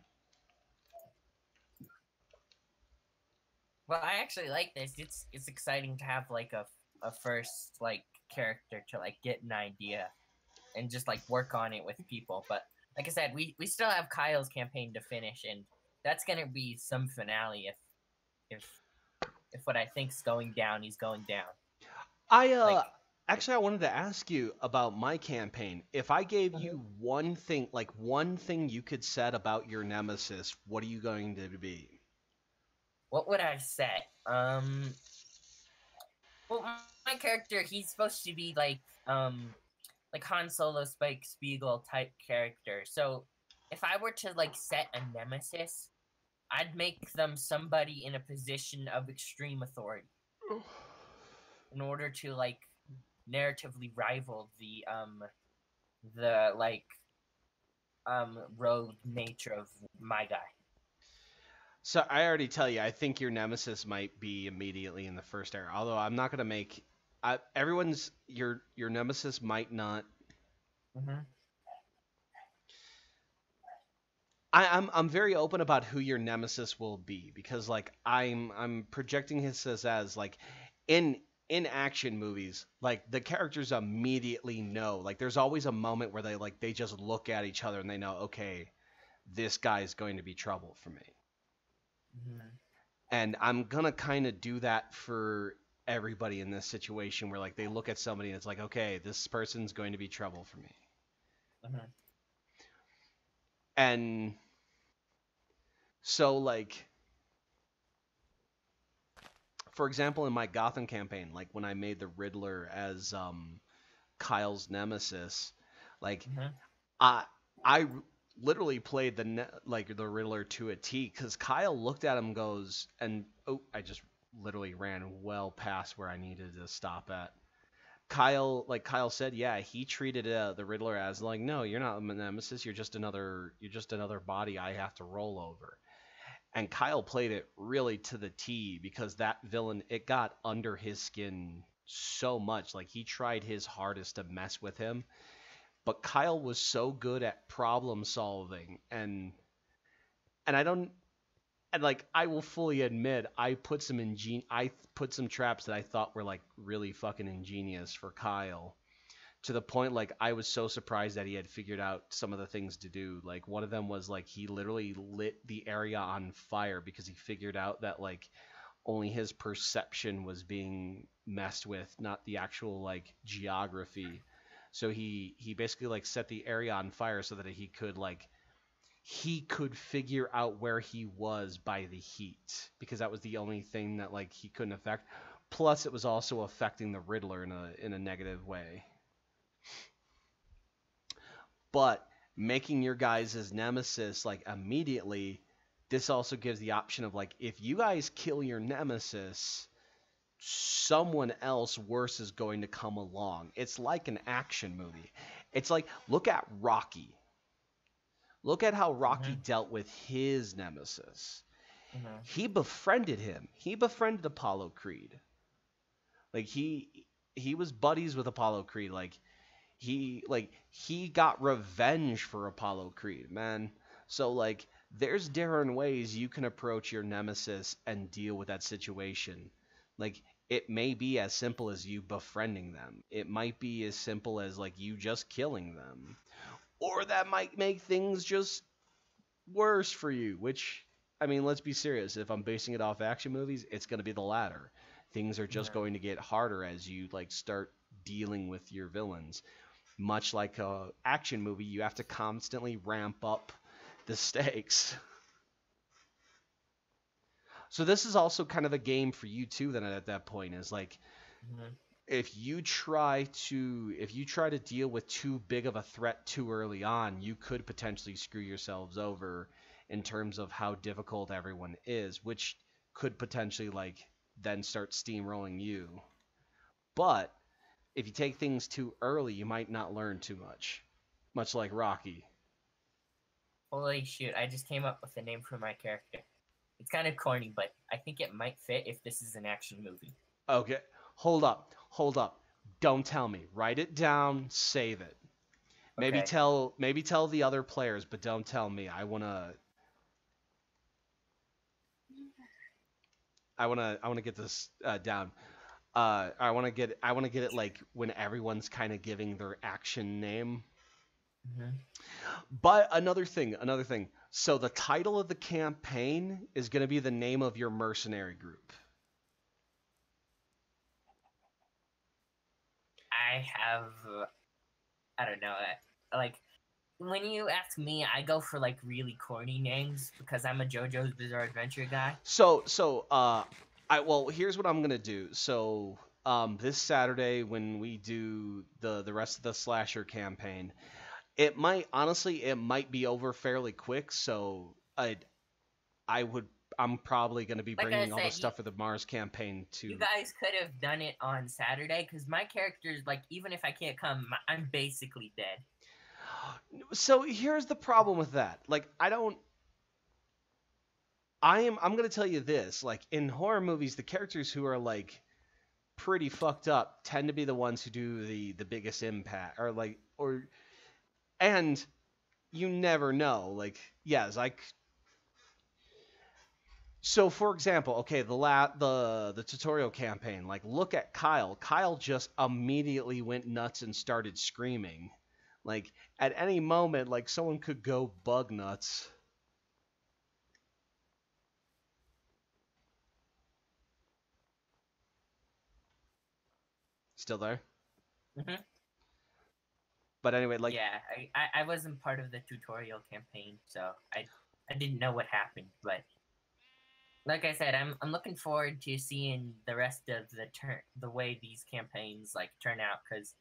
Well, I actually like this. It's exciting to have like a first like character to like get an idea and just like work on it with people. But like I said, we still have Kyle's campaign to finish, and that's gonna be some finale if if what I think's going down, he's going down. I Like, actually I wanted to ask you about my campaign. If I gave Mhm. you one thing, like one thing you could set about your nemesis, what are you going to be? what would I say? Well, my character, he's supposed to be like Han Solo, Spike Spiegel type character. So if I were to like set a nemesis, I'd make them somebody in a position of extreme authority in order to like narratively rival the like rogue nature of my guy. So I already tell you, I think your nemesis might be immediately in the first era. Although I'm not gonna make everyone's your nemesis might not. Mm-hmm. I'm very open about who your nemesis will be because like I'm projecting his as like in in action movies like the characters immediately know like there's always a moment where they just look at each other and they know okay this guy is going to be trouble for me. Mm-hmm. And I'm gonna kind of do that for everybody in this situation where like they look at somebody and it's like, okay, this person's going to be trouble for me. Mm-hmm. And so like for example in my Gotham campaign, like when I made the Riddler as Kyle's nemesis, like Mm-hmm. I I literally played like the Riddler to a T because Kyle looked at him and goes and oh I just literally ran well past where I needed to stop at. Kyle said, yeah, he treated the Riddler as like, no, you're not a nemesis. You're just another body I have to roll over. And Kyle played it really to the T because that villain it got under his skin so much. Like he tried his hardest to mess with him, but Kyle was so good at problem solving and I don't and like I will fully admit I put some traps that I thought were like really fucking ingenious for Kyle to the point like I was so surprised that he had figured out some of the things to do. Like one of them was like he literally lit the area on fire because he figured out that like only his perception was being messed with, not the actual like geography. So he basically like set the area on fire so that he could figure out where he was by the heat because that was the only thing that like he couldn't affect. Plus, it was also affecting the Riddler in a negative way. But making your guys as nemesis like immediately, this also gives the option of like if you guys kill your nemesis, someone else worse is going to come along. It's like an action movie. It's like look at Rocky. Look at how Rocky Mm-hmm. dealt with his nemesis. Mm-hmm. He befriended him. He befriended Apollo Creed. Like he was buddies with Apollo Creed. He got revenge for Apollo Creed, man. So like there's different ways you can approach your nemesis and deal with that situation. Like it may be as simple as you befriending them. It might be as simple as like you just killing them. Or that might make things just worse for you, which I mean, let's be serious. If I'm basing it off action movies, it's going to be the latter. Things are just Mm-hmm. going to get harder as you like start dealing with your villains. Much like a action movie, you have to constantly ramp up the stakes. So this is also kind of a game for you too then at that point is like Mm-hmm. if you try to deal with too big of a threat too early on, you could potentially screw yourselves over in terms of how difficult everyone is, which could potentially like then start steamrolling you. But if you take things too early, you might not learn too much. Much like Rocky. Holy shoot, I just came up with a name for my character. It's kind of corny, but I think it might fit if this is an action movie. Okay, hold up. Don't tell me. Write it down, save it. Maybe Okay. tell the other players, but don't tell me. I wanna get this down. I want to get it like when everyone's kind of giving their action name. Mm-hmm. But another thing. So the title of the campaign is going to be the name of your mercenary group. I don't know, like, when you ask me, I go for like really corny names because I'm a JoJo's Bizarre Adventure guy. Here's what I'm gonna do. So this Saturday when we do the rest of the slasher campaign, it might be over fairly quick. So I'm probably gonna be bringing all the stuff for the Mars campaign to. You guys could have done it on Saturday because my character's like, even if I can't come, I'm basically dead. So here's the problem with that. Like I'm going to tell you this, like in horror movies the characters who are like pretty fucked up tend to be the ones who do the biggest impact and you never know. Like yes, like so for example, okay, the tutorial campaign, like look at Kyle. Kyle just immediately went nuts and started screaming. Like at any moment, like someone could go bug nuts. Still there? Mm-hmm. But anyway, like yeah, I wasn't part of the tutorial campaign, so I didn't know what happened. But like I said, I'm looking forward to seeing the rest of the way these campaigns like turn out, because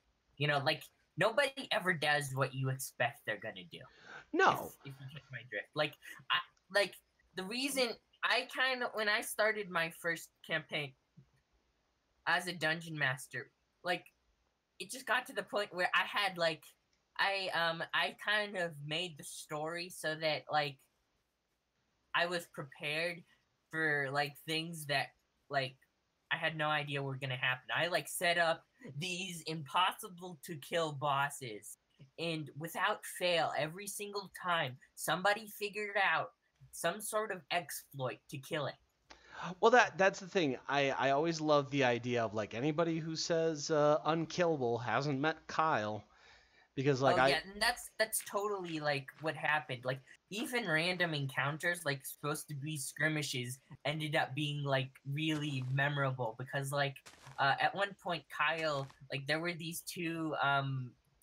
like nobody ever does what you expect they're gonna do. No. If you get my drift, like the reason when I started my first campaign as a dungeon master, like it just got to the point where I had like I kind of made the story so that like I was prepared for like things that like I had no idea were gonna happen. I like set up these impossible to kill bosses, and without fail, every single time somebody figured out some sort of exploit to kill it. Well, that's the thing. I always love the idea of like anybody who says unkillable hasn't met Kyle, because like and that's totally like what happened. Like even random encounters like supposed to be skirmishes ended up being like really memorable because like at one point Kyle, like there were these two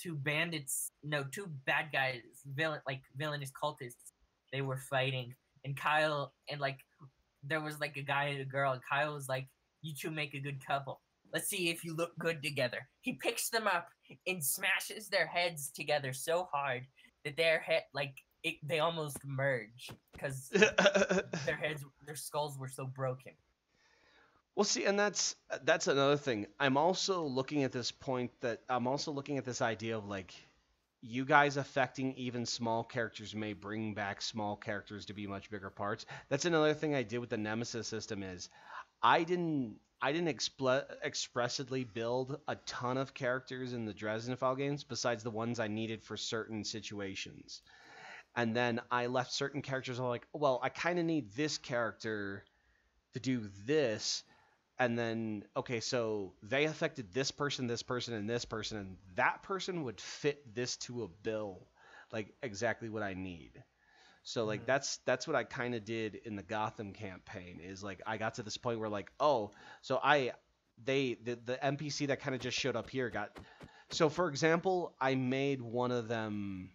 bad guys, villainous cultists. They were fighting, and Kyle and like there was like a guy and a girl, and Kyle was like, "You two make a good couple. Let's see if you look good together." He picks them up and smashes their heads together so hard that they almost merge because their skulls were so broken. Well, see, and that's another thing. I'm also looking at this idea of like you guys affecting even small characters may bring back small characters to be much bigger parts. That's another thing I did with the Nemesis system is I didn't expressly build a ton of characters in the Dresdenfall games besides the ones I needed for certain situations. And then I left certain characters like, well, I kind of need this character to do this. And then, okay, so they affected this person, and this person, and that person would fit this to a bill, like exactly what I need. So like that's what I kind of did in the Gotham campaign is like I got to this point where like, oh, so the NPC that kind of just showed up here got. So for example, I made one of them.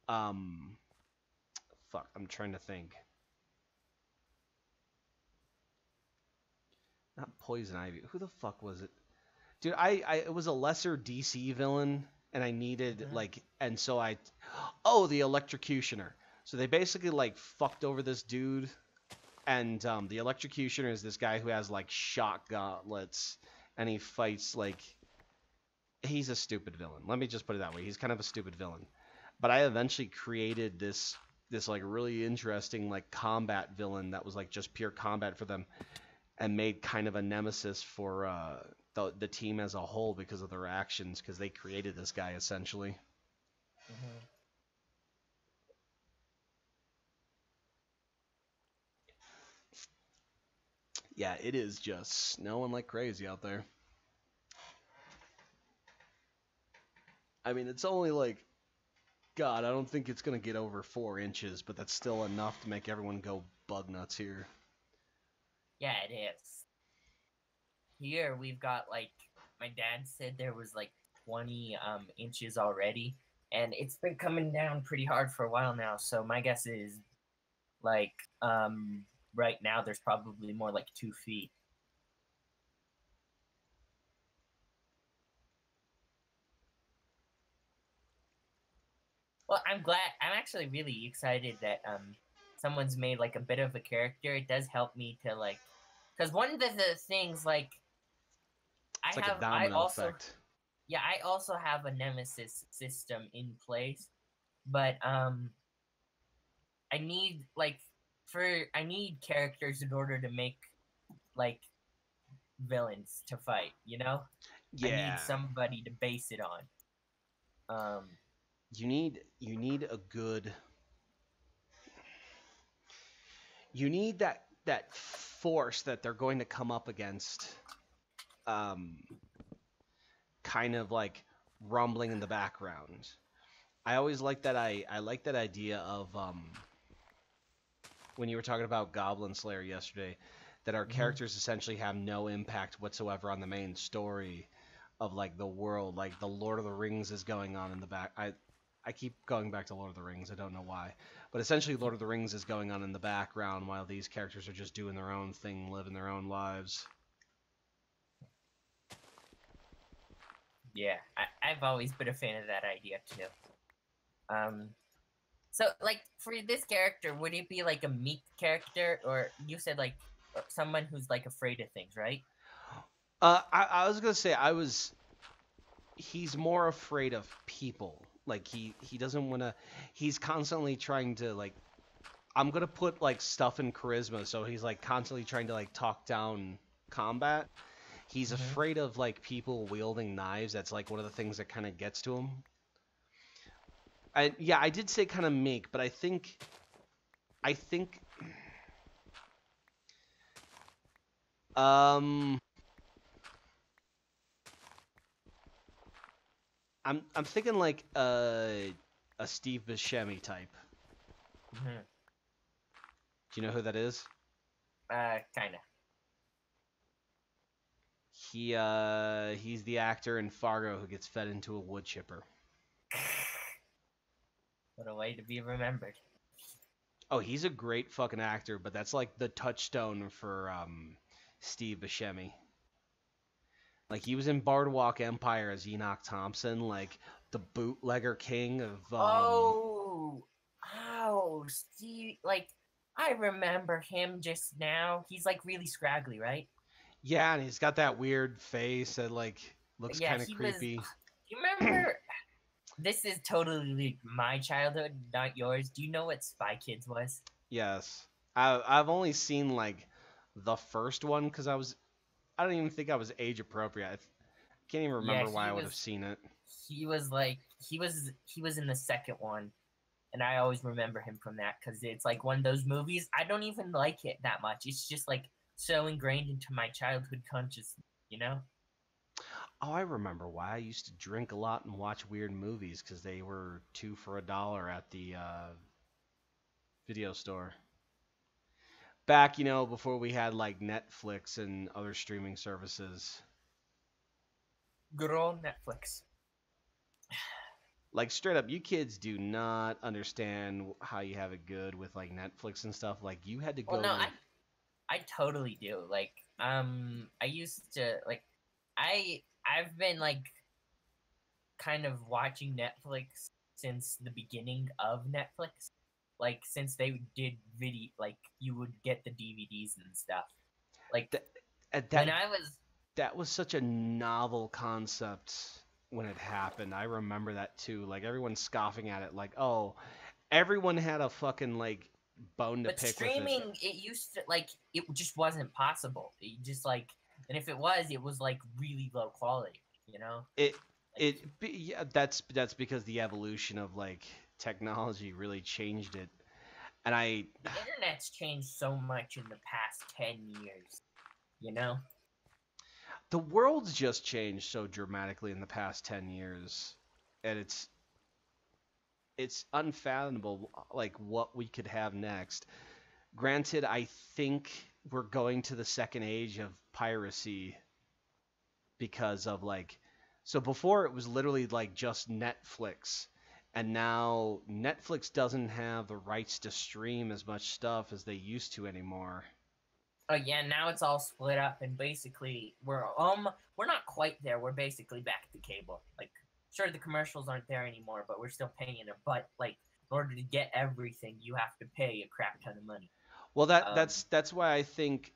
Fuck, I'm trying to think. Not Poison Ivy. Who the fuck was it? Dude, it was a lesser DC villain, and I needed like, and so the Electrocutioner. So they basically like fucked over this dude, and the electrocutioner is this guy who has like shock gauntlets, and he fights like he's a stupid villain. Let me just put it that way. He's kind of a stupid villain. But I eventually created this like really interesting like combat villain that was like just pure combat for them, and made kind of a nemesis for the team as a whole because of their actions, because they created this guy essentially. Hmm. Yeah, it is just snowing like crazy out there. I mean, it's only like, God, I don't think it's gonna get over 4 inches, but that's still enough to make everyone go bug nuts here. Yeah, it is. Here we've got like my dad said there was like 20 inches already, and it's been coming down pretty hard for a while now. So my guess is like right now there's probably more like 2 feet. Well, I'm glad. I'm actually really excited that someone's made like a bit of a character. It does help me to like, because one of the things like It's like a I domino also effect. yeah, I also have a nemesis system in place, but I need like I need characters in order to make like villains to fight, you know? I need Yeah, somebody to base it on. you need a good you need that force that they're going to come up against, um, kind of like rumbling in the background. I always like that. I like that idea of when you were talking about Goblin Slayer yesterday, that our Mhm. characters essentially have no impact whatsoever on the main story of like the world. Like the Lord of the Rings is going on in the back. I keep going back to Lord of the Rings. I don't know why, but essentially Lord of the Rings is going on in the background while these characters are just doing their own thing, living their own lives. Yeah, I've always been a fan of that idea too. Um, so like for this character, would it be like a meek character, or you said like someone who's like afraid of things, right? I was gonna say he's more afraid of people. Like he doesn't want to. He's constantly trying to like. I'm gonna put like stuff in charisma, so he's like constantly trying to like talk down combat. He's Hmm. afraid of like people wielding knives. That's like one of the things that kind of gets to him. Yeah, I did say kind of meek, but I think um I'm thinking like a Steve Buscemi type. Hmm. Do you know who that is? Kind of. He's the actor in Fargo who gets fed into a wood chipper. What a way to be remembered. Oh, he's a great fucking actor, but that's like the touchstone for Steve Buscemi. Like he was in Boardwalk Empire as Enoch Thompson, like the bootlegger king of Oh, oh, Steve. Like I remember him just now. He's like really scraggly, right? yeah, and he's got that weird face that like looks Yeah, kind of he was. creepy. You remember? This is totally my childhood, not yours. Do you know what Spy Kids was? Yes. I've only seen like the first one because I don't even think I was age appropriate. I can't even Yeah, remember why I would have seen it. he was like he was in the second one, and I always remember him from that because it's like one of those movies. I don't even like it that much. It's just like so ingrained into my childhood consciousness, you know? Oh, I remember why. I used to drink a lot and watch weird movies because they were two for $1 at the video store. Back, before we had like Netflix and other streaming services. Good old Netflix. Like straight up, you kids do not understand how you have it good with like Netflix and stuff. Like you had to Well, go no, to. I totally do. Like, I used to like, I've been like kind of watching Netflix since the beginning of Netflix. like since they did video, like you would get the DVDs and stuff. Like That when that I was that was such a novel concept when it happened. I remember that too. Like everyone scoffing at it, like, oh, everyone had a fucking like bone to But pick with it. streaming, it used to like it just wasn't possible. It just like, and if it was like really low quality, you know. It Like yeah, that's because the evolution of like technology really changed it. And the internet's changed so much in the past 10 years, you know. the world's just changed so dramatically in the past 10 years, and it's unfathomable like what we could have next. Granted, I think we're going to the second age of piracy because of like, so before it was literally like just Netflix, and now Netflix doesn't have the rights to stream as much stuff as they used to anymore. Oh yeah, now it's all split up, and basically we're not quite there. We're basically back to cable. Like, sure, the commercials aren't there anymore, but we're still paying it. But like, in order to get everything, you have to pay a crap ton of money. Well, Um, that's why I think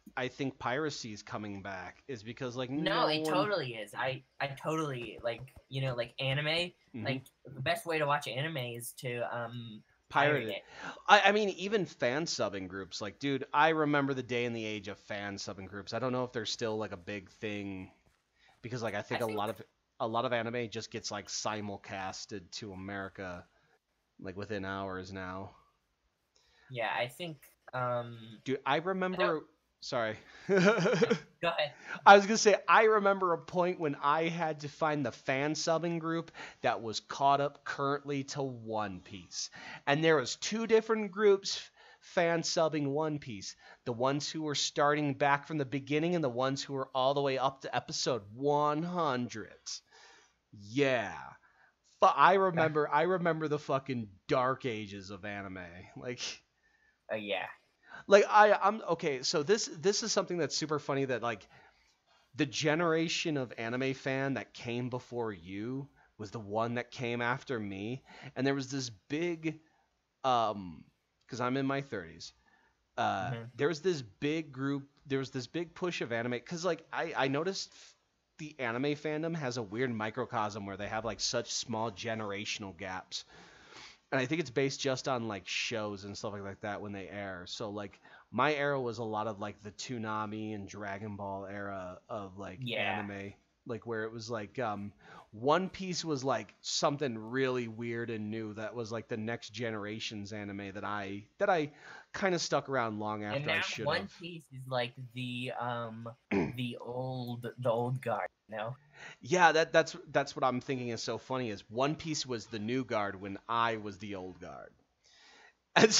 piracy is coming back is because like no, no it one. totally is. I totally like, you know, like anime. Mhm. Like the best way to watch anime is to pirate Pirated. it. I mean, even fan subbing groups. Like, dude, I remember the day and the age of fan subbing groups. I don't know if they're still like a big thing because like I I think think a lot of anime just gets like simulcasted to America like within hours now. yeah, I think Dude, I I don't remember. Sorry. go ahead. I was gonna say I remember a point when I had to find the fan subbing group that was caught up currently to One Piece, and there was two different groups fan subbing One Piece. The ones who were starting back from the beginning, and the ones who were all the way up to episode 100. Yeah, but I remember the fucking dark ages of anime. Like Yeah. I'm okay. So this is something that's super funny that like the generation of anime fan that came before you was the one that came after me, and there was this big because I'm in my 30s. Hmm. There was this big group. There was this big push of anime because like I noticed the anime fandom has a weird microcosm where they have like such small generational gaps, and I think it's based just on like shows and stuff like that when they air. So like my era was a lot of like the Toonami and Dragon Ball era of like Yeah. anime, like where it was like One Piece was like something really weird and new that was like the next generation's anime that I kind of stuck around long And after I now should One have. Piece is like the old guard, you know? Yeah, that's what I'm thinking is so funny is One Piece was the new guard when I was the old guard. And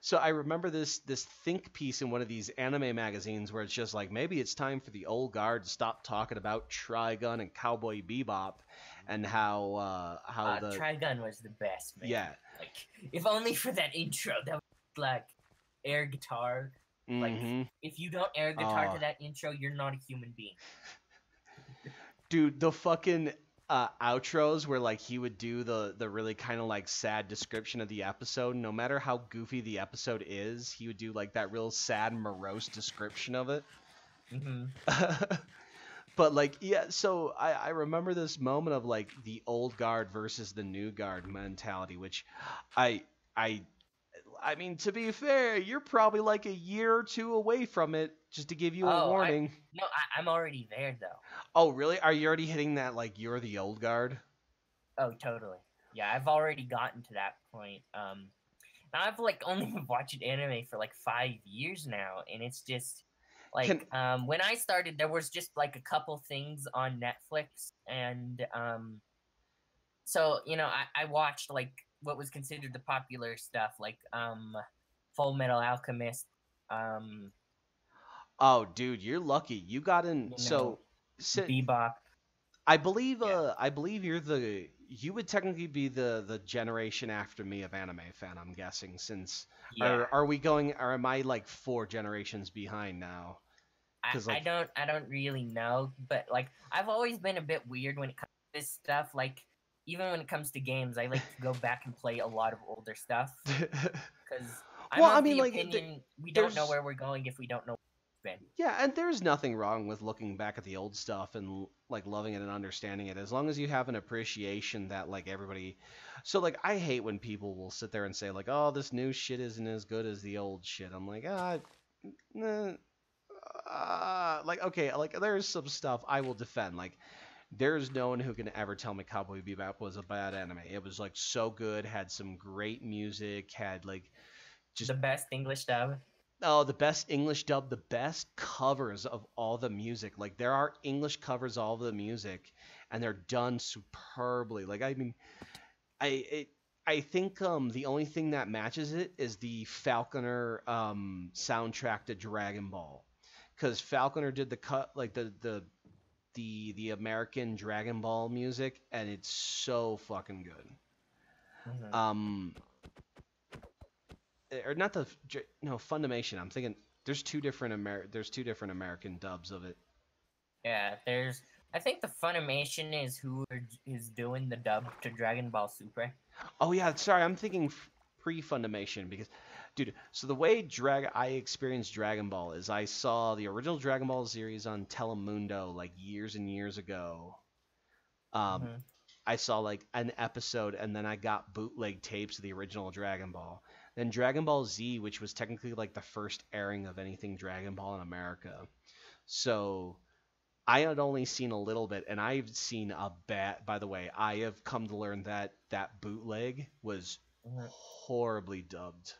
so I remember this think piece in one of these anime magazines where it's just like maybe it's time for the old guard to stop talking about Trigun and Cowboy Bebop and how the Trigun was the best, man. yeah. Like, if only for that intro, that was like air guitar. Like, Mhm. if you don't air guitar Oh, to that intro, you're not a human being. dude, the fucking outros where like he would do the really kind of like sad description of the episode. No matter how goofy the episode is, he would do like that real sad morose description of it. Hmm. But like yeah, so I remember this moment of like the old guard versus the new guard mentality, which I I I mean to be fair, you're probably like a year or two away from it, just to give you a Oh, warning. no, I'm already there though. Oh really? Are you already hitting that like you're the old guard? Oh, totally. Yeah, I've already gotten to that point. Now I've like only been watching anime for like 5 years now, and it's just Can like when I started, there was just like a couple things on Netflix, and so you know I watched like what was considered the popular stuff, like Full Metal Alchemist, um, Oh dude, you're lucky. You got in you know, so si- Bebop. Yeah. I believe you would technically be the generation after me of anime fan, I'm guessing, since Yeah. or am I like 4 generations behind now? Cuz I like don't really know, but like I've always been a bit weird when it comes to this stuff. Like even when it comes to games, I like to go back and play a lot of older stuff because I'm Well, I of mean, the like, opinion we don't know there's where we're going if we don't know where we've been. yeah, and there's nothing wrong with looking back at the old stuff and like loving it and understanding it, as long as you have an appreciation that like everybody. So like, I hate when people will sit there and say like, "Oh, this new shit isn't as good as the old shit." I'm like, nah, like okay, like there's some stuff I will defend. Like, there's no one who can ever tell me Cowboy Bebop was a bad anime. It was like so good, had some great music, had like just The best English dub. oh, the best English dub, the best covers of all the music. Like there are English covers of all the music, and they're done superbly. Like I mean, I it, I think the only thing that matches it is the Falconer soundtrack to Dragon Ball, because Falconer did the cut like the American Dragon Ball music, and it's so fucking good. Hmm. Um, or not the no Funimation. I'm thinking there's two different American dubs of it. Yeah, there's. I think the Funimation is who is doing the dub to Dragon Ball Super. Oh yeah, sorry, I'm thinking pre-Funimation because, dude. So the way I experienced Dragon Ball is I saw the original Dragon Ball series on Telemundo like years and years ago. Um, Hmm. I saw like an episode and then I got bootleg tapes of the original Dragon Ball. Then Dragon Ball Z, which was technically like the first airing of anything Dragon Ball in America. So I had only seen a little bit, and I've seen a bad. By the way, I have come to learn that that bootleg was Hmm. horribly dubbed,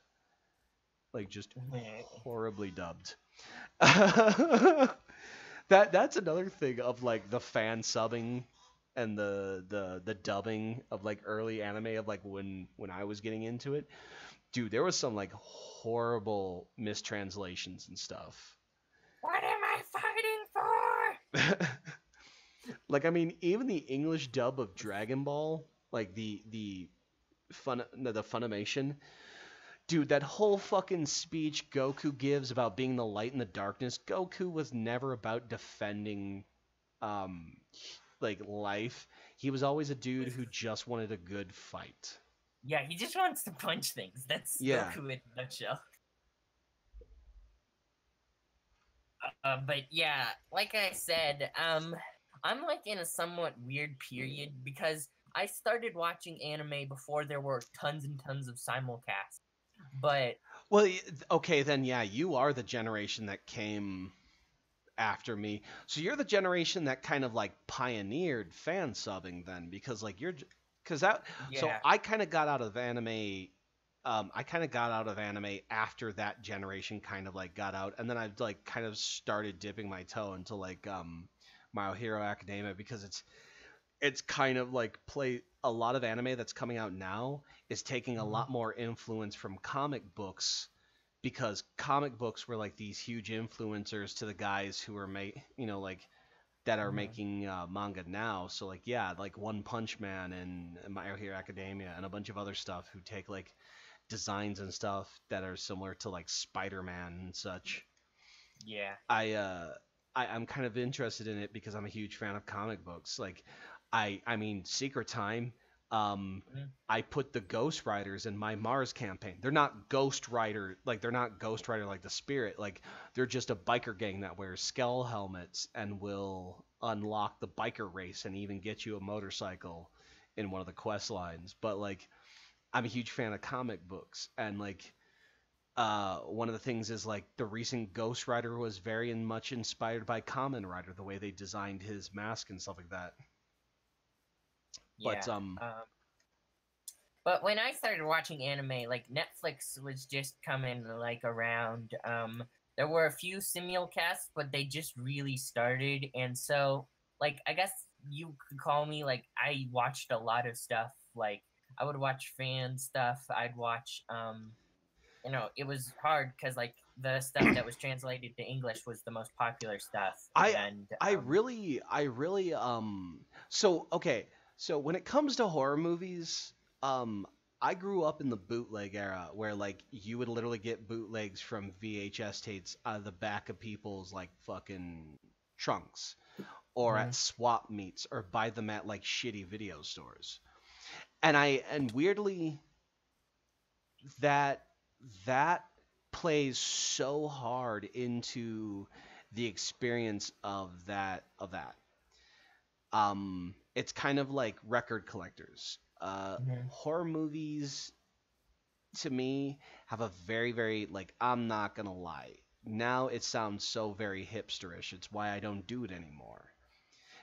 like just Hmm. horribly dubbed. That's another thing of like the fan subbing and the dubbing of like early anime of like when I was getting into it. Dude, there was some like horrible mistranslations and stuff. What am I fighting for? Like I mean, even the English dub of Dragon Ball, like the Funimation, dude, that whole fucking speech Goku gives about being the light in the darkness. Goku was never about defending um like life. He was always a dude who just wanted a good fight. Yeah, he just wants to punch things. That's Yeah. Goku in a nutshell. But yeah, like I said, I'm like in a somewhat weird period because I started watching anime before there were tons and tons of simulcasts. But Well, okay, then yeah, you are the generation that came after me. So you're the generation that kind of like pioneered fan subbing then because like you're because that so yeah, I kind of got out of anime I kind of got out of anime after that generation kind of like got out and then I've like kind of started dipping my toe into like My Hero Academia because it's kind of like play a lot of anime that's coming out now is taking a mhm, lot more influence from comic books because comic books were like these huge influencers to the guys who are like that are mhm, making manga now. So like yeah, like One Punch Man and My Hero Academia and a bunch of other stuff who take like designs and stuff that are similar to like Spider-Man and such. yeah, I uh I'm kind of interested in it because I'm a huge fan of comic books. Like I mean Secret Time mhm, I put the Ghost Riders in my Mars campaign. They're not Ghost Rider like the Spirit. Like they're just a biker gang that wears skull helmets and will unlock the biker race and even get you a motorcycle in one of the quest lines. But like I'm a huge fan of comic books and like one of the things is like the recent Ghost Rider was very much inspired by Kamen Rider, the way they designed his mask and stuff like that. yeah. But Um, but when I started watching anime, like Netflix was just coming like around. There were a few simulcasts, but they just really started, and so like I guess you could call me like I watched a lot of stuff. Like I would watch fan stuff. I'd watch it was hard because like the stuff that was translated to English was the most popular stuff, I and I really so okay, so when it comes to horror movies, I grew up in the bootleg era where like you would literally get bootlegs from VHS tapes out of the back of people's like fucking trunks or at mhm, swap meets or buy them at like shitty video stores. And weirdly, that that plays so hard into the experience of that. It's kind of like record collectors. Mhm. Horror movies to me have a very, very, like, I'm not gonna lie. Now it sounds so very hipsterish. It's why I don't do it anymore.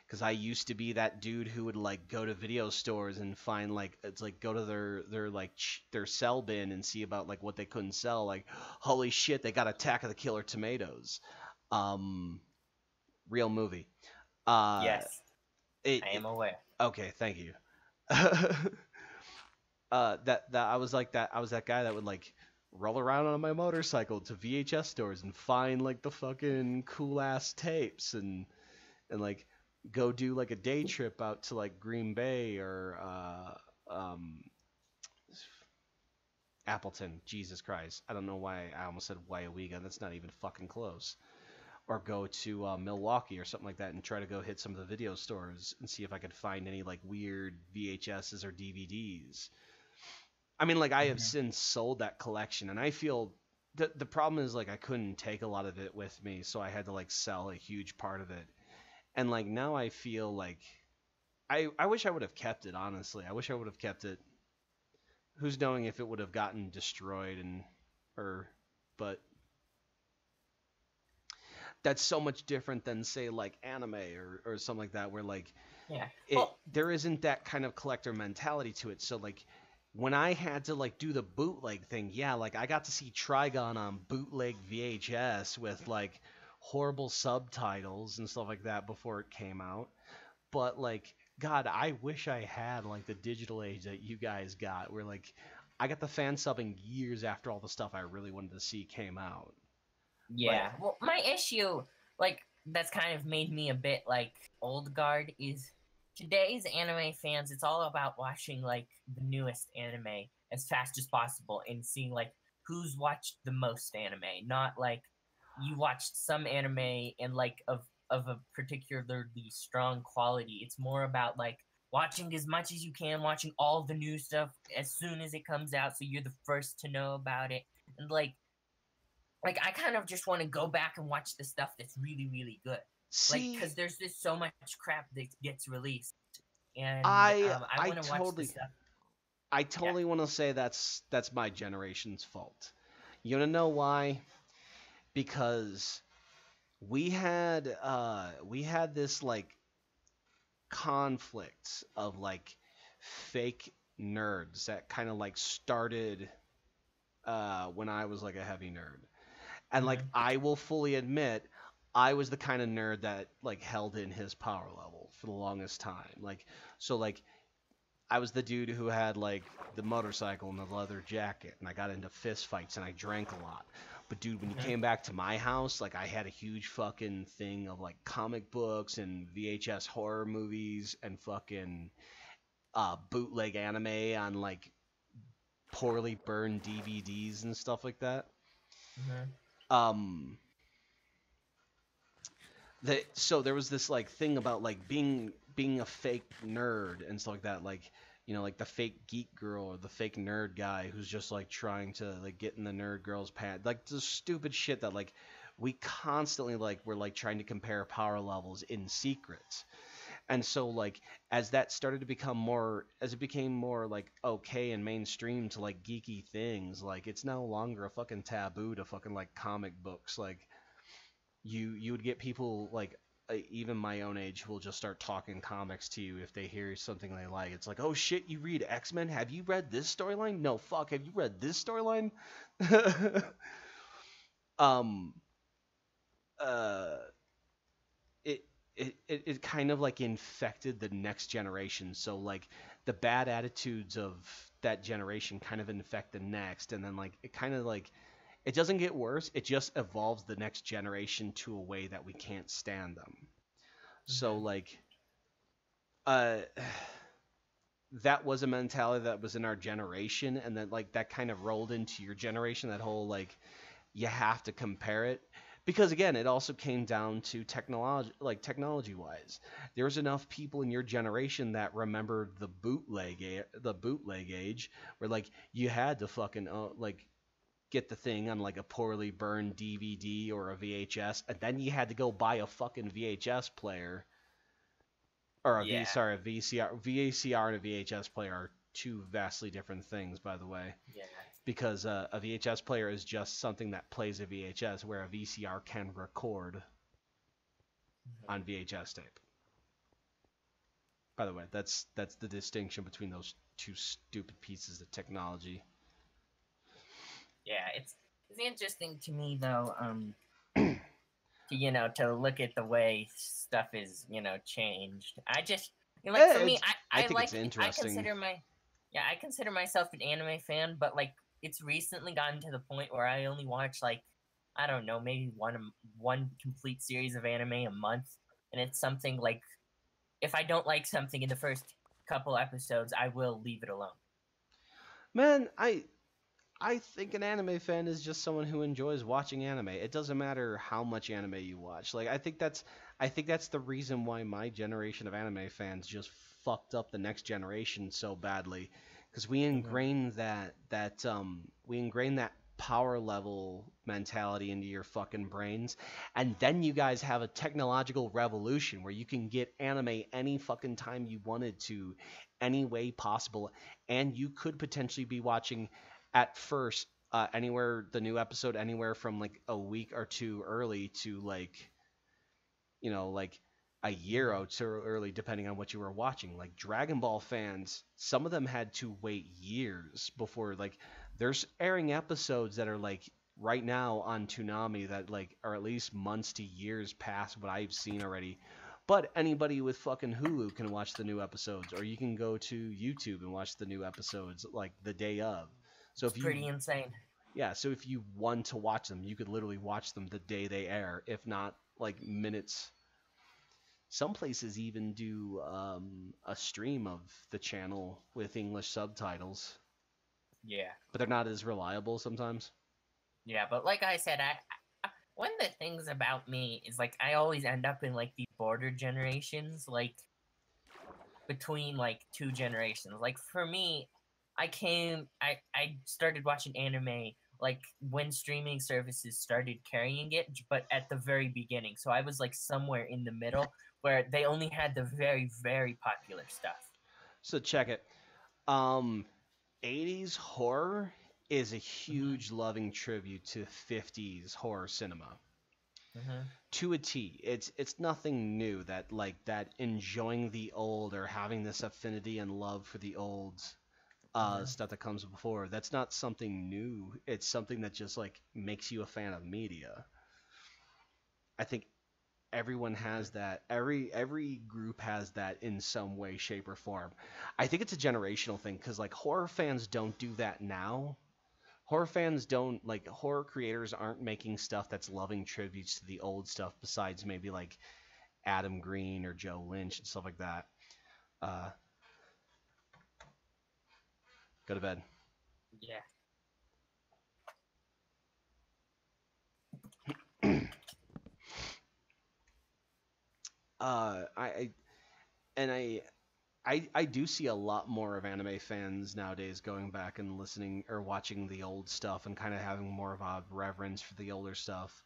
Because I used to be that dude who would like go to video stores and find like it's like go to their like their sell bin and see about like what they couldn't sell. Like, holy shit, they got Attack of the Killer Tomatoes. Um, real movie. Uh, Yes, it, I it am aware. okay, thank you. That I was like that. I was that guy that would like roll around on my motorcycle to VHS stores and find like the fucking cool ass tapes and like go do like a day trip out to like Green Bay or Appleton. Jesus Christ, I don't know why I almost said Waiawega. That's not even fucking close. Or go to Milwaukee or something like that and try to go hit some of the video stores and see if I could find any like weird VHSs or DVDs. I mean, like I have Mhm. since sold that collection, and I feel the problem is like I couldn't take a lot of it with me, so I had to like sell a huge part of it. And like now I feel like I wish I would have kept it, honestly. I wish I would have kept it. Who's knowing if it would have gotten destroyed and or but that's so much different than say like anime or something like that where like Yeah. it Well, there isn't that kind of collector mentality to it. So like when I had to like do the bootleg thing, yeah, like I got to see Trigon on bootleg VHS with like horrible subtitles and stuff like that before it came out. But like God, I wish I had like the digital age that you guys got, where like I got the fan subbing years after all the stuff I really wanted to see came out. Like, yeah. Well, my issue, like, that's kind of made me a bit like old guard is today's anime fans. It's all about watching like the newest anime as fast as possible and seeing like who's watched the most anime, not like you watched some anime and like of a particularly strong quality. It's more about like watching as much as you can, watching all the new stuff as soon as it comes out, so you're the first to know about it, and like I kind of just want to go back and watch the stuff that's really really good. Like see, because there's just so much crap that gets released, and I I I want to watch the totally stuff. I Yeah. totally want to say that's my generation's fault. You wanna know why? Because we had this like conflict of like fake nerds that kind of like started when I was like a heavy nerd. And like Hmm. I will fully admit I was the kind of nerd that like held in his power level for the longest time. Like so like I was the dude who had like the motorcycle and the leather jacket, and I got into fist fights and I drank a lot. But dude, when you Hmm. came back to my house, like I had a huge fucking thing of like comic books and VHS horror movies and fucking bootleg anime on like poorly burned DVDs and stuff like that. Hmm. Um, so there was this like thing about like being a fake nerd and stuff like that, like like the fake geek girl or the fake nerd guy who's just like trying to like get in the nerd girl's pants, like the stupid shit that like we constantly like were like trying to compare power levels in secret. And so like as that started to become more as it became more like okay and mainstream to like geeky things, like it's no longer a fucking taboo to fucking like comic books. Like you would get people like even my own age who will just start talking comics to you if they hear something they like. It's like, oh shit, you read X-Men? Have you read this storyline? No, fuck, have you read this storyline? um, uh, it, it kind of like infected the next generation. So like the bad attitudes of that generation kind of infect the next, and then like it kind of like it doesn't get worse. It just evolves the next generation to a way that we can't stand them. So Hmm. like uh that was a mentality that was in our generation, and then like that kind of rolled into your generation, that whole like you have to compare it. Because again, it also came down to technology wise. There was enough people in your generation that remembered the bootleg age, where like you had to fucking like get the thing on like a poorly burned DVD or a VHS, and then you had to go buy a fucking VHS player or Yeah. a VCR. VCR and a VHS player are two vastly different things, by the way. Yeah. Because a VHS player is just something that plays a VHS, where a VCR can record on VHS tape. By the way, that's the distinction between those two stupid pieces of technology. Yeah, it's interesting to me though, to look at the way stuff is, changed. I just like for me, I think like it's interesting. I consider myself an anime fan, but like it's recently gotten to the point where I only watch like I don't know, maybe one complete series of anime a month, and it's something like if I don't like something in the first couple episodes, I will leave it alone. Man, I think an anime fan is just someone who enjoys watching anime. It doesn't matter how much anime you watch. Like I think that's the reason why my generation of anime fans just fucked up the next generation so badly, because we ingrained that power level mentality into your fucking brains, and then you guys have a technological revolution where you can get anime any fucking time you wanted to, any way possible, and you could potentially be watching at first the new episode anywhere from like a week or two early to like like a year or two early, depending on what you were watching. Like Dragon Ball fans, some of them had to wait years before, like, there's airing episodes that are like right now on Toonami that like are at least months to years past what I've seen already. But anybody with fucking Hulu can watch the new episodes, or you can go to YouTube and watch the new episodes like the day of. So it's pretty insane. Yeah, so if you want to watch them, you could literally watch them the day they air, if not like minutes. Some places even do a stream of the channel with English subtitles. Yeah. But they're not as reliable sometimes. Yeah, but like I said, one of the things about me is like I always end up in like the border generations, like between like two generations. Like for me, I started watching anime like when streaming services started carrying it, but at the very beginning. So I was like somewhere in the middle where they only had the very, very popular stuff. So check it. 80s horror is a huge loving tribute to 50s horror cinema. To a T. It's nothing new that enjoying the old or having this affinity and love for the old stuff that comes before. That's not something new. It's something that just like makes you a fan of media. I think everyone has that. Every group has that in some way, shape, or form. I think it's a generational thing, because like horror fans don't do that now. Horror fans don't, like, horror creators aren't making stuff that's loving tributes to the old stuff, besides maybe like Adam Green or Joe Lynch and stuff like that. Go to bed. Yeah. I do see a lot more of anime fans nowadays going back and listening or watching the old stuff and kind of having more of a reverence for the older stuff.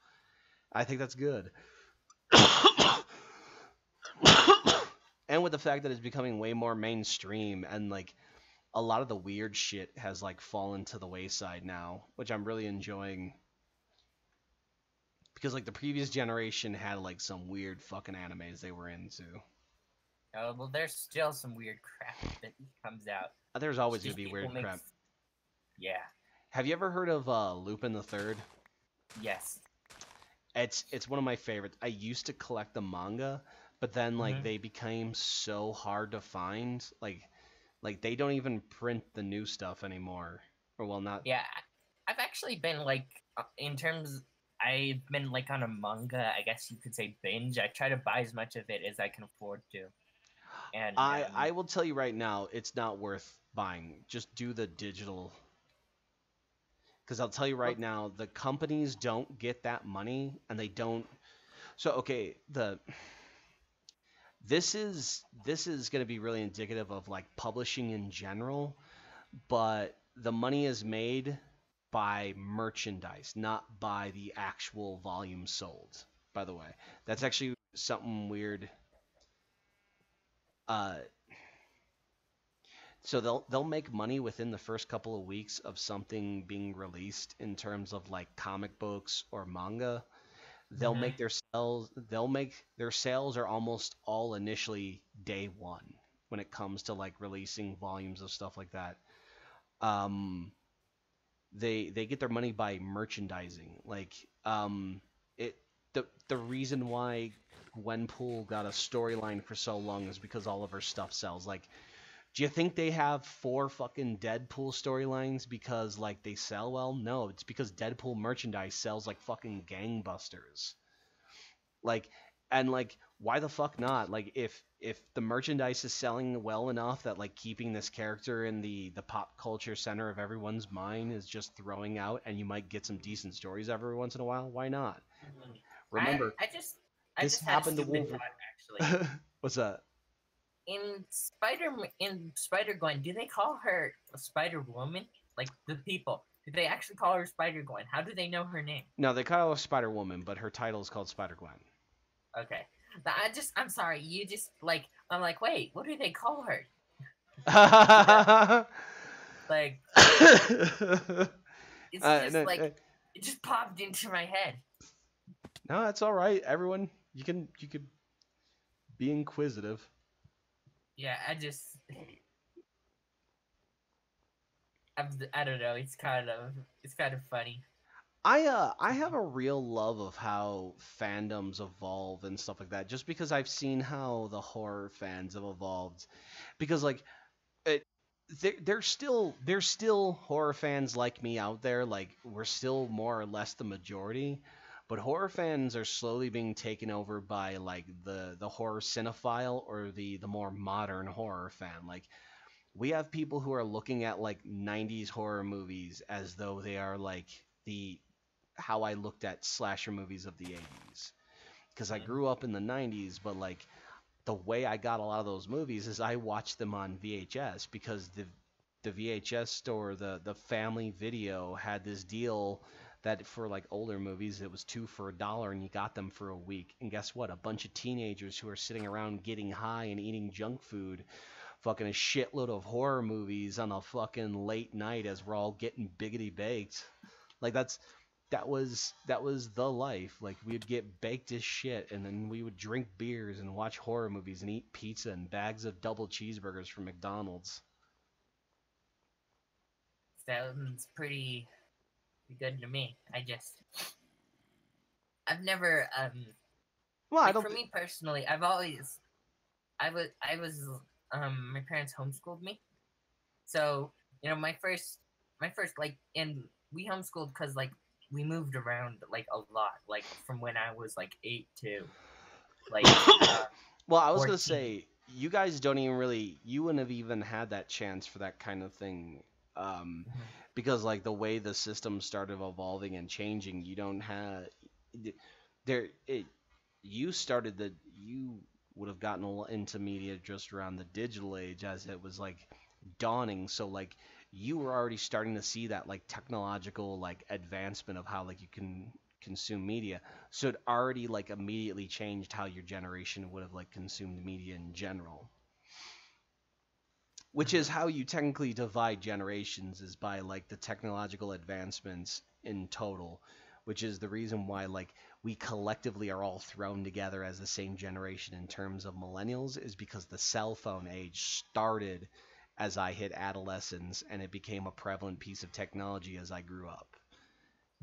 I think that's good. And with the fact that it's becoming way more mainstream, and like a lot of the weird shit has like fallen to the wayside now, which I'm really enjoying. Because like the previous generation had like some weird fucking animes they were into. Oh, well, there's still some weird crap that comes out. There's always gonna be weird crap. Yeah. Have you ever heard of Lupin the Third? Yes. It's one of my favorites. I used to collect the manga, but then like they became so hard to find. Like they don't even print the new stuff anymore. Or well, not. Yeah, I've actually been like I've been like on a manga, I guess you could say, binge. I try to buy as much of it as I can afford to. And I will tell you right now, it's not worth buying. Just do the digital. Because I'll tell you right now, the companies don't get that money, and they don't. So okay, this is going to be really indicative of like publishing in general, but the money is made by merchandise, not by the actual volume sold. By the way, that's actually something weird. Uh, so they'll make money within the first couple of weeks of something being released in terms of like comic books or manga. Hmm. They'll make their sales are almost all initially day one when it comes to like releasing volumes of stuff like that. Um, they get their money by merchandising. Like it the reason why Gwenpool got a storyline for so long is because all of her stuff sells. Like, do you think they have 4 fucking Deadpool storylines because like they sell well? No, it's because Deadpool merchandise sells like fucking gangbusters. Like, and like, why the fuck not? Like, if the merchandise is selling well enough that like keeping this character in the pop culture center of everyone's mind is just throwing out, and you might get some decent stories every once in a while. Why not? Mhm. Remember, I this just had a happened to stupid Wolverine. thought actually. What's that? In Spider Gwen, do they call her Spider Woman? Like the people, do they actually call her Spider Gwen? How do they know her name? No, they call her Spider Woman, but her title is called Spider Gwen. Okay, I'm sorry. You just like I'm like, wait, what do they call her? Like it's just No, like it just popped into my head. no, that's all right. Everyone, you could be inquisitive. Yeah, I don't know. It's kind of funny. I have a real love of how fandoms evolve and stuff like that, just because I've seen how the horror fans have evolved. Because like it, there's still horror fans like me out there. Like, we're still more or less the majority, but horror fans are slowly being taken over by like the horror cinephile or the more modern horror fan. Like, we have people who are looking at like 90s horror movies as though they are like the how I looked at slasher movies of the 80s. Because I Mhm. grew up in the 90s, but like the way I got a lot of those movies is I watched them on VHS because the VHS store, the Family Video had this deal that for like older movies it was two for $1 and you got them for a week. And guess what? A bunch of teenagers who are sitting around getting high and eating junk food, fucking a shitload of horror movies on a fucking late night as we're all getting biggity baked. Like, that was the life. Like, we'd get baked as shit, and then we would drink beers and watch horror movies and eat pizza and bags of double cheeseburgers from McDonald's. Sounds pretty good to me. I've never Well, I like don't. for me personally, I was my parents homeschooled me. So, you know, my first like and we homeschooled cuz like we moved around like a lot, like from when I was like 8 to like Well, I was gonna 14. say you guys don't even really. You wouldn't have even had that chance for that kind of thing, um, Mhm. because like the way the system started evolving and changing, you don't have there. You started the you would have gotten into media just around the digital age as it was like dawning. So like you were already starting to see that like technological like advancement of how like you can consume media. So it already like immediately changed how your generation would have like consumed media in general. Which is Mhm. how you technically divide generations, is by like the technological advancements in total, which is the reason why like we collectively are all thrown together as the same generation in terms of millennials, is because the cell phone age started as I hit adolescence and it became a prevalent piece of technology as I grew up,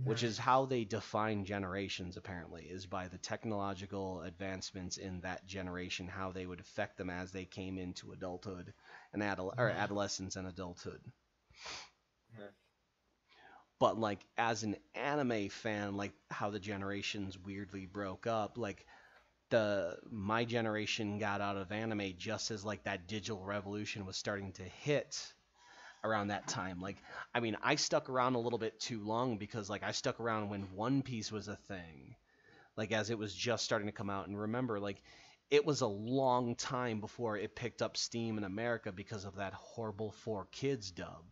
which Mhm. is how they define generations apparently, is by the technological advancements in that generation, how they would affect them as they came into adulthood and or Mhm. adolescence and adulthood. Mhm. But like as an anime fan, like how the generations weirdly broke up, like the my generation got out of anime just as like that digital revolution was starting to hit, around that time. Like, I mean, I stuck around a little bit too long because like I stuck around when One Piece was a thing, like as it was just starting to come out. And remember, like it was a long time before it picked up steam in America because of that horrible 4 Kids dub.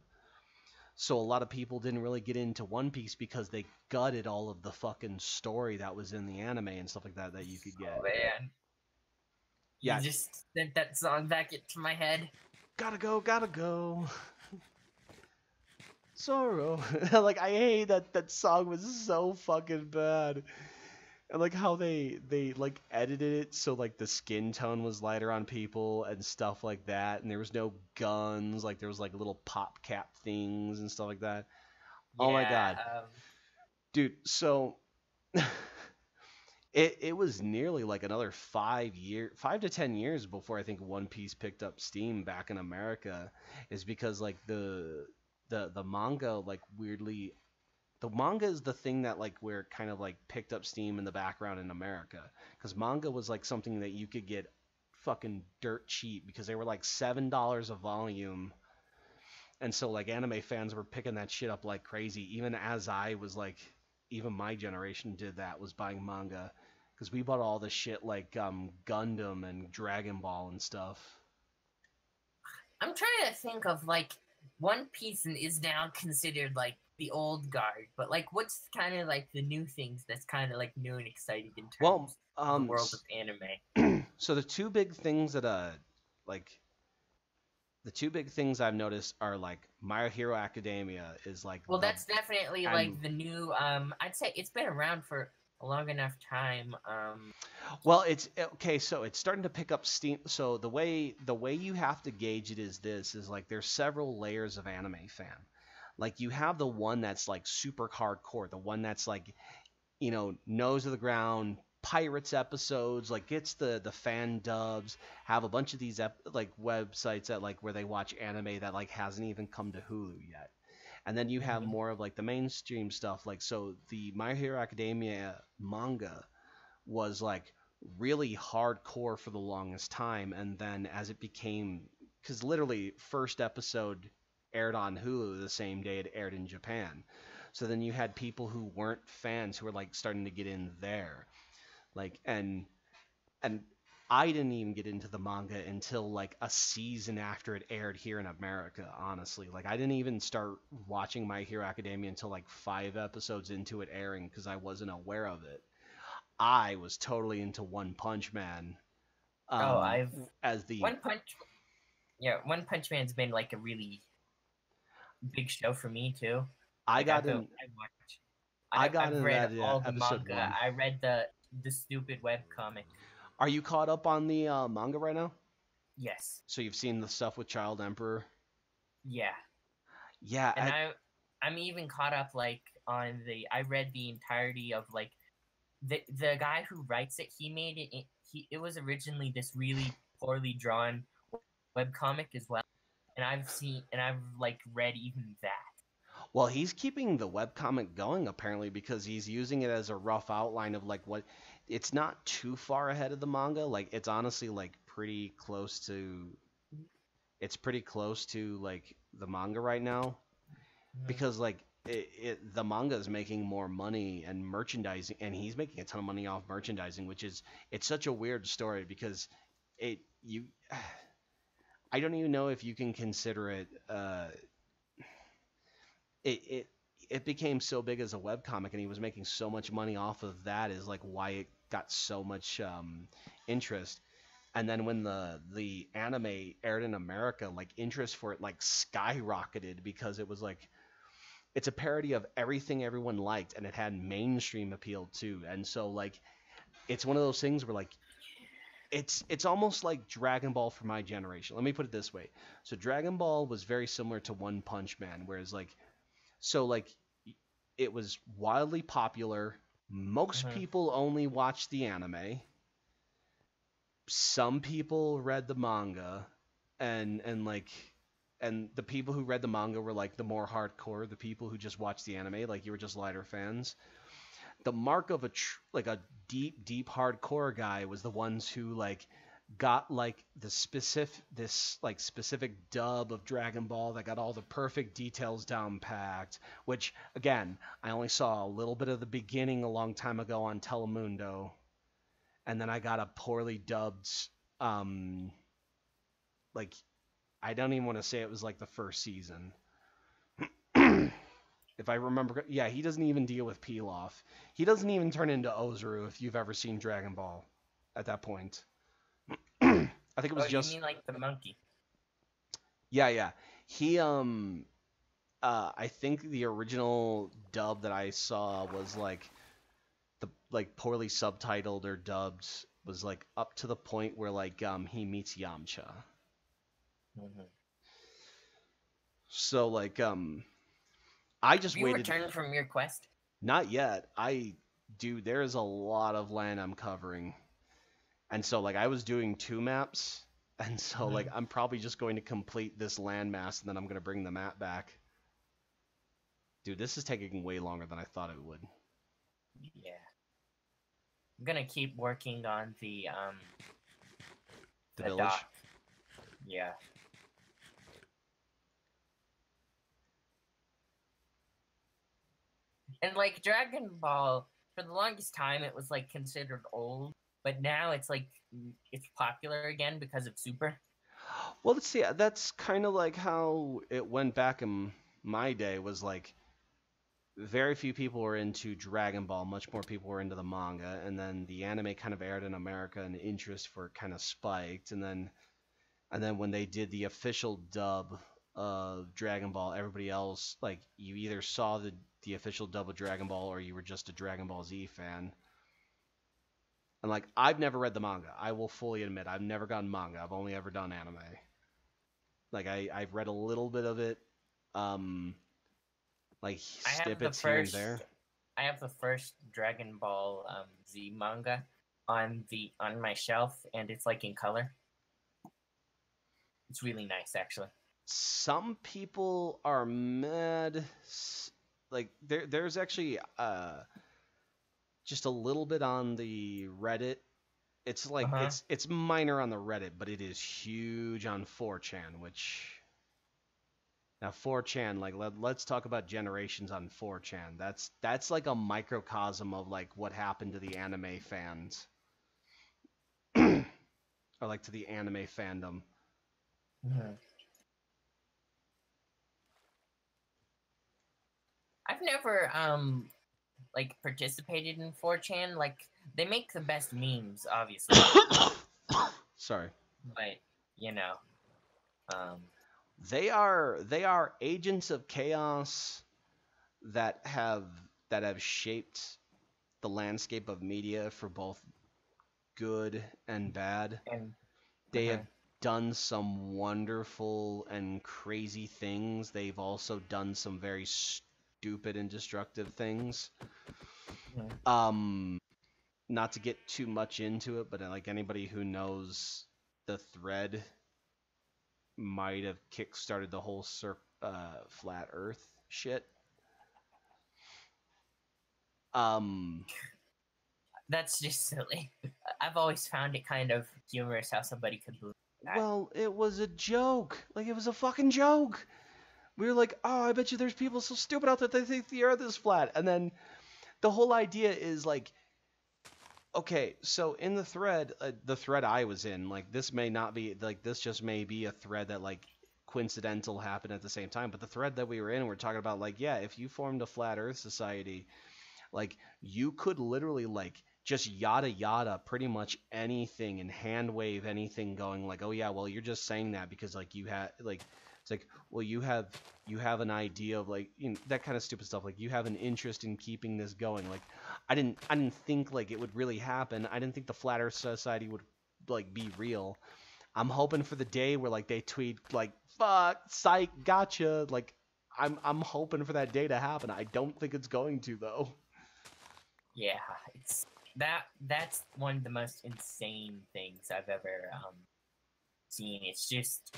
So a lot of people didn't really get into One Piece because they gutted all of the fucking story that was in the anime and stuff like that that you could get. Oh man, Yeah, you just sent that song back into my head. gotta go, gotta go. Sorrow. Like I hate that song was so fucking bad. And like how they like edited it so like the skin tone was lighter on people and stuff like that, and there was no guns, like there was like little pop cap things and stuff like that. Oh my god. Yeah, Dude, so it was nearly like another 5 to 10 years before I think One Piece picked up steam back in America, is because like the manga like weirdly, the manga is the thing that like where it kind of like picked up steam in the background in America, because manga was like something that you could get fucking dirt cheap because they were like $7 a volume, and so like anime fans were picking that shit up like crazy. Even as I was like, even my generation did that, was buying manga, because we bought all the shit like Gundam and Dragon Ball and stuff. I'm trying to think of like One Piece is now considered like the old guard, but like what's kind of like the new things that's kind of like new and exciting in terms Well, of the world of anime. so the two big things that like the two big things I've noticed are like My Hero Academia is like Well, that's definitely and- like the new. I'd say it's been around for a long enough time. well, it's okay. So it's starting to pick up steam. So the way you have to gauge it is this: is like there's several layers of anime fan. Like you have the one that's like super hardcore, the one that's like, nose to the ground, pirates episodes, like gets the fan dubs, have a bunch of these like websites that like where they watch anime that like hasn't even come to Hulu yet. And then you have more of like the mainstream stuff, like so the My Hero Academia manga was like really hardcore for the longest time, and then as it became, because literally first episode aired on Hulu the same day it aired in Japan. So then you had people who weren't fans who were like starting to get in there. Like and I didn't even get into the manga until like a season after it aired here in America, honestly. Like I didn't even start watching My Hero Academia until like 5 episodes into it airing because I wasn't aware of it. I was totally into One Punch Man. I've as the One Punch. Yeah, One Punch Man's been like a really big show for me too. I Like, got in. I've read that, all the episode manga. 1. I read the stupid web comic. Are you caught up on the manga right now? Yes. So you've seen the stuff with Child Emperor? Yeah. Yeah. And I'm even caught up like on the. I read the entirety of like the guy who writes it. He made it. It was originally this really poorly drawn web comic as well. And I've like read even that. Well, he's keeping the webcomic going apparently because he's using it as a rough outline of like what, it's not too far ahead of the manga. Like it's honestly like pretty close to like the manga right now, because like the manga is making more money and merchandising, and he's making a ton of money off merchandising, which is, it's such a weird story because I don't even know if you can consider it it became so big as a webcomic, and he was making so much money off of that, is like why it got so much interest. And then when the anime aired in America, like interest for it like skyrocketed because it was like, it's a parody of everything everyone liked, and it had mainstream appeal too. And so like it's one of those things where like it's almost like Dragon Ball for my generation. Let me put it this way. So Dragon Ball was very similar to One Punch Man, whereas like, so like it was wildly popular. Most people only watched the anime. Some people read the manga, and the people who read the manga were like the more hardcore. The people who just watched the anime, like you were just lighter fans. The mark of a deep hardcore guy was the ones who like got like specific dub of Dragon Ball that got all the perfect details down packed, which again, I only saw a little bit of the beginning a long time ago on Telemundo, and then I got a poorly dubbed like I don't even want to say it was like the first season. If I remember, yeah, he doesn't even deal with Pilaf. He doesn't even turn into Ozaru if you've ever seen Dragon Ball at that point. I think it was Oh, just you mean like the monkey? yeah. He I think the original dub that I saw was like the like poorly subtitled or dubbed was like up to the point where like he meets Yamcha. Mm-hmm. So like I just Have you waited. returned from your quest? Not yet. Dude, there is a lot of land I'm covering. And so like I was doing 2 maps, and so like I'm probably just going to complete this landmass and then I'm going to bring the map back. Dude, this is taking way longer than I thought it would. Yeah. I'm gonna keep working on the The village. dock. Yeah. And like Dragon Ball, for the longest time it was like considered old, but now it's like it's popular again because of Super. Well, let's see. That's kind of like how it went back in my day. Was like very few people were into Dragon Ball. Much more people were into the manga, and then the anime kind of aired in America, and the interest for it kind of spiked. And then when they did the official dub of Dragon Ball, everybody else like you either saw the official dub of Dragon Ball or you were just a Dragon Ball Z fan. And like I've never read the manga. I will fully admit I've never gotten manga. I've only ever done anime. Like I've read a little bit of it, like snippets here and there. I have the first Dragon Ball Z manga on my shelf, and it's like in color. It's really nice, actually. Some people are mad. Like there's actually just a little bit on the Reddit. It's like it's minor on the Reddit, but it is huge on 4chan, which now 4chan, like let's talk about generations on 4chan. That's like a microcosm of like what happened to the anime fans. Or like to the anime fandom. Mm-hmm. I've never like participated in 4chan. Like they make the best memes, obviously. Sorry. But you know, they are agents of chaos that have shaped the landscape of media for both good and bad. And they have done some wonderful and crazy things. They've also done some very stupid and destructive things. Not to get too much into it, but like anybody who knows the thread might have kickstarted the whole flat Earth shit. That's just silly. I've always found it kind of humorous how somebody could believe that. Well, it was a joke. Like, it was a fucking joke. We were like, oh, I bet you there's people so stupid out there that they think the Earth is flat. And then the whole idea is like, okay, so in the thread I was in, like, this may not be, like, this just may be a thread that, like, coincidental happened at the same time. But the thread that we were in, we're talking about, like, yeah, if you formed a flat Earth society, like, you could literally, like, just yada yada pretty much anything and hand wave anything, going like, oh yeah, well, you're just saying that because like you had like, it's like, well, you have an idea of like, you know, that kind of stupid stuff. Like, you have an interest in keeping this going. Like, I didn't think like it would really happen. I didn't think the Flat Earth Society would like be real. I'm hoping for the day where like they tweet like, fuck, psych, gotcha. Like, I'm hoping for that day to happen. I don't think it's going to though. Yeah, it's that's one of the most insane things I've ever seen. It's just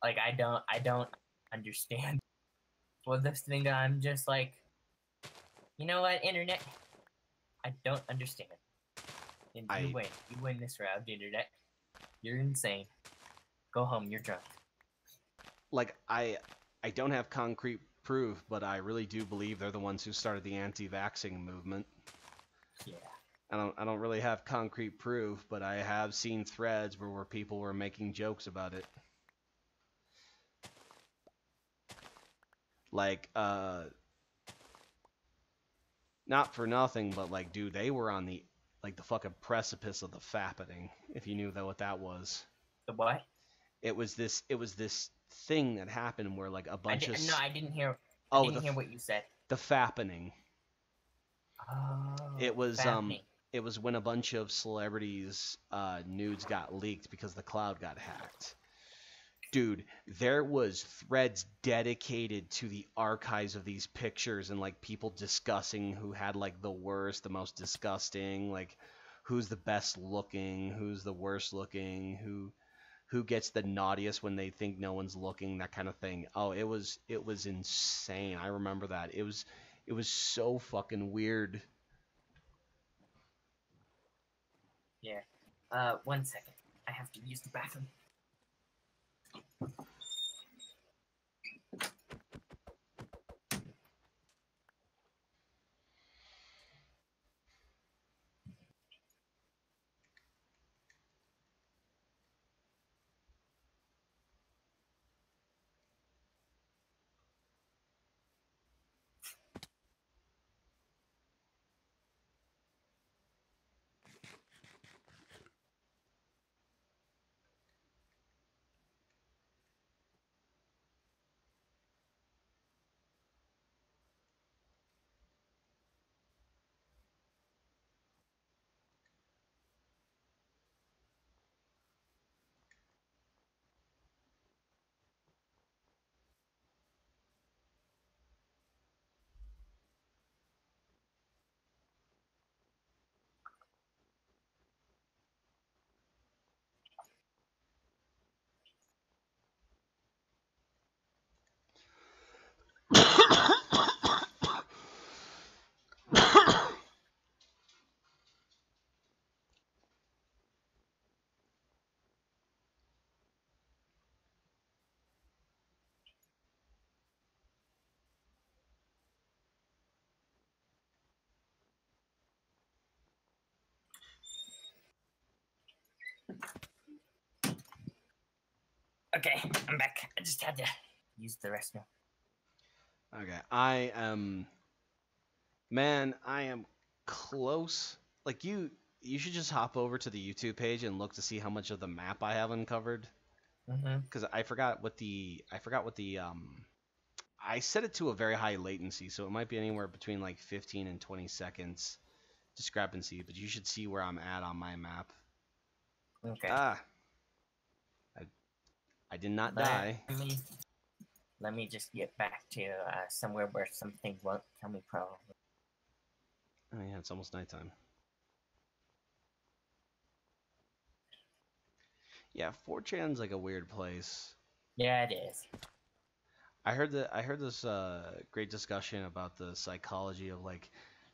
like I don't understand. Well, this thing I'm just like, you know what, internet? I don't understand. And you win this round, internet. You're insane. Go home. You're drunk. Like, I don't have concrete proof, but I really do believe they're the ones who started the anti-vaxxing movement. Yeah. I don't really have concrete proof, but I have seen threads where people were making jokes about it. Like, not for nothing, but like, dude, they were on the fucking precipice of the fappening, if you knew what that was. The what? It was this thing that happened where like a bunch of... No, I didn't hear. I didn't hear what you said. The fappening. Oh. It was fappening. It was when a bunch of celebrities' nudes got leaked because the cloud got hacked. Dude, there was threads dedicated to the archives of these pictures and like people discussing who had like the worst, the most disgusting, like who's the best looking, who's the worst looking, who gets the naughtiest when they think no one's looking, that kind of thing. Oh, it was insane. I remember that. It was so fucking weird. Yeah. 1 second. I have to use the bathroom. Okay, I'm back. I just had to use the restroom. Okay, I am close. Like you should just hop over to the YouTube page and look to see how much of the map I have uncovered. Because I forgot what the I set it to a very high latency, so it might be anywhere between like 15 and 20 seconds discrepancy. But you should see where I'm at on my map. Okay. I did not die. Let me just get back to somewhere where something won't kill me, probably. Oh yeah, it's almost nighttime. Yeah, 4chan's like a weird place. Yeah, it is. I heard this great discussion about the psychology of like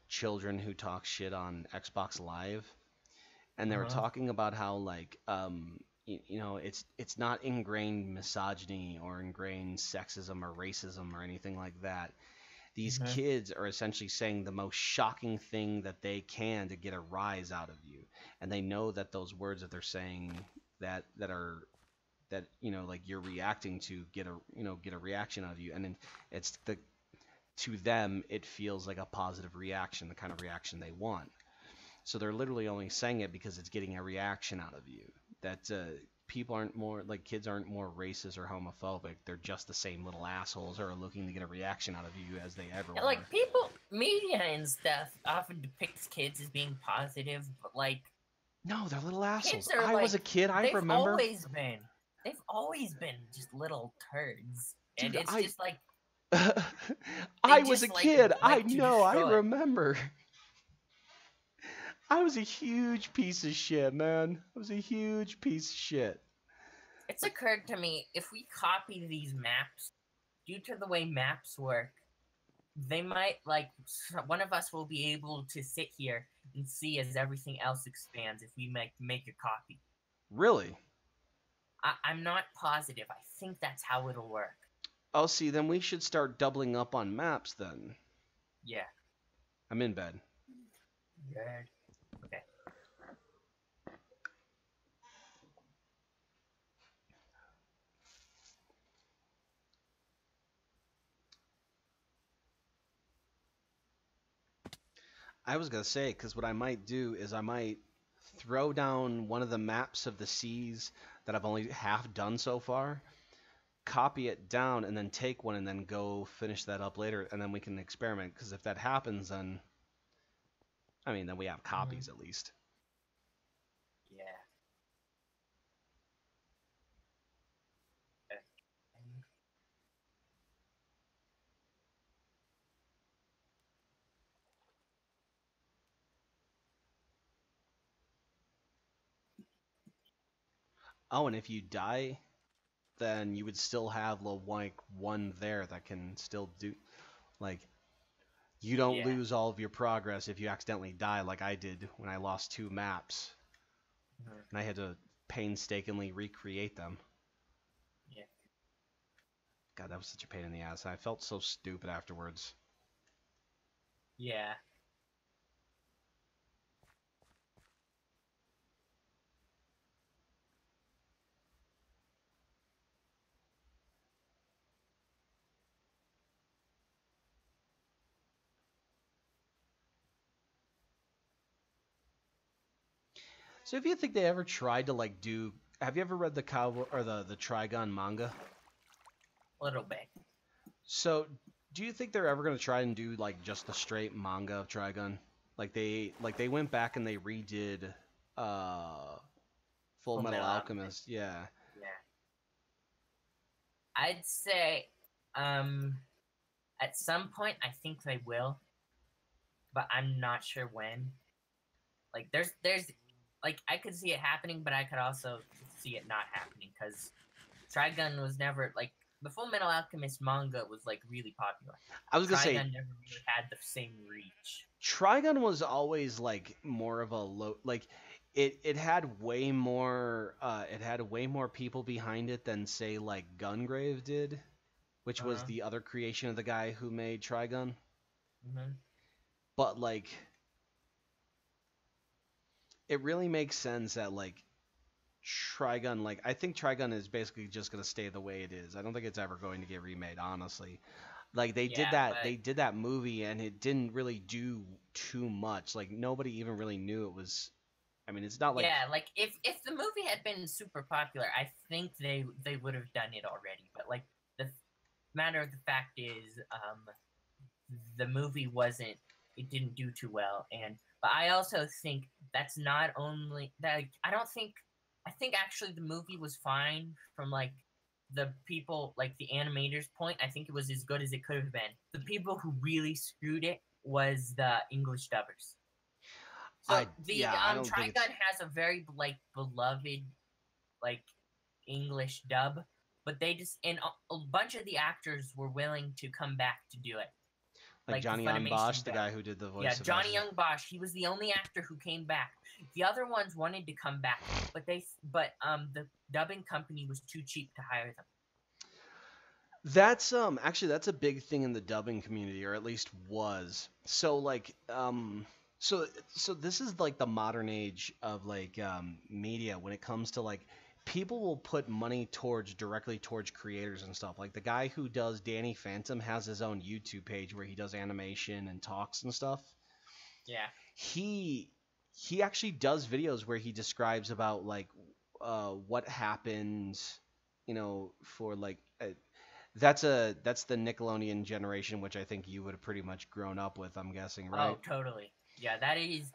children who talk shit on Xbox Live, and they were talking about how like you know, it's not ingrained misogyny or ingrained sexism or racism or anything like that. These kids are essentially saying the most shocking thing that they can to get a rise out of you, and they know that those words that they're saying that you know, like you're reacting to get a reaction out of you, and then to them it feels like a positive reaction, the kind of reaction they want. So they're literally only saying it because it's getting a reaction out of you. That people aren't more like kids aren't more racist or homophobic. They're just the same little assholes who are looking to get a reaction out of you as they ever were. Like media and stuff often depicts kids as being positive, but like no, they're little assholes. I was a kid. I remember. They've always been just little turds, and dude, it's just like. I was a kid. I know. I remember. I was a huge piece of shit, man. I was a huge piece of shit. It's occurred to me, if we copy these maps, due to the way maps work, they might, like, one of us will be able to sit here and see as everything else expands if we make a copy. Really? I'm not positive. I think that's how it'll work. Oh, see, then we should start doubling up on maps then. Yeah. I'm in bed. Good. Okay. I was gonna say, because what I might do is I might throw down one of the maps of the seas that I've only half done so far, copy it down, and then take one and then go finish that up later, and then we can experiment. Because if that happens, then I mean, then we have copies at least. Yeah. Okay. Oh, and if you die, then you would still have like one there that can still do like you don't Yeah. lose all of your progress if you accidentally die like I did when I lost 2 maps Mhm. and I had to painstakingly recreate them. Yeah. God, that was such a pain in the ass. I felt so stupid afterwards. Yeah. So if you think they ever tried to like do, have you ever read the Cowboy or the Trigun manga? A little bit. So do you think they're ever gonna try and do like just the straight manga of Trigun? Like they went back and they redid uh Full Full Metal Metal Alchemist, yeah. Yeah. I'd say, um, at some point, I think they will, but I'm not sure when. Like, like, I could see it happening, but I could also see it not happening because Trigun was never like the Full Metal Alchemist manga was like really popular. I was gonna say Trigun never really had the same reach. Trigun was always like more of a low like it had way more people behind it than say like Gungrave did, which was Uh-huh. the other creation of the guy who made Trigun. Mm-hmm. But like it really makes sense that like Trigun, like I think Trigun is basically just gonna stay the way it is. I don't think it's ever going to get remade, honestly. Like Yeah, they did that movie and it didn't really do too much. Like nobody even really knew it was. I mean, it's not like yeah, like if the movie had been super popular, I think they would have done it already. But like the matter of the fact is, the movie wasn't. It didn't do too well, and but I also think that's not only that. Like, I don't think. I think actually the movie was fine from like the people, like the animators' point. I think it was as good as it could have been. The people who really screwed it was the English dubbers. So the I don't think it's Trigun has a very like beloved like English dub, but they just and a bunch of the actors were willing to come back to do it. like Like the Johnny Yong Funimation Bosch, the dub. guy who did the voice Yeah, of Johnny Ezra. Young Bosch. He was the only actor who came back. The other ones wanted to come back, but the dubbing company was too cheap to hire them. That's actually that's a big thing in the dubbing community, or at least was. So like so this is like the modern age of like media when it comes to like people will put money towards directly towards creators and stuff. Like the guy who does Danny Phantom has his own YouTube page where he does animation and talks and stuff. Yeah. He actually does videos where he describes about like what happened, you know, for like that's the Nickelodeon generation, which I think you would have pretty much grown up with. I'm guessing, right? Oh, totally. Yeah, that is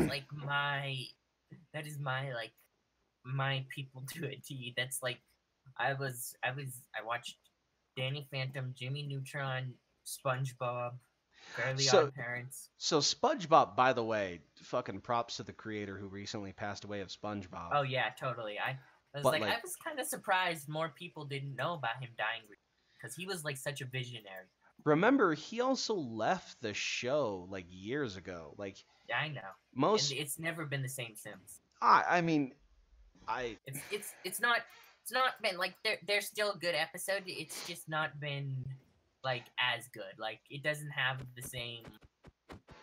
like that is my like my people to a T. That's like I watched Danny Phantom, Jimmy Neutron, SpongeBob, Fairly So Odd Parents. so SpongeBob, by the way, fucking props to the creator who recently passed away of SpongeBob. Oh yeah, totally. I was But like like I was kind of surprised more people didn't know about him dying because he was like such a visionary. remember he also left the show like years ago. Like Yeah, I know. And most it's never been the same since. I mean I It's not it's not been like they're still a good episode. It's just not been like as good. Like it doesn't have the same,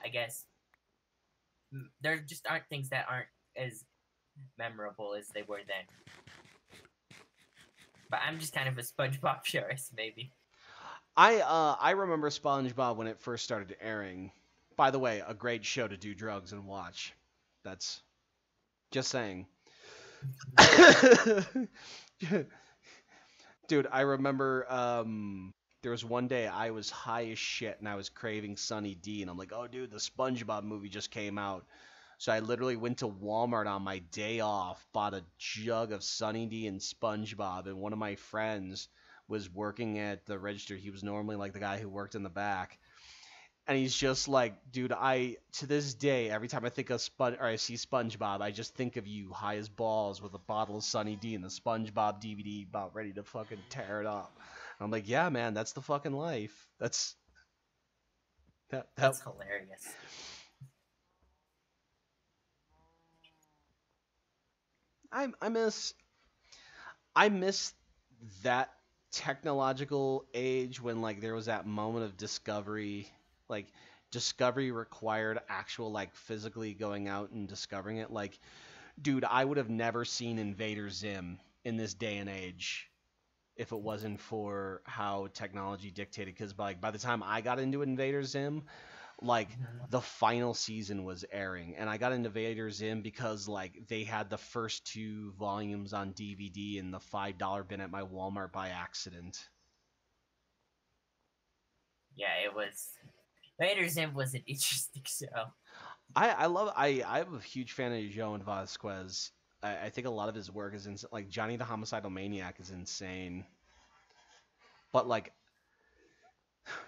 I guess. There just aren't things that aren't as memorable as they were then. But I'm just kind of a SpongeBob purist, maybe. I remember SpongeBob when it first started airing. By the way, a great show to do drugs and watch. That's just saying. Dude, I remember there was one day I was high as shit and I was craving Sunny D and I'm like, "Oh dude, the SpongeBob movie just came out." So I literally went to Walmart on my day off, bought a jug of Sunny D and SpongeBob, and one of my friends was working at the register. He was normally like the guy who worked in the back. And he's just like, dude, to this day, every time I think of I see SpongeBob, I just think of you high as balls with a bottle of Sunny D and the SpongeBob DVD about ready to fucking tear it up. And I'm like, yeah, man, that's the fucking life. That's That's hilarious. I miss that technological age when like there was that moment of discovery, like discovery required actual like physically going out and discovering it. Like, dude, I would have never seen Invader Zim in this day and age if it wasn't for how technology dictated. Because by the time I got into Invader Zim, like the final season was airing, and I got into Invader Zim because like they had the first two volumes on DVD in the $5 bin at my Walmart by accident. Yeah, it was. Vader Zim was an interesting show. I'm a huge fan of Joan Vasquez. I think a lot of his work is like Johnny the Homicidal Maniac is insane. But like,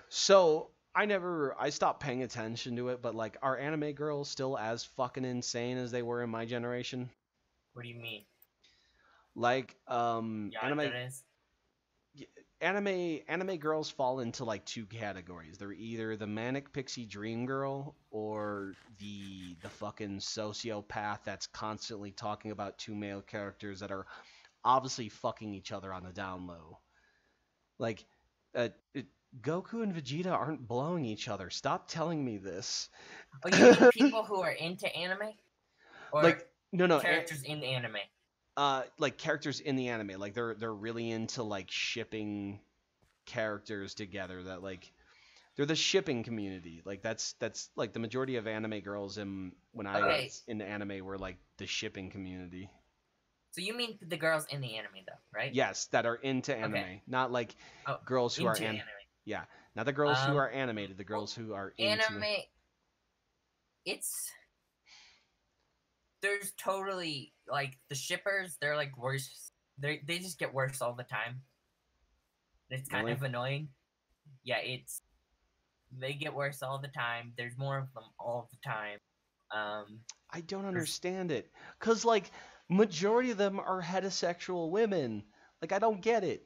so I stopped paying attention to it, but like, are anime girls still as fucking insane as they were in my generation? What do you mean? Like, Yanderes? anime girls fall into like two categories. They're either the manic pixie dream girl or the fucking sociopath that's constantly talking about two male characters that are obviously fucking each other on the down low. Like, uh, it, Goku and Vegeta aren't blowing each other. Stop telling me this. Oh, you mean people who are into anime? Or Like, no, characters in the anime? like characters in the anime. Like they're really into like shipping characters together. That like they're the shipping community. Like that's like the majority of anime girls when I was into anime were like the shipping community. So you mean the girls in the anime, though, right? Yes, that are into anime, not like girls who are anime. Yeah, not the girls who are animated, the girls who are into anime. There's totally like the shippers. They're like worse. They just get worse all the time. It's kind of annoying. Yeah, they get worse all the time. There's more of them all the time. I don't understand it, cause like majority of them are heterosexual women. Like I don't get it.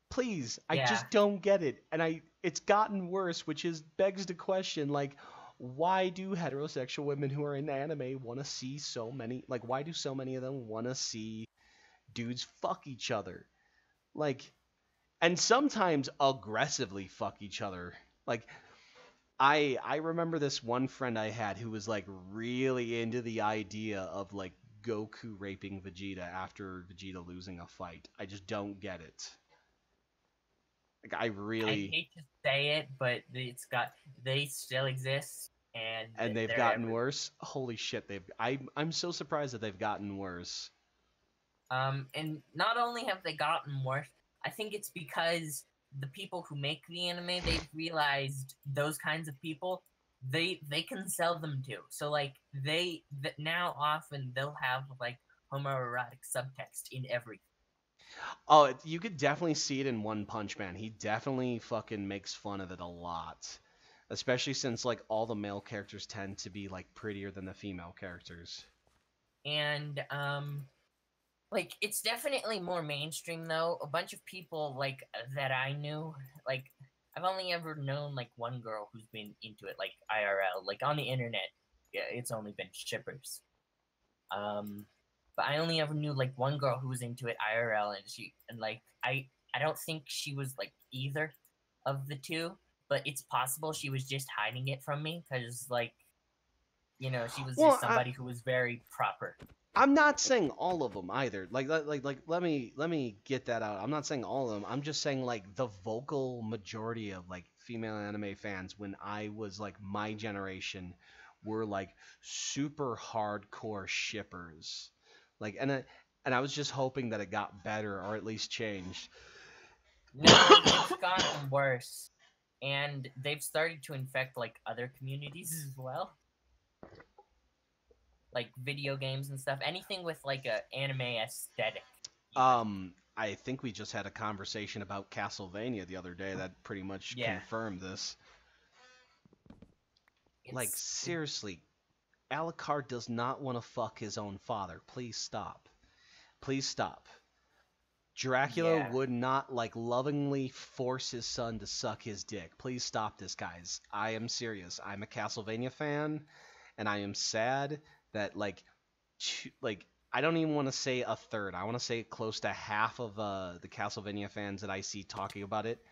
Please, I just don't get it, and it's gotten worse, which begs the question like, why do heterosexual women who are in anime want to see so many? Like, why do so many of them want to see dudes fuck each other? Like, and sometimes aggressively fuck each other. Like, I remember this one friend I had who was like really into the idea of like Goku raping Vegeta after Vegeta losing a fight. I just don't get it. Like I hate to say it, but they still exist, and they've gotten worse. Holy shit, I'm so surprised that they've gotten worse. And not only have they gotten worse, I think it's because the people who make the anime, they've realized those kinds of people, they can sell them to. So like now often they'll have like homoerotic subtext in everything. Oh, you could definitely see it in One Punch Man. He definitely fucking makes fun of it a lot. Especially since like all the male characters tend to be like prettier than the female characters. And like it's definitely more mainstream though. A bunch of people like that I knew, like I've only ever known like one girl who's been into it like IRL, like on the internet. Yeah, it's only been shippers. but I only ever knew like one girl who was into it IRL, and like I don't think she was like either of the two, but it's possible she was just hiding it from me because like she was Well, just somebody who was very proper. I'm not saying all of them either. Like let me get that out. I'm not saying all of them. I'm just saying like the vocal majority of like female anime fans when I was like my generation were like super hardcore shippers. Like and I was just hoping that it got better or at least changed. No, it's gotten worse, and they've started to infect like other communities as well, like video games and stuff. Anything with like a anime aesthetic. I think we just had a conversation about Castlevania the other day that pretty much confirmed this. Like seriously, Alucard does not want to fuck his own father. Please stop. Please stop. Dracula would not like lovingly force his son to suck his dick. Please stop this, guys. I am serious. I'm a Castlevania fan, and I am sad that like I don't even want to say a third. I want to say close to half of the Castlevania fans that I see talking about it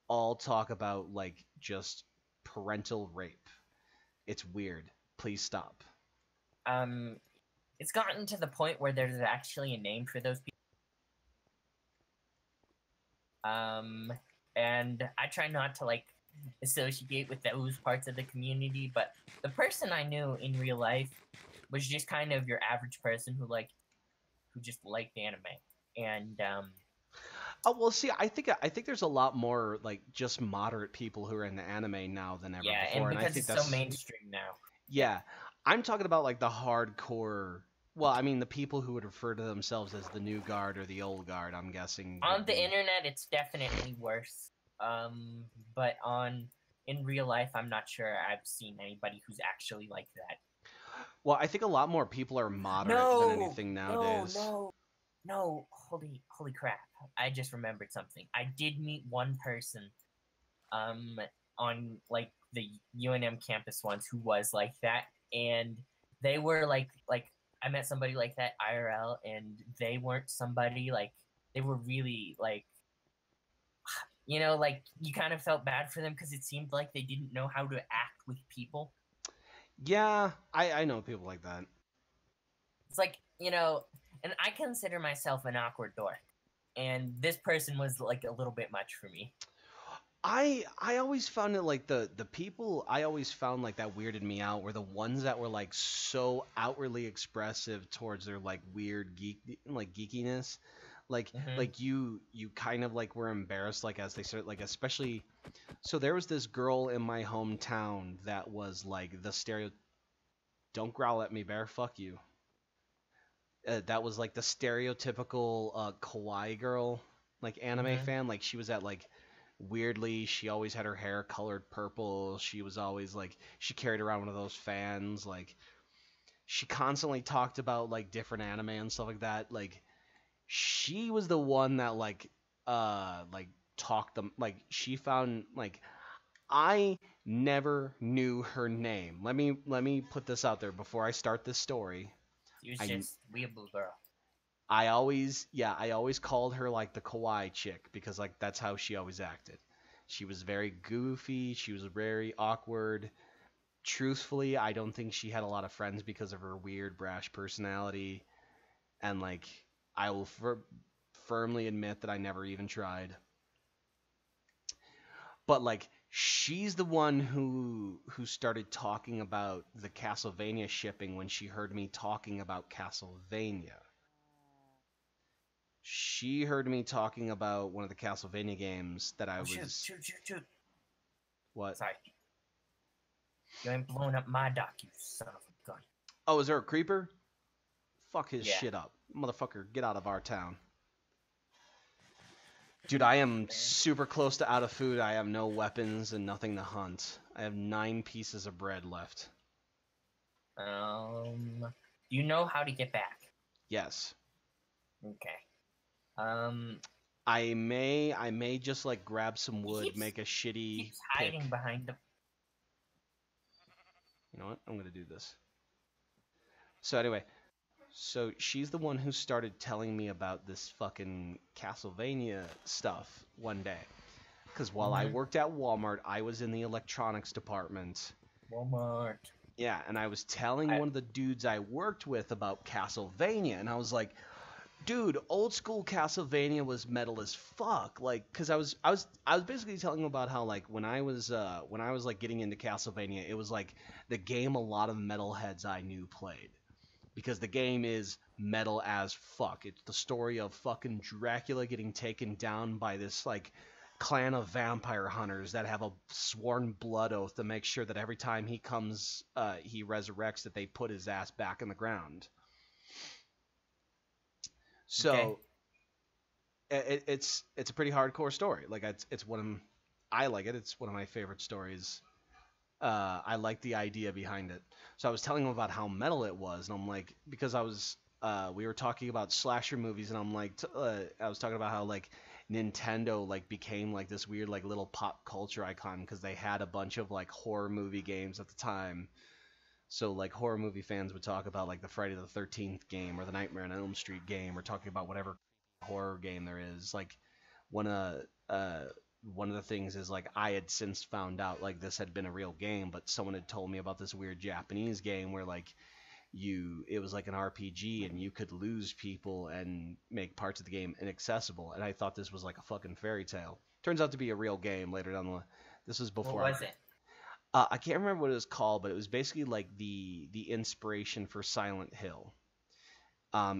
all talk about like just parental rape. It's weird. Please stop. It's gotten to the point where there's actually a name for those people. And I try not to like associate with those parts of the community, but the person I knew in real life was just kind of your average person who just liked anime. And oh well, see, I think there's a lot more like just moderate people who are in the anime now than ever before, and because I think it's that's so mainstream now. Yeah, I'm talking about like the hardcore. Well, I mean the people who would refer to themselves as the new guard or the old guard. I'm guessing on the internet it's definitely worse. But in real life, I'm not sure I've seen anybody who's actually like that. Well, I think a lot more people are moderate than anything nowadays. No, holy crap. I just remembered something. I did meet one person on like the UNM campus once who was like that, and they were like I met somebody like that IRL, and they weren't somebody like they were really like like you kind of felt bad for them because it seemed like they didn't know how to act with people. Yeah, I know people like that. It's like, and I consider myself an awkward dork, and this person was like a little bit much for me. I always found it like the people I always found like that weirded me out were the ones that were like so outwardly expressive towards their like weird geekiness. Like you kind of like were embarrassed like as they started like especially so there was this girl in my hometown that was like the don't growl at me, bear, fuck you. That was like the stereotypical kawaii girl like anime fan. Like she was at like weirdly she always had her hair colored purple. She was always like she carried around one of those fans. Like she constantly talked about like different anime and stuff like that. Like she was the one that like talked them like she found like I never knew her name. Let me put this out there before I start this story. She was just weeaboo girl. I always called her like the kawaii chick because like that's how she always acted. She was very goofy, she was very awkward. Truthfully, I don't think she had a lot of friends because of her weird brash personality, and like I will firmly admit that I never even tried. But like she's the one who started talking about the Castlevania shipping when she heard me talking about Castlevania. She heard me talking about one of the Castlevania games that I was. Shoot. What? Sorry. You ain't blowing up my dock, you son of a gun. Oh, is there a creeper? Fuck his shit up. Motherfucker, get out of our town. Dude, I am super close to out of food. I have no weapons and nothing to hunt. I have 9 pieces of bread left. Do you know how to get back? Yes. Okay. I may just like grab some wood, make a shitty He's hiding pick. behind the. You know what? I'm gonna do this. So anyway, So she's the one who started telling me about this fucking Castlevania stuff one day. Because while I worked at Walmart, I was in the electronics department. Walmart. Yeah, and I was telling one of the dudes I worked with about Castlevania, and I was like, dude, old school Castlevania was metal as fuck. Like, cause I was basically telling him about how like when I was like getting into Castlevania, it was like the game a lot of metalheads I knew played, because the game is metal as fuck. It's the story of fucking Dracula getting taken down by this like clan of vampire hunters that have a sworn blood oath to make sure that every time he comes, he resurrects, that they put his ass back in the ground. So it's a pretty hardcore story. Like it's one of I like it. It's one of my favorite stories. I like the idea behind it. So I was telling him about how metal it was, and I'm like, because we were talking about slasher movies, and I'm like, I was talking about how like Nintendo like became like this weird like little pop culture icon because they had a bunch of like horror movie games at the time. So like horror movie fans would talk about like the Friday the 13th game or the Nightmare on Elm Street game, or talking about whatever horror game there is. Like one of one of the things is like I had since found out like this had been a real game, but someone had told me about this weird Japanese game where like it was like an RPG and you could lose people and make parts of the game inaccessible. And I thought this was like a fucking fairy tale. Turns out to be a real game later down the line. This was before. What was it? I can't remember what it was called, but it was basically like the inspiration for Silent Hill.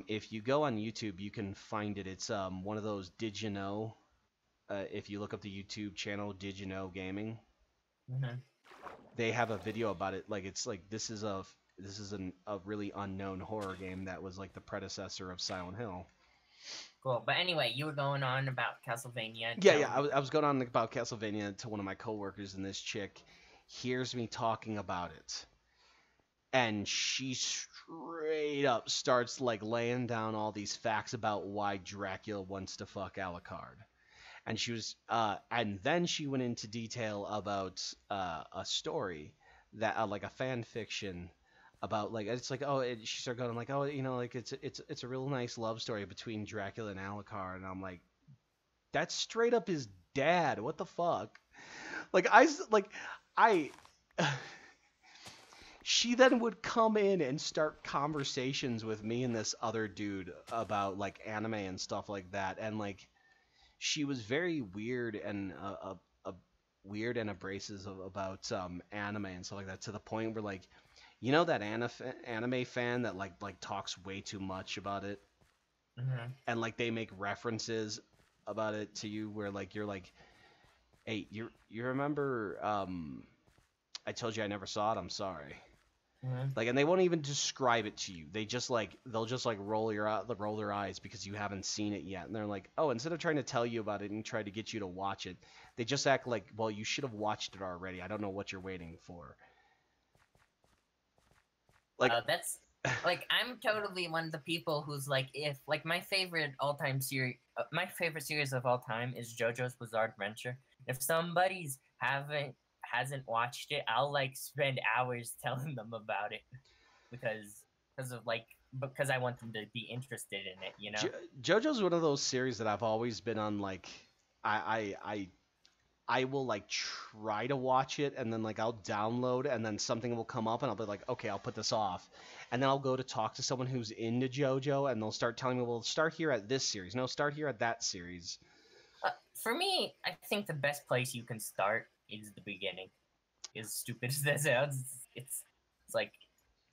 If you go on YouTube, you can find it. It's one of those Did You Know? If you look up the YouTube channel Did You Know Gaming, they have a video about it. Like it's like this is a really unknown horror game that was like the predecessor of Silent Hill. Cool. But anyway, you were going on about Castlevania. Yeah. I was going on about Castlevania to one of my coworkers, and this chick hears me talking about it, and she straight up starts like laying down all these facts about why Dracula wants to fuck Alucard. And she was and then she went into detail about a story that like a fan fiction about like it's like she started going like like it's a real nice love story between Dracula and Alucard, and I'm like, that's straight up his dad. What the fuck? She then would come in and start conversations with me and this other dude about like anime and stuff like that, and like she was very weird and weird and abrasive about anime and stuff like that, to the point where like, you know, that anime fan that like talks way too much about it, and like they make references about it to you where like you're like, hey, you remember I told you I never saw it, I'm sorry. Like, and they won't even describe it to you. They'll just roll their eyes because you haven't seen it yet, and they're like, oh, instead of trying to tell you about it and try to get you to watch it, they just act like, well, you should have watched it already. I don't know what you're waiting for. Like, that's like, I'm totally one of the people who's like, if like my favorite series of all time is JoJo's Bizarre Adventure. If somebody's hasn't watched it, I'll like spend hours telling them about it because I want them to be interested in it, you know. JoJo's one of those series that I've always been on like I will like try to watch it, and then like I'll download, and then something will come up and I'll be like, okay, I'll put this off. And then I'll go to talk to someone who's into JoJo, and they'll start telling me, well, start here at this series. No, start here at that series. For me, I think the best place you can start is the beginning. As stupid as that sounds, it's like,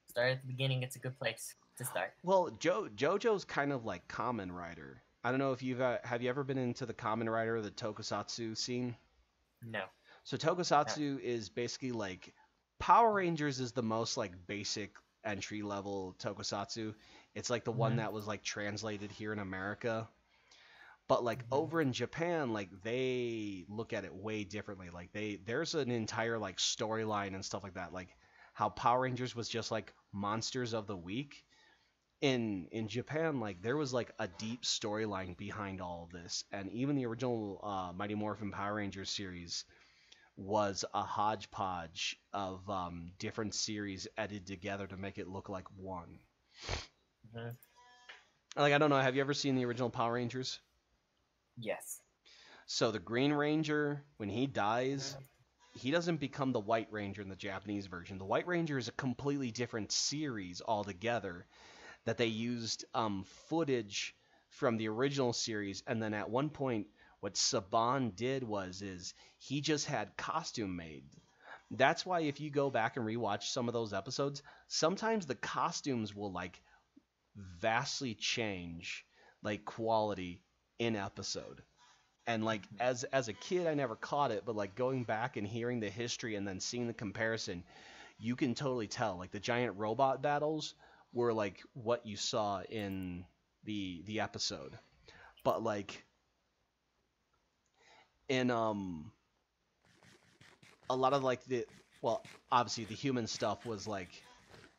start at the beginning. It's a good place to start. Well, JoJo's kind of like Kamen Rider. I don't know if have you ever been into the Kamen Rider or the Tokusatsu scene? No. So Tokusatsu is basically like Power Rangers is the most like basic entry level Tokusatsu. It's like the one that was like translated here in America. But like over in Japan, like they look at it way differently. Like there's an entire like storyline and stuff like that. Like how Power Rangers was just like monsters of the week. In Japan, like there was like a deep storyline behind all of this, and even the original Mighty Morphin Power Rangers series was a hodgepodge of different series edited together to make it look like one. Mhm. Like, I don't know, have you ever seen the original Power Rangers? Yes. So the Green Ranger, when he dies, Mhm. he doesn't become the White Ranger in the Japanese version. The White Ranger is a completely different series altogether that they used footage from the original series, and then at one point, what Saban did was is he just had costume made. That's why if you go back and rewatch some of those episodes, sometimes the costumes will like vastly change like quality in episode. And like Mhm. as a kid I never caught it, but like going back and hearing the history and then seeing the comparison, you can totally tell. Like the giant robot battles were like what you saw in the episode. But like in a lot of like the well, obviously the human stuff was like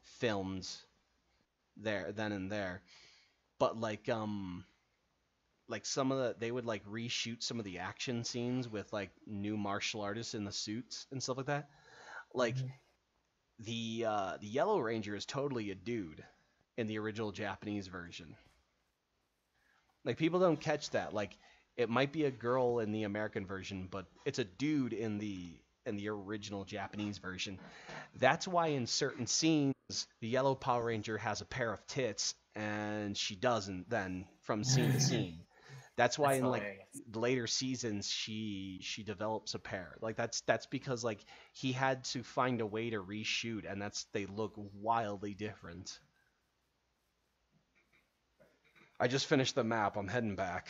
filmed there then and there. But like some of they would like reshoot some of the action scenes with like new martial artists in the suits and stuff like that. Like Mhm. the Yellow Ranger is totally a dude in the original Japanese version. Like people don't catch that. Like it might be a girl in the American version, but it's a dude in the original Japanese version. That's why in certain scenes the Yellow Power Ranger has a pair of tits and she doesn't then from scene to scene. That's why That's in like hilarious. later seasons she develops a pair. Like that's because like he had to find a way to reshoot and that's they look wildly different. I just finished the map. I'm heading back.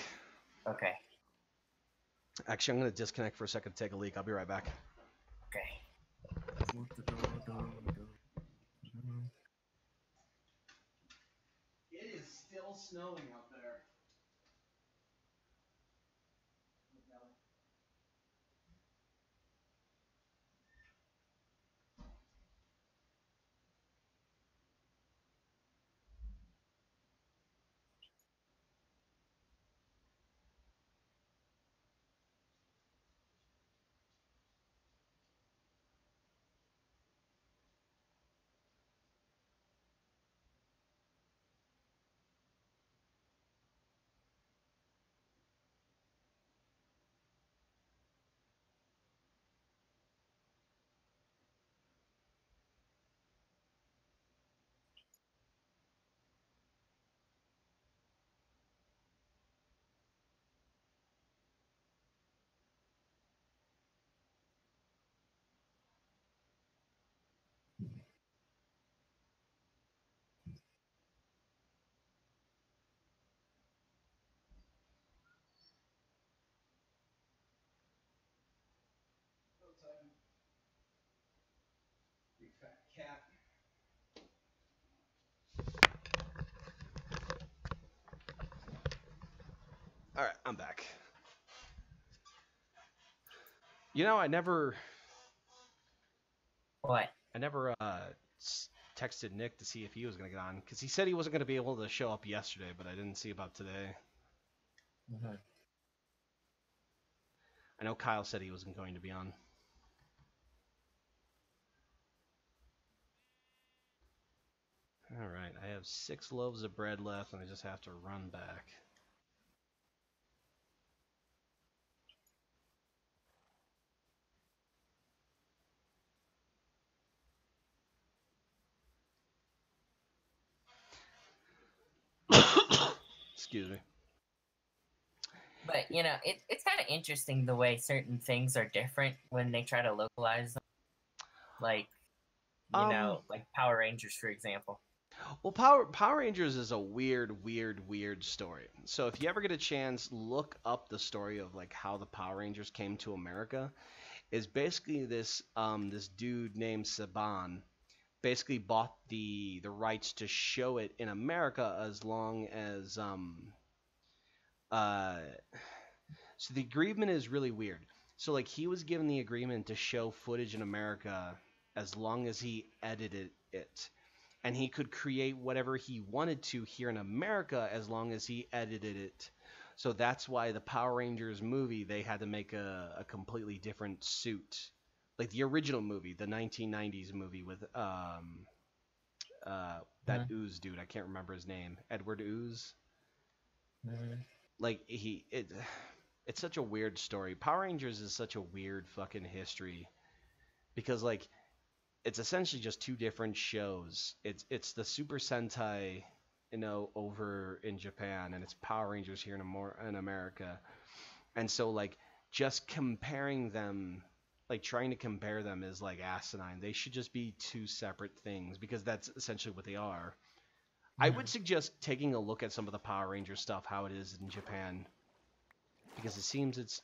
Okay. Actually, I'm gonna disconnect for a second to take a leak. I'll be right back. Okay. It is still snowing out there. Big fat cat. All right, I'm back. You know, What? I never texted Nick to see if he was gonna get on because he said he wasn't gonna be able to show up yesterday, but I didn't see about today. Mhm. I know Kyle said he wasn't going to be on. All right, I have 6 loaves of bread left, and I just have to run back. Excuse me. But it's kind of interesting the way certain things are different when they try to localize them. Like Um, like Power Rangers, for example. well, Power Rangers is a weird story. So if you ever get a chance, look up the story of like how the Power Rangers came to America. Is basically this dude named Saban basically bought the rights to show it in America as long as uh so the agreement is really weird. So like he was given the agreement to show footage in America as long as he edited it. And he could create whatever he wanted to here in America as long as he edited it. So that's why the Power Rangers movie they had to make a completely different suit. Like the original movie, the 1990s movie with that Ooze dude. I can't remember his name. Edward Ooze. Like it's such a weird story. Power Rangers is such a weird fucking history because like it's essentially just two different shows. It's the Super Sentai, over in Japan, and it's Power Rangers here in America. And so like just comparing them, like trying to compare them is like asinine. They should just be two separate things because that's essentially what they are. I would suggest taking a look at some of the Power Ranger stuff, how it is in Japan, because it seems it's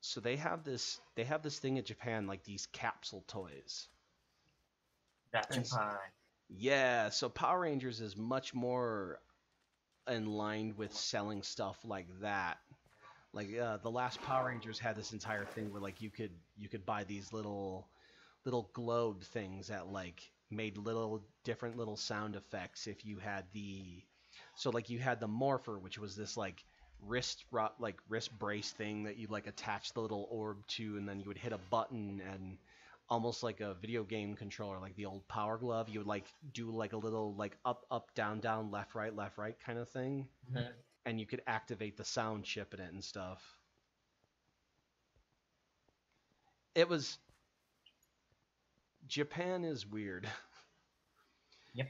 so they have this thing in Japan, like these capsule toys. That's Japan. Yeah, so Power Rangers is much more in line with selling stuff like that. Like the last Power Rangers had this entire thing where like you could buy these little globe things that like made little different little sound effects if you had you had the Morpher, which was this like wrist brace thing that you like attach the little orb to, and then you would hit a button, and almost like a video game controller, like the old Power Glove, you would like do like a little like up down down left right kind of thing, and you could activate the sound chip in it and stuff. It was Japan is weird. Yep.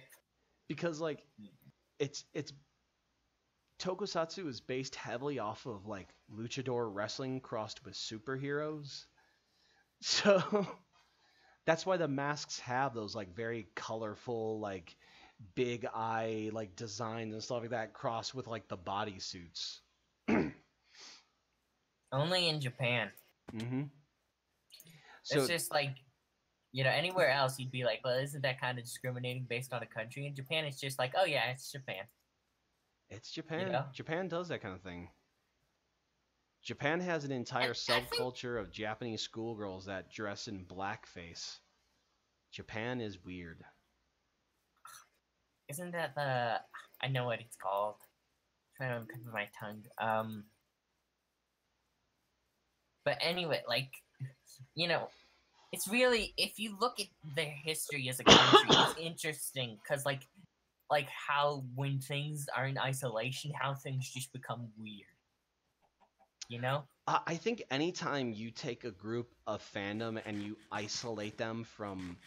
Because like it's Tokusatsu is based heavily off of like luchador wrestling crossed with superheroes. So that's why the masks have those like very colorful like big eye like designs and stuff like that crossed with like the bodysuits. Only in Japan. So it's just like, anywhere else you'd be like, well, isn't that kind of discriminating based on a country? In Japan, it's just like, oh yeah, it's Japan. It's Japan. Japan does that kind of thing. Japan has an entire subculture of Japanese schoolgirls that dress in blackface. Japan is weird. Isn't that the... I know what it's called. I'm trying to uncover my tongue. But anyway, like, it's really... If you look at their history as a country, it's interesting, because, like how when things are in isolation, how things just become weird. I think anytime you take a group of fandom and you isolate them from...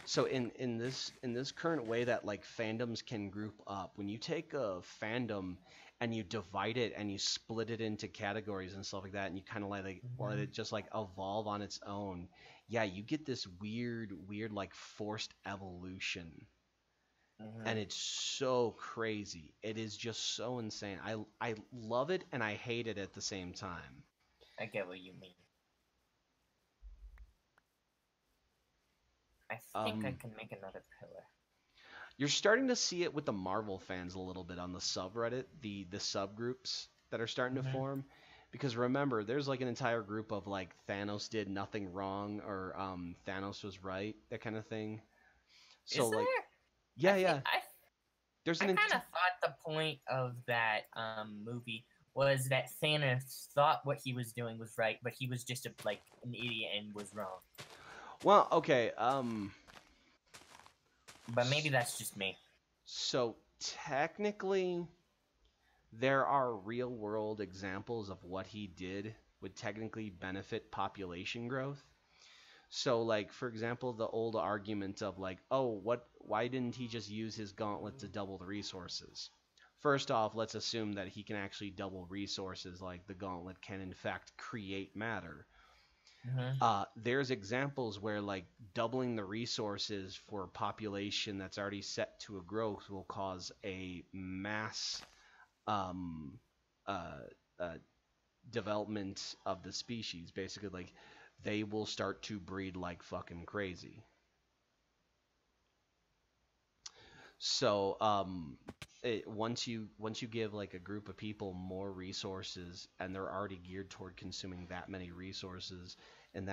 So in this current way that like fandoms can group up, when you take a fandom and you divide it and you split it into categories and stuff like that, and you kind of let it just like evolve on its own, yeah, you get this weird like forced evolution. And it's so crazy. It is just so insane. I love it and I hate it at the same time. I get what you mean. I think I can make another pillar. You're starting to see it with the Marvel fans a little bit on the subreddit, the subgroups that are starting to form. Because remember, there's like an entire group of like Thanos did nothing wrong, or Thanos was right, that kind of thing. So Is there? Yeah. I kind of thought the point of that movie was that Thanos thought what he was doing was right, but he was just an idiot and was wrong. Well, okay. But maybe that's just me. So technically, there are real-world examples of what he did would technically benefit population growth. So, like, for example, the old argument of, like, why didn't he just use his gauntlet to double the resources? First off, let's assume that he can actually double resources, like the gauntlet can, in fact, create matter. There's examples where, like, doubling the resources for a population that's already set to a growth will cause a mass development of the species. Basically, like, they will start to breed like fucking crazy. So once you give like a group of people more resources and they're already geared toward consuming that many resources, and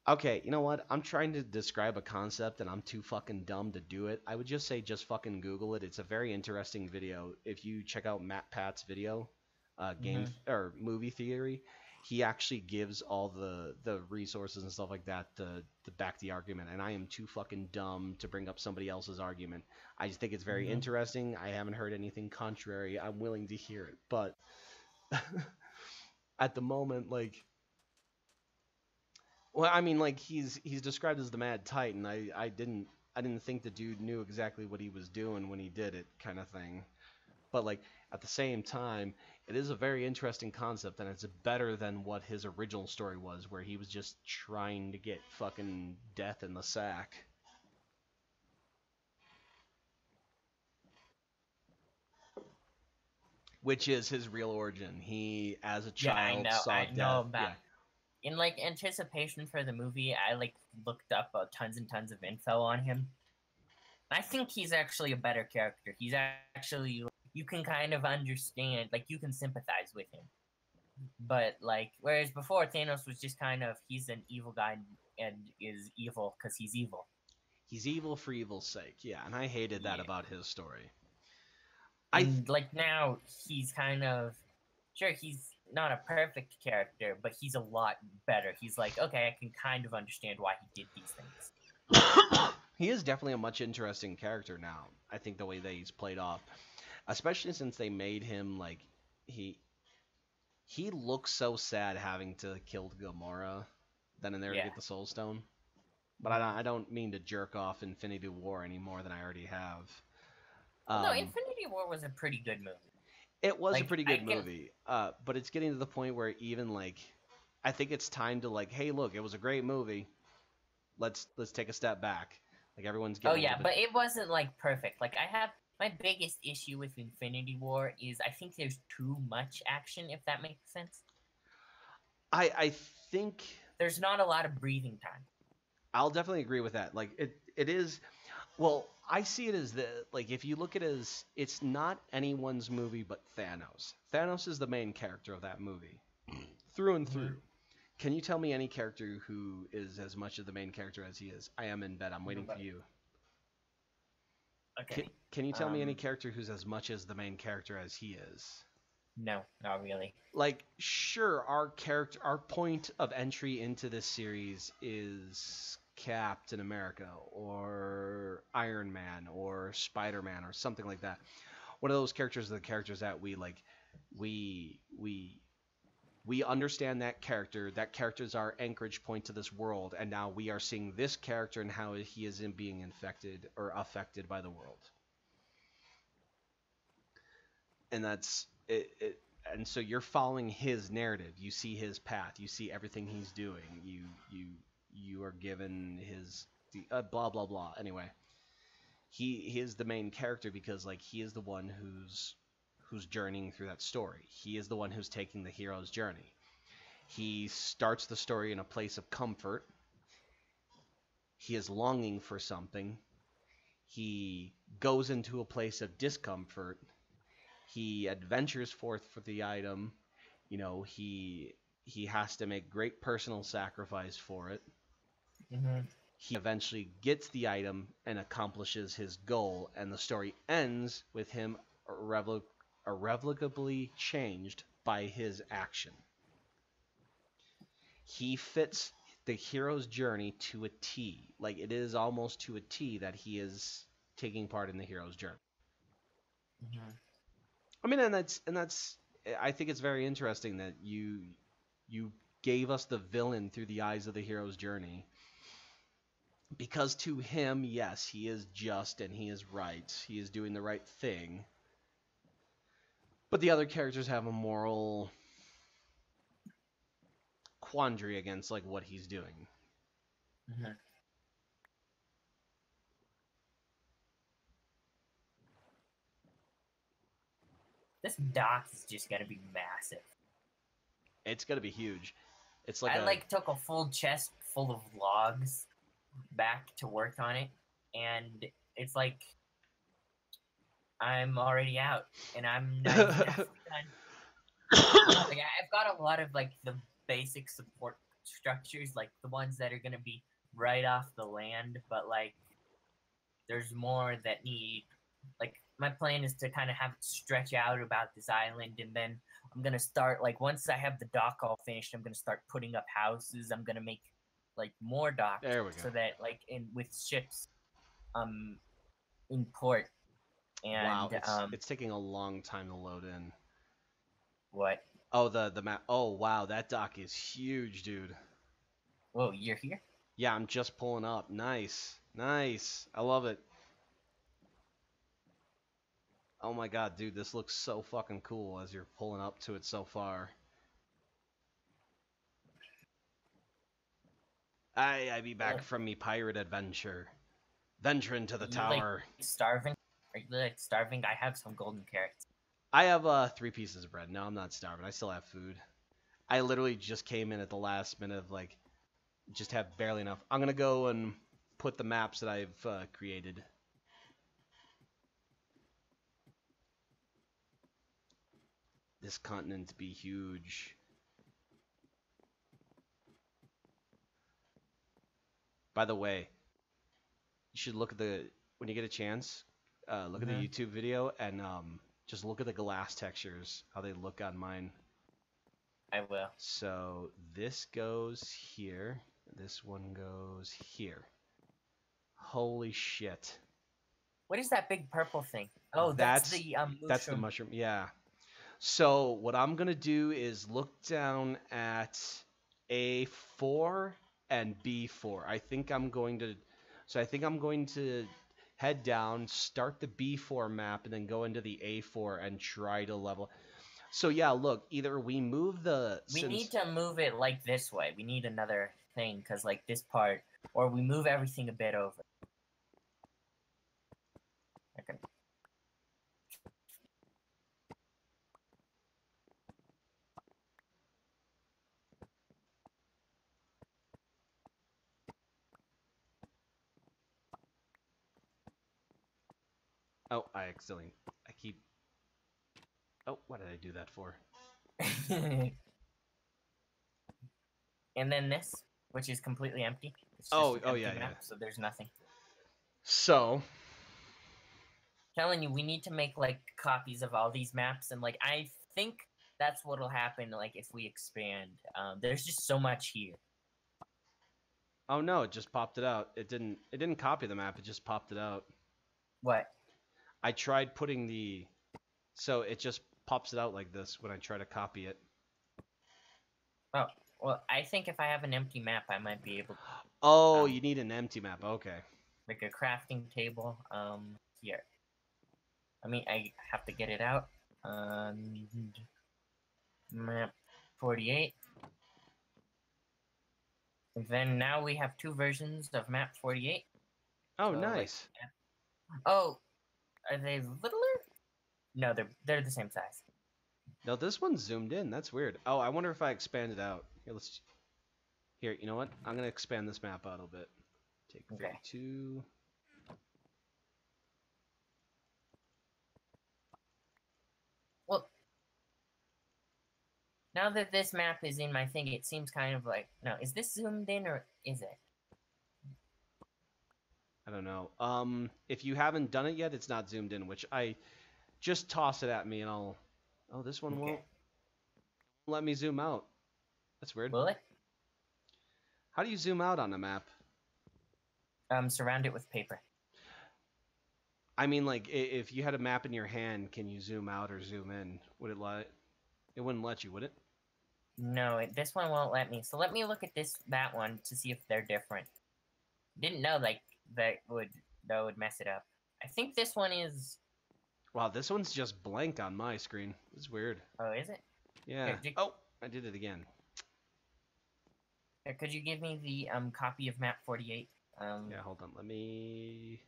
okay, you know what? I'm trying to describe a concept and I'm too fucking dumb to do it. I would just say just fucking Google it. It's a very interesting video. If you check out Matt Pat's video, game or movie theory, he actually gives all the resources and stuff like that to back the argument, and I am too fucking dumb to bring up somebody else's argument. I just think it's very Mhm. interesting. I haven't heard anything contrary. I'm willing to hear it, but at the moment, like, well, I mean, like he's described as the Mad Titan. I didn't think the dude knew exactly what he was doing when he did it, kind of thing. But like at the same time, it is a very interesting concept, and it's better than what his original story was, where he was just trying to get fucking death in the sack. Which is his real origin. He, as a Yeah, I child, know. saw I know death. about. Yeah, In like anticipation for the movie, I like looked up tons and tons of info on him. I think he's actually a better character. He's actually, you can kind of understand, like you can sympathize with him. But like, whereas before Thanos was just kind of, he's an evil guy and is evil because he's evil. he's evil for evil's sake. Yeah, and I hated that Yeah. about his story. And like now he's kind of, sure, he's not a perfect character, but he's a lot better. He's like, okay, I can kind of understand why he did these things. He is definitely a much interesting character now. I think the way that he's played off, especially since they made him like he he looks so sad having to kill Gamora, then and there to Yeah. get the Soul Stone. But I don't mean to jerk off Infinity War any more than I already have. No, Infinity War was a pretty good movie. It was a Like, pretty I good can- movie, but it's getting to the point where even like, I think it's time to like, hey, look, it was a great movie. Let's take a step back. Like everyone's Oh getting. yeah, but it wasn't like perfect. Like I have my biggest issue with Infinity War is I think there's too much action, if that makes sense. I think There's not a lot of breathing time. I'll definitely agree with that. Like it is. Well, I see it as like if you look at it as it's not anyone's movie but Thanos. Thanos is the main character of that movie, through and through. Can you tell me any character who is as much of the main character as he is? I am in bed. I'm waiting for you. Okay. Can you tell me any character who's as much as the main character as he is? No, not really. Like, sure, our point of entry into this series is Captain America or Iron Man or Spider-Man or something like that. One of those characters are the characters that we like. We understand that character. That character is our anchorage point to this world, and now we are seeing this character and how he is in being infected or affected by the world. And that's it. And so you're following his narrative. You see his path. You see everything he's doing. You are given his blah blah blah. Anyway, he is the main character because like he is the one who's journeying through that story. He is the one who's taking the hero's journey. He starts the story in a place of comfort. He is longing for something. He goes into a place of discomfort. He adventures forth for the item. You know, he has to make great personal sacrifice for it. Mm-hmm. He eventually gets the item and accomplishes his goal, and the story ends with him irrevocably changed by his action. He fits the hero's journey to a T. Like it is almost to a T that he is taking part in the hero's journey. Mm-hmm. I mean, and that's. I think it's very interesting that you gave us the villain through the eyes of the hero's journey. Because to him, yes, he is just and he is right. He is doing the right thing. But the other characters have a moral quandary against like what he's doing. Mm-hmm. This dock is just gonna be massive. It's gonna be huge. It's like I took a full chest full of logs back to work on it, and it's like I'm already out, and I'm not even halfway done. Like I've got a lot of like the basic support structures, like the ones that are gonna be right off the land, but like there's more that need like my plan is to kind of have it stretch out about this island, and then I'm gonna start like once I have the dock all finished, I'm gonna start putting up houses. I'm gonna make like more docks There we go. so that like in with ships, um, in port Wow, and it's taking a long time to load in. what? Oh, the map. Oh, wow, that dock is huge, dude. Whoa, you're here? Yeah, I'm just pulling up. Nice. Nice. I love it. Oh my god, dude, this looks so fucking cool as you're pulling up to it so far. I be back from me pirate adventure. Venture into the Are you like tower. starving? Are you like starving? I have some golden carrots. I have 3 pieces of bread. No, I'm not starving. I still have food. I literally just came in at the last minute of like, just have barely enough. I'm gonna go and put the maps that I've created. This continent be huge. By the way, you should look at when you get a chance, look at the YouTube video and just look at the glass textures, how they look on mine. I will. So this goes here. This one goes here. Holy shit. What is that big purple thing? Oh, that's the mushroom. That's the mushroom. Yeah. So what I'm gonna do is look down at A4 and B4. I think I'm going to head down, start the B4 map, and then go into the A4 and try to level. So yeah, look, either we move the. We need to move it like this way. We need another thing because like this part, or we move everything a bit over. Okay. Oh, I keep. Oh, what did I do that for? And then this, which is completely empty. It's just Oh, an oh empty yeah, map, yeah. So there's nothing. So. Telling you, we need to make like copies of all these maps, and like I think that's what'll happen. Like if we expand, there's just so much here. Oh no, it just popped it out. It didn't copy the map, it just popped it out. What? I tried putting so it just pops it out like this when I try to copy it. Oh, well, I think if I have an empty map, I might be able to. Oh, you need an empty map. Okay. Like a crafting table. Here. I mean, I have to get it out. Map 48. And then now we have 2 versions of map 48. Oh, So, nice. Like, oh, are they littler? No, they're the same size. No, this one's zoomed in. That's weird. Oh, I wonder if I expand it out. Here, you know what? I'm gonna expand this map out a bit. Take 32. Well, now that this map is in my thing, it seems kind of like... No, is this zoomed in or is it? I don't know. If you haven't done it yet, it's not zoomed in, which I just toss it at me and I'll... Oh, this one won't let me zoom out. That's weird. Will it? How do you zoom out on a map? Surround it with paper. I mean, like, if you had a map in your hand, can you zoom out or zoom in? Would it let... It wouldn't let you, would it? No, this one won't let me. So let me look at that one to see if they're different. Didn't know like that would mess it up. I think this one is. Wow, this one's just blank on my screen. It's weird. Oh, is it? Yeah. Oh, I did it again. Could you give me the copy of map 48? Yeah, hold on. Let me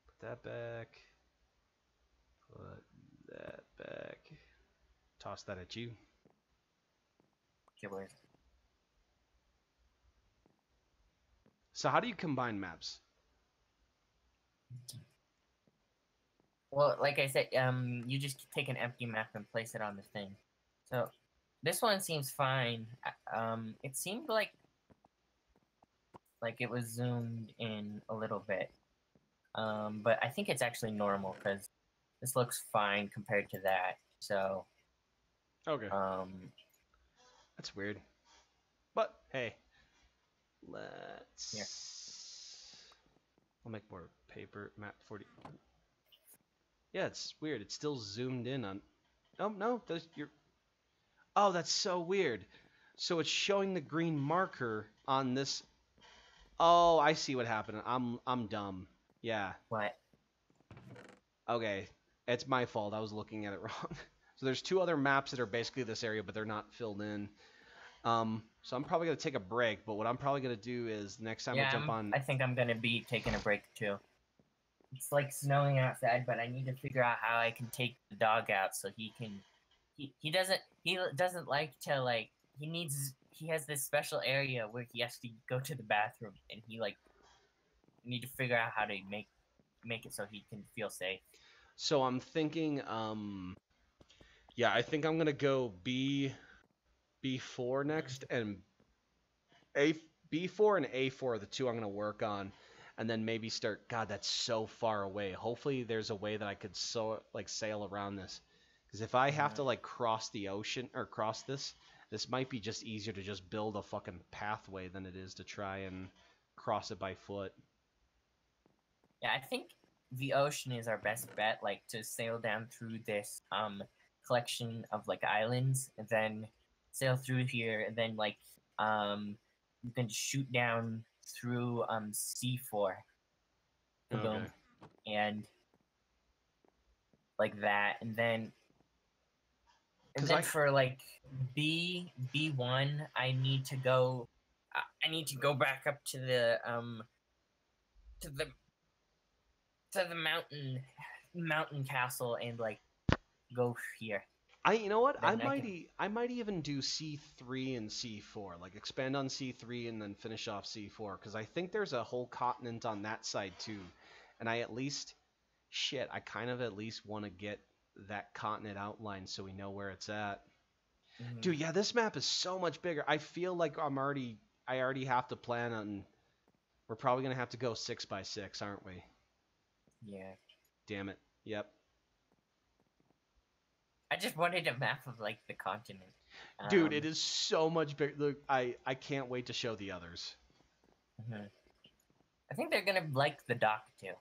put that back. Put that back. Toss that at you. Okay, where is it? So how do you combine maps? Well, like I said, you just take an empty map and place it on the thing. So this one seems fine. It seemed like it was zoomed in a little bit. But I think it's actually normal because this looks fine compared to that. So Okay. Um, That's weird. But hey, here. I'll make more paper. Map 40. Yeah, it's weird. It's still zoomed in on. Oh no, you're. Oh, that's so weird. So it's showing the green marker on this. Oh, I see what happened. I'm dumb. Yeah. What? Okay. It's my fault. I was looking at it wrong. So there's two other maps that are basically this area, but they're not filled in. So I'm probably gonna take a break. But what I'm probably gonna do is next time I Yeah, jump on. I think I'm gonna be taking a break too. It's like snowing outside, but I need to figure out how I can take the dog out so he can. He doesn't like to like. He has this special area where he has to go to the bathroom, and he like need to figure out how to make it so he can feel safe. So I'm thinking. Yeah, I think I'm gonna go B4 next, and A B4 and A4 are the two I'm gonna work on, and then maybe start. God, that's so far away. Hopefully, there's a way that I could sail around this, because if I have to like cross the ocean or cross this might be just easier to just build a fucking pathway than it is to try and cross it by foot. Yeah, I think the ocean is our best bet, like to sail down through this collection of like islands, and then sail through here, and then like you can shoot down through C4, Okay. boom, and like that, and then 'Cause for like B1, I need to go. I need to go back up to the to the to the mountain castle and like go here. You know what? Then I might even do C3 and C4, like expand on C3 and then finish off C4, because I think there's a whole continent on that side too, and I kind of at least want to get that continent outlined so we know where it's at. Mhm. Dude, yeah, this map is so much bigger. I feel like I already have to plan on. We're probably gonna have to go 6x6, aren't we? Yeah. Damn it. Yep. I just wanted a map of like the continent. Dude, it is so much bigger. Look, I can't wait to show the others. Mhm. I think they're gonna like the dock too.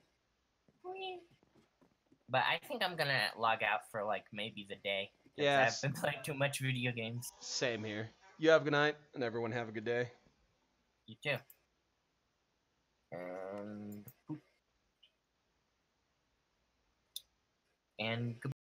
But I think I'm gonna log out for like maybe the day. Yes. I've been playing too much video games. Same here. You have a good night, and everyone have a good day. You too. And goodbye.